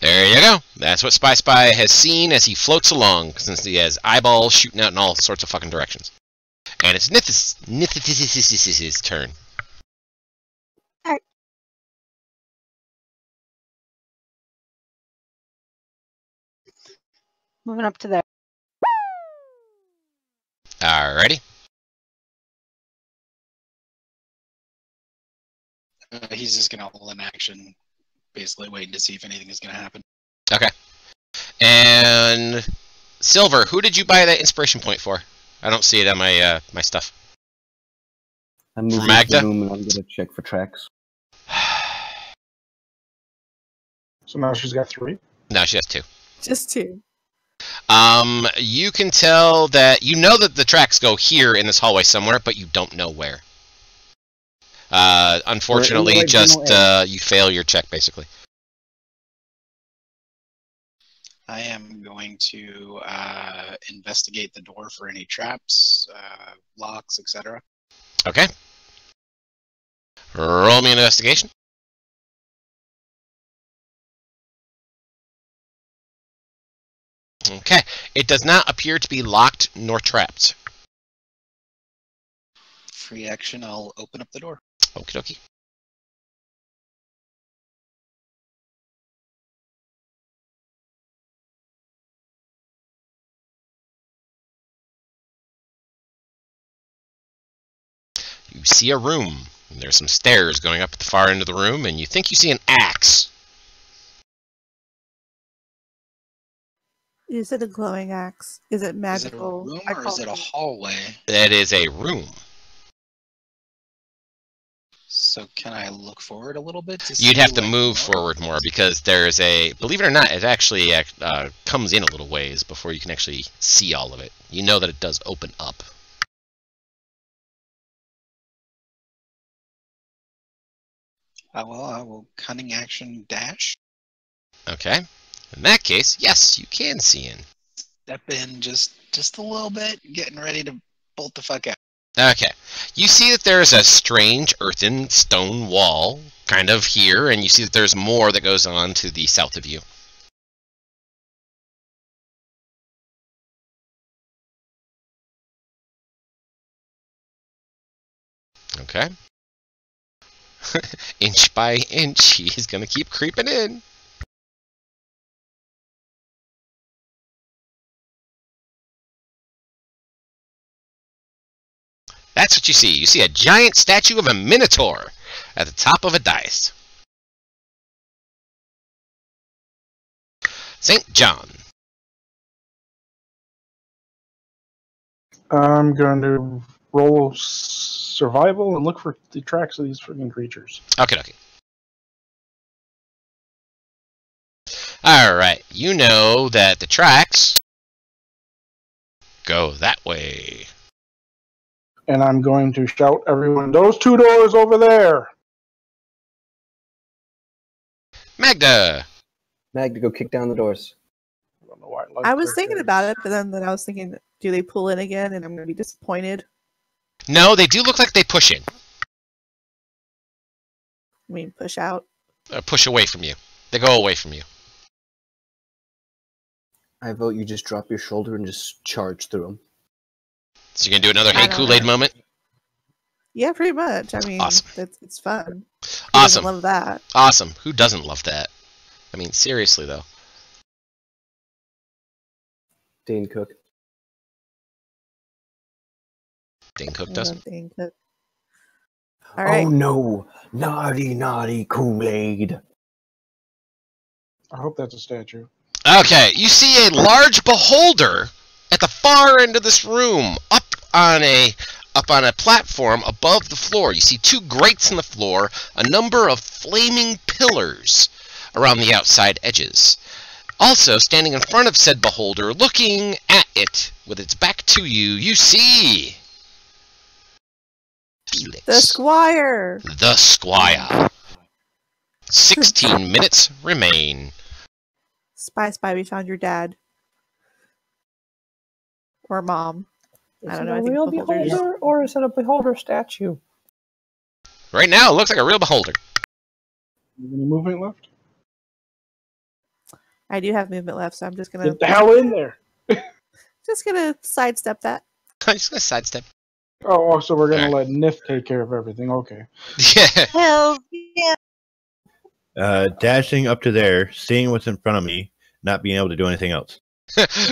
There you go. That's what Spy has seen as he floats along, since he has eyeballs shooting out in all sorts of fucking directions. And it's Nithis' turn. Moving up to there. Alrighty. He's just gonna hold an action, basically waiting to see if anything is gonna happen. Okay. And Silver, who did you buy that inspiration point for? I don't see it on my my stuff. I'm moving to Magda? the room and I'm gonna check for tracks. So now she's got 3. No, she has 2. just 2. You can tell that you know that the tracks go here in this hallway somewhere, but you don't know where. Unfortunately, right just general you fail your check basically. I am going to investigate the door for any traps, locks, etc. Okay. Roll me an investigation. Okay. It does not appear to be locked nor trapped. Free action, I'll open up the door. Okie dokie. You see a room. There's some stairs going up at the far end of the room, and you think you see an axe. Is it a glowing axe? Is it Is it a magical? room I or call is it a it- hallway? That is a room. So can I look forward a little bit? You'd have to like, move what? forward more because there's a, believe it or not, it actually comes in a little ways before you can actually see all of it. You know that it does open up. Well, I will cunning action dash. Okay. In that case, yes, you can see in. Step in just a little bit, getting ready to bolt the fuck out. Okay. You see that there's a strange earthen stone wall kind of here, and you see that there's more that goes on to the south of you. Okay. Inch by inch, he's going to keep creeping in. That's what you see. You see a giant statue of a minotaur at the top of a dais. St. John. I'm going to roll survival and look for the tracks of these freaking creatures. Okay, okay. Alright, you know that the tracks go that way. And I'm going to shout everyone, those 2 doors over there. Magda! Magda, go kick down the doors. I don't know why I was thinking about it, but then I was thinking, do they pull in again and I'm going to be disappointed? No, they do look like they push in. I mean, push out. Push away from you. They go away from you. I vote you just drop your shoulder and just charge through them. So you're gonna do another I Hey don't Kool-Aid know. moment? Yeah, pretty much. I mean, Awesome. it's fun. Who Awesome. doesn't love that? Awesome. Who doesn't love that? I mean, seriously though. Dane Cook. Dane Cook I doesn't. love Dane Cook. All right. Oh no! Naughty, naughty Kool-Aid. I hope that's a statue. Okay, you see a large beholder at the far end of this room, up on a platform above the floor. You see 2 grates in the floor, a number of flaming pillars around the outside edges. Also, standing in front of said beholder, looking at it with its back to you, you see Felix. The Squire. The Squire. 16 minutes remain. Spy, spy, we found your dad. Or mom. Is I don't it know. I a think real beholders. beholder or is it a beholder statue? Right now, it looks like a real beholder. Any movement left? I do have movement left, so I'm just gonna Get the hell in there. sidestep that. I'm just gonna sidestep. Oh, so we're going to Alright. let Nif take care of everything. Okay. Yeah. Hell yeah. Dashing up to there, seeing what's in front of me, not being able to do anything else.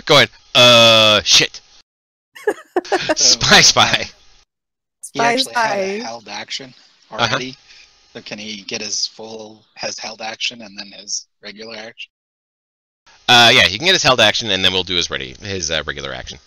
Going, shit. Spy. He Spy, actually had a spy. held action already. So can he get his held action and then his regular action? Yeah, he can get his held action, and then we'll do his regular action.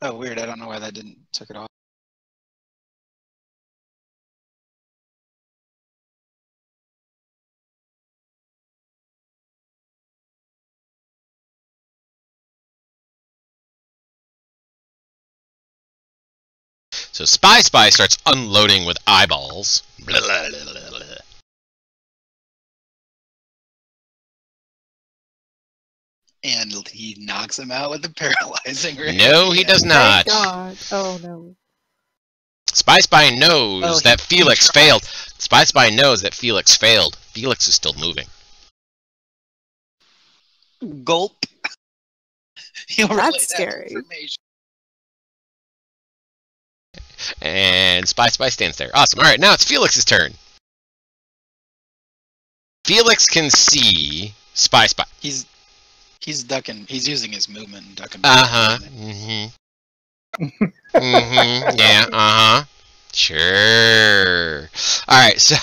Oh, weird. I don't know why that didn't took it off. So Spy starts unloading with eyeballs. Blah, blah, blah, blah, blah. And he knocks him out with the paralyzing ray. No, he does Thank not. God. Oh no. Spy knows Oh, that he Felix tried. failed. Spy knows that Felix failed. Felix is still moving. Gulp. He'll relay That's that scary. information. And Spy stands there. Awesome. Alright, now it's Felix's turn. Felix can see Spy. He's ducking. He's using his movement and ducking. Uh-huh. Mm-hmm. Mm-hmm. Yeah, uh-huh. Sure. Alright, so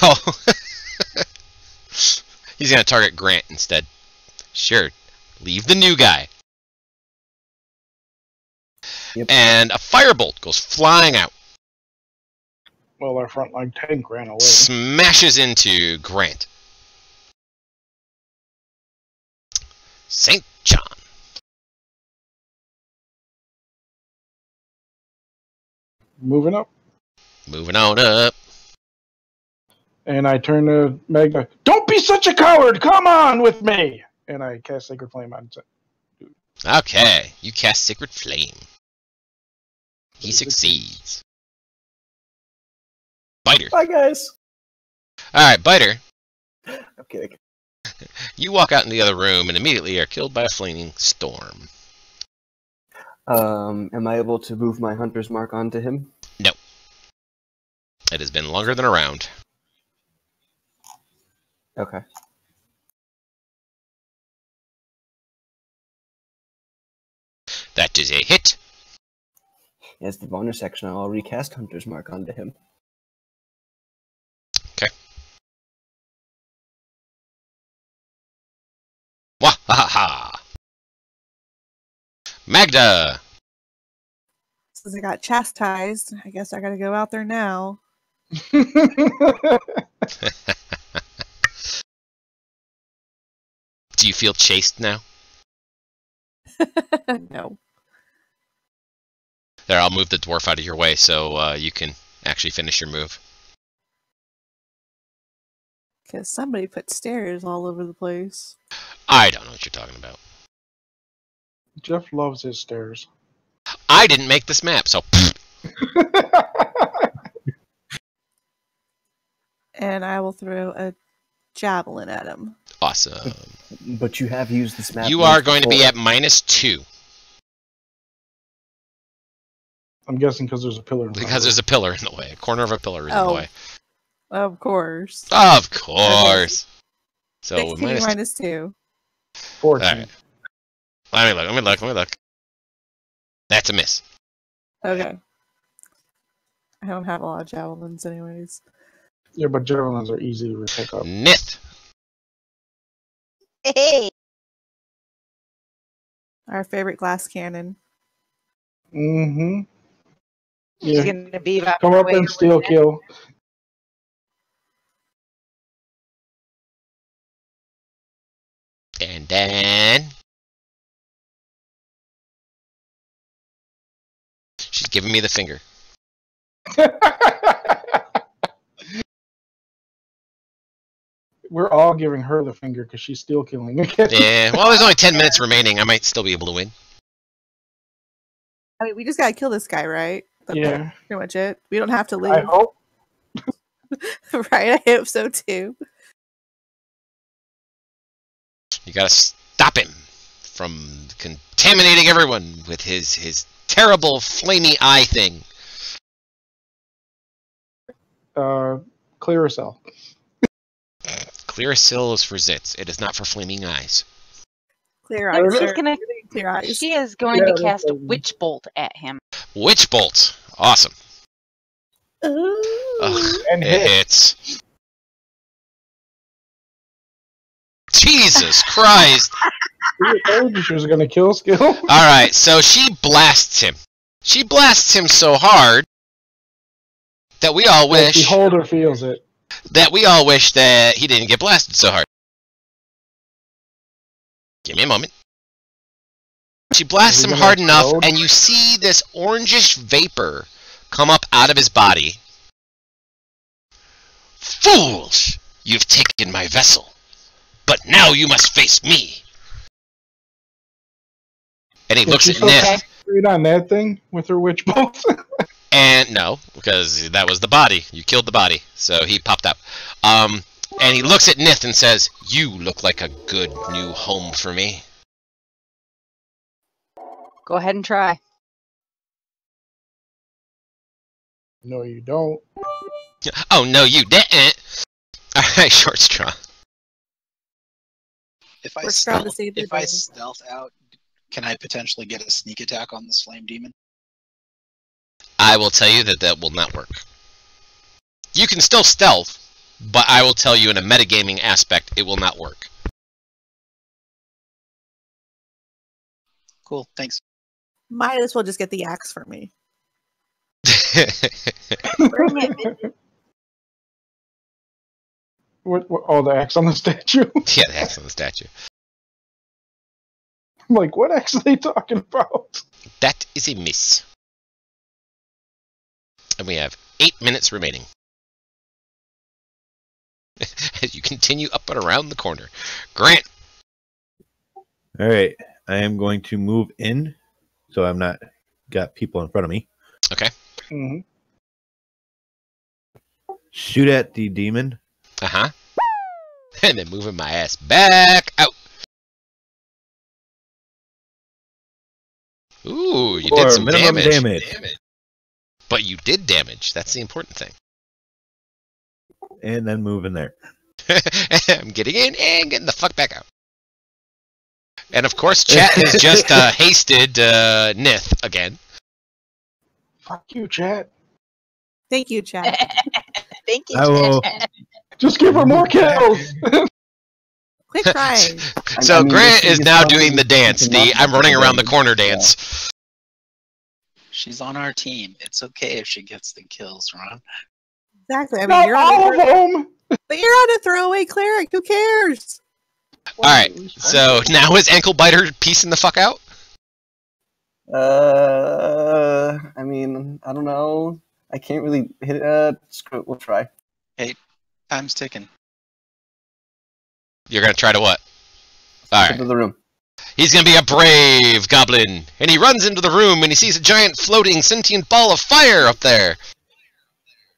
he's gonna target Grant instead. Sure. Leave the new guy. Yep. And a firebolt goes flying out. Well, our frontline tank ran away. Smashes into Grant. St. John. Moving up. Moving on up. And I turn to Magna. Don't be such a coward! Come on with me! And I cast Sacred Flame on it. Okay, you cast Sacred Flame. He succeeds. Biter. Bye, guys. Alright, Biter. I'm kidding. You walk out in the other room and immediately are killed by a flaming storm. Am I able to move my hunter's mark onto him? No. It has been longer than a round. Okay. That is a hit. As the bonus action, I'll recast hunter's mark onto him. Ha ha. Magda. Since I got chastised, I guess I gotta go out there now. Do you feel chased now? No. There, I'll move the dwarf out of your way so you can actually finish your move. Because somebody put stairs all over the place. I don't know what you're talking about. Jeff loves his stairs. I didn't make this map, so... And I will throw a javelin at him. Awesome. But you have used this map. You are going to be at -2. I'm guessing because there's a pillar. Because there's a pillar in the way. A corner of a pillar is in the way. Of course. Of course. So 16 minus 2. 14. All right. Let me look. That's a miss. Okay. I don't have a lot of javelins anyways. Yeah, but javelins are easy to pick up. Nith. Hey. Our favorite glass cannon. Mm-hmm. He's Yeah. gonna be about Come up and steal kill. And then... She's giving me the finger. We're all giving her the finger because she's still killing again. Yeah, well, there's only 10 minutes remaining. I might still be able to win. I mean, we just gotta kill this guy, right? That's Yeah. pretty much it. We don't have to I leave. hope. Right? I hope so too. You gotta stop him from contaminating everyone with his terrible flamey eye thing. Claricel. Clearasil is for zits. It is not for flaming eyes. Clear I don't eyes. know. sir. Clear eyes. She is going Yeah, to that's cast a what I mean. witch bolt at him. Witch bolt. Awesome. Ooh. Ugh, And it hit. hits. Jesus Christ. I told you she was gonna kill skill. Alright, so she blasts him. She blasts him so hard that we all Like, wish Beholder feels it. that he didn't get blasted so hard. Give me a moment. She blasts Is him he hard gonna enough, explode? and you see this orangish vapor come up out of his body. Fools! You've taken my vessel, but now you must face me. And he looks Did at she still Nith, concentrate on that thing with her witch bolt? and no, because that was the body. You killed the body, so he popped up. And he looks at Nith and says, "You look like a good new home for me." Go ahead and try. No, you don't. Oh no, you didn't. All right, short straw. If I We're trying to stealth, save the if I day. stealth out, can I potentially get a sneak attack on this flame demon? I will tell you that will not work. You can still stealth, but I will tell you in a metagaming aspect, it will not work. Cool, thanks. Might as well just get the axe for me. Bring it. What? Oh, the axe on the statue. Yeah, the axe on the statue. I'm like, what axe are they talking about? That is a miss. And we have 8 minutes remaining. As you continue up and around the corner. Grant. All right, I am going to move in, so I'm not got people in front of me. Okay. Mm-hmm. Shoot at the demon. Uh-huh. And then moving my ass back out. Ooh, you did For some minimum damage. damage. But you did damage. That's the important thing. And then move in there. I'm getting in and getting the fuck back out. And of course, chat has just hasted Nith again. Fuck you, chat. Thank you, Chad. Thank you. I will. Just give her more kills. Quit crying. So I mean, Grant this is thing now probably- doing the dance, it the cannot I'm running take around the damage. corner Yeah. dance. She's on our team. It's okay if she gets the kills, Ron. Exactly. I mean, Not you're all on of them. but you're on a throwaway cleric. Who cares? Alright, so now is Ankle Biter piecing the fuck out? I mean, I don't know. I can't really hit it. Screw it, we'll try. Time's ticking. You're gonna try to what? Step Alright. into the room. He's gonna be a brave goblin, and he runs into the room and he sees a giant floating sentient ball of fire up there.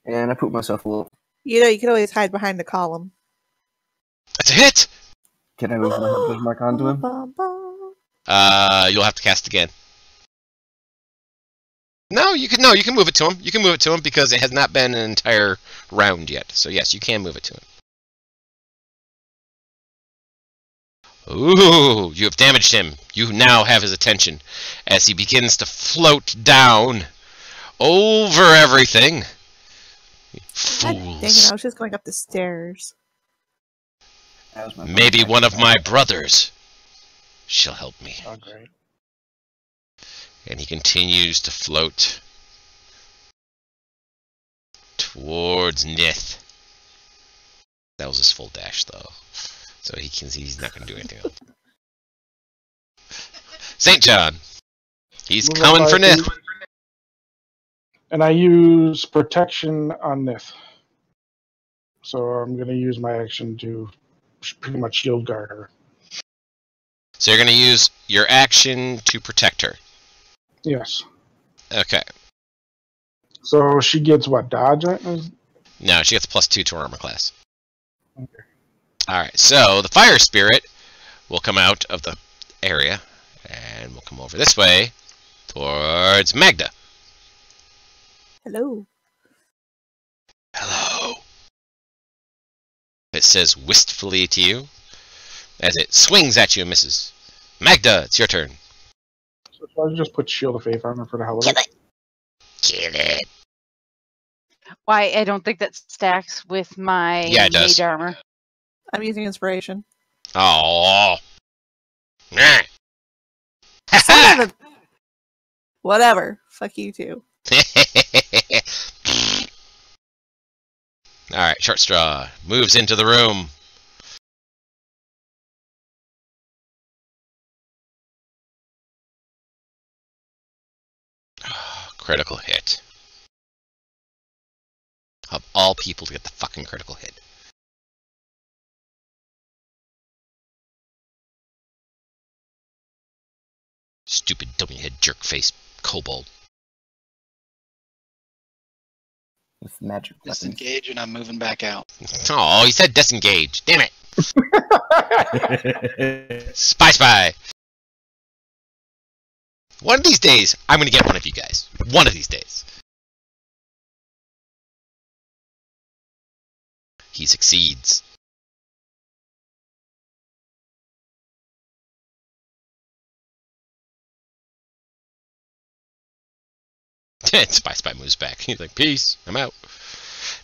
And I poop myself a little. You know, you can always hide behind the column. That's a hit! Can I move my hunter's mark onto him? You'll have to cast again. No, you can move it to him. You can move it to him because it has not been an entire round yet. So yes, you can move it to him. Ooh, you have damaged him. You now have his attention as he begins to float down over everything. God dang it, Fools. I was just going up the stairs. That was my Maybe bonus one of action. my brothers shall help me. Oh, great. And he continues to float towards Nith. That was his full dash, though. So he's not going to do anything else. St. John. He's Move coming up for 5 Nith. feet. And I use protection on Nith. So I'm going to use my action to pretty much shield guard her. So you're going to use your action to protect her. Yes. Okay. So she gets what, dodge? No, she gets +2 to her armor class. Okay. Alright, so the fire spirit will come out of the area and we'll come over this way towards Magda. Hello. Hello. It says wistfully to you as it swings at you and misses. Magda, it's your turn. So I'll just put Shield of Faith on her for the hell of it. Kill it. Why? I don't think that stacks with my Yeah, it does. mage armor. I'm using inspiration. Oh. Son of a... Whatever. Fuck you too. Alright, Short Straw moves into the room. Critical hit. Of all people to get the fucking critical hit. Stupid dummy head jerk face kobold. With magic weapons. Disengage and I'm moving back out. Oh, he said disengage. Damn it. Spy. One of these days, I'm going to get one of you guys. One of these days. He succeeds. Spy moves back. He's like, peace, I'm out.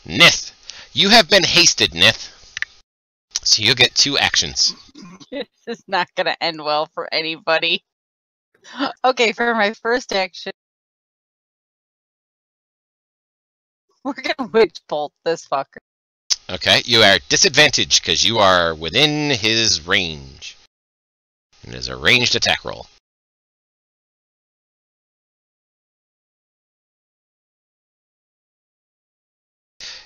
Nith, you have been hasted, Nith. So you'll get 2 actions. This is not going to end well for anybody. Okay, for my first action, we're going to witch bolt this fucker. Okay, you are disadvantaged because you are within his range. It is a ranged attack roll.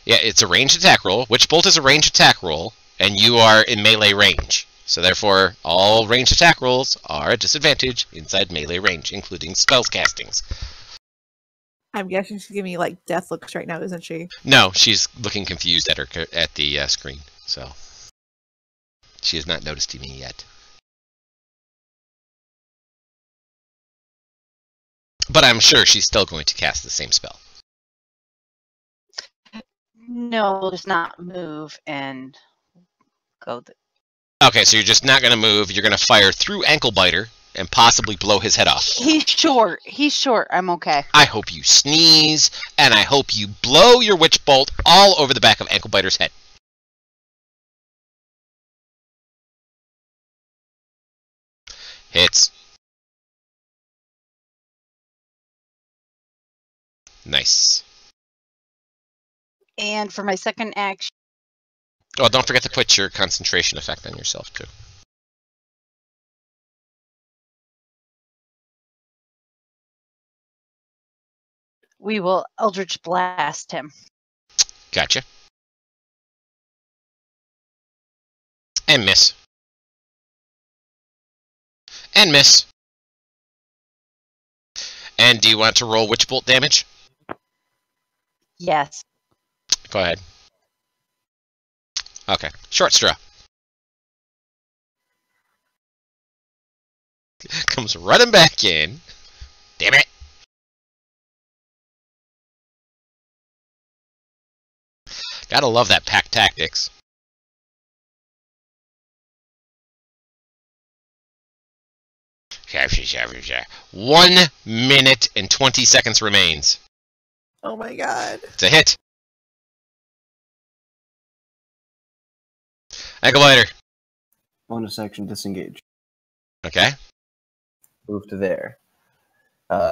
Yeah, it's a ranged attack roll. Witch Bolt is a ranged attack roll, and you are in melee range. So therefore, all ranged attack rolls are a disadvantage inside melee range, including spells castings. I'm guessing she's giving me like death looks right now, isn't she? No, she's looking confused at the screen, so she has not noticed me yet. But I'm sure she's still going to cast the same spell. No, we'll just not move and go. Okay, so you're just not going to move. You're going to fire through Ankle Biter and possibly blow his head off. He's short. I'm okay. I hope you sneeze, and I hope you blow your Witch Bolt all over the back of Ankle Biter's head. Hits. Nice. And for my second action, Oh, don't forget to put your concentration effect on yourself, too. we will Eldritch Blast him. Gotcha. And miss. And miss. And do you want to roll Witch Bolt damage? Yes. Go ahead. Okay. Short straw. Comes running back in. Damn it. Gotta love that pack tactics. Shavsha. 1 minute and 20 seconds remains. Oh my god. It's a hit. Ankle biter. Bonus action, disengage. Okay. Move to there.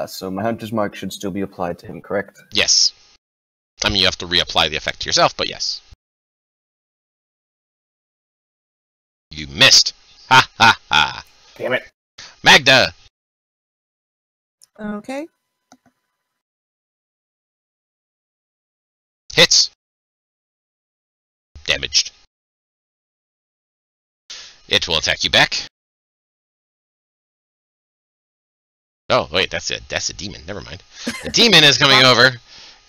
So my hunter's mark should still be applied to him, correct? Yes. I mean, you have to reapply the effect to yourself, but yes. You missed. Ha ha ha. Damn it. Magda. Okay. Hits. Damaged. It will attack you back. Oh, wait, that's it. That's a demon. Never mind. The demon is coming over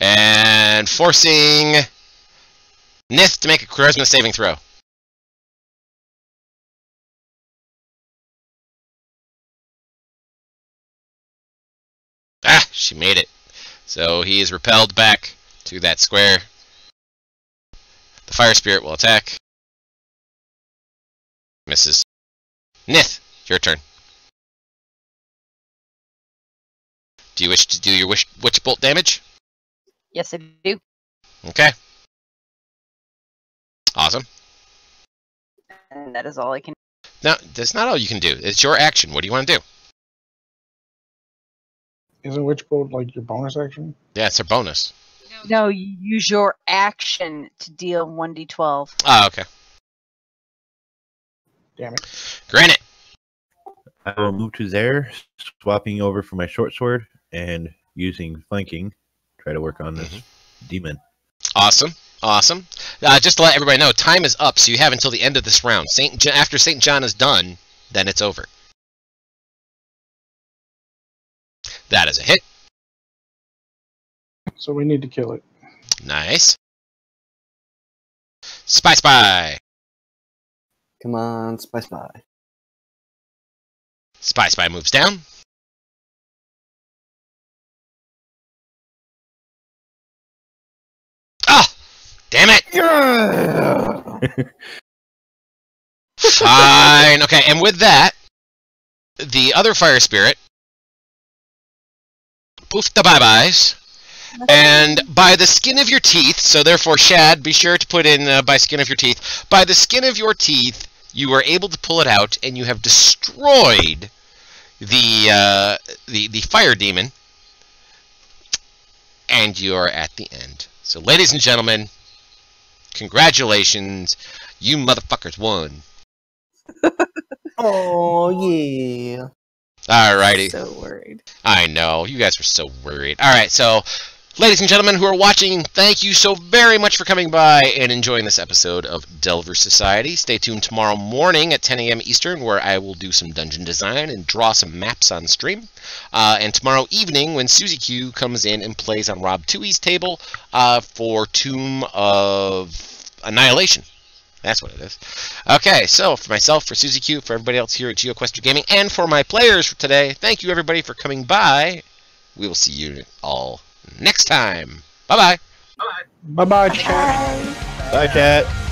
and forcing Nith to make a charisma saving throw. Ah, she made it. So he is repelled back to that square. The fire spirit will attack. Misses. Nith, your turn. Do you wish to do your witch bolt damage? Yes, I do. Okay. Awesome. And that is all I can. No, that's not all you can do. It's your action. What do you want to do? Isn't Witch Bolt like your bonus action? Yeah, it's a bonus. No, you use your action to deal 1d12. Oh, okay. Damn it. Granite. I will move to there, swapping over for my short sword and using flanking. Try to work on this demon. Awesome. Awesome. Just to let everybody know, time is up, so you have until the end of this round. After St. John is done, then it's over. That is a hit. So we need to kill it. Nice. Spy Spy. Come on, Spy Spy. Spy Spy moves down. Ah! Damn it! Yeah! Fine. Okay, and with that, the other fire spirit poof the bye-byes. And by the skin of your teeth, so therefore, Shad, be sure to put in by skin of your teeth. By the skin of your teeth, you are able to pull it out, and you have destroyed the fire demon. And you are at the end. So, ladies and gentlemen, congratulations. You motherfuckers won. Oh, yeah. Alrighty. So worried. I know. You guys were so worried. Alright, so, ladies and gentlemen who are watching, thank you so very much for coming by and enjoying this episode of Delver Society. Stay tuned tomorrow morning at 10 a.m. Eastern, where I will do some dungeon design and draw some maps on stream. And tomorrow evening, when Susie Q comes in and plays on Rob Tui's table for Tomb of Annihilation. That's what it is. Okay, so for myself, for Susie Q, for everybody else here at GeoQuester Gaming, and for my players for today, thank you everybody for coming by. We will see you all next time. Bye-bye. Bye-bye, chat. Bye, chat.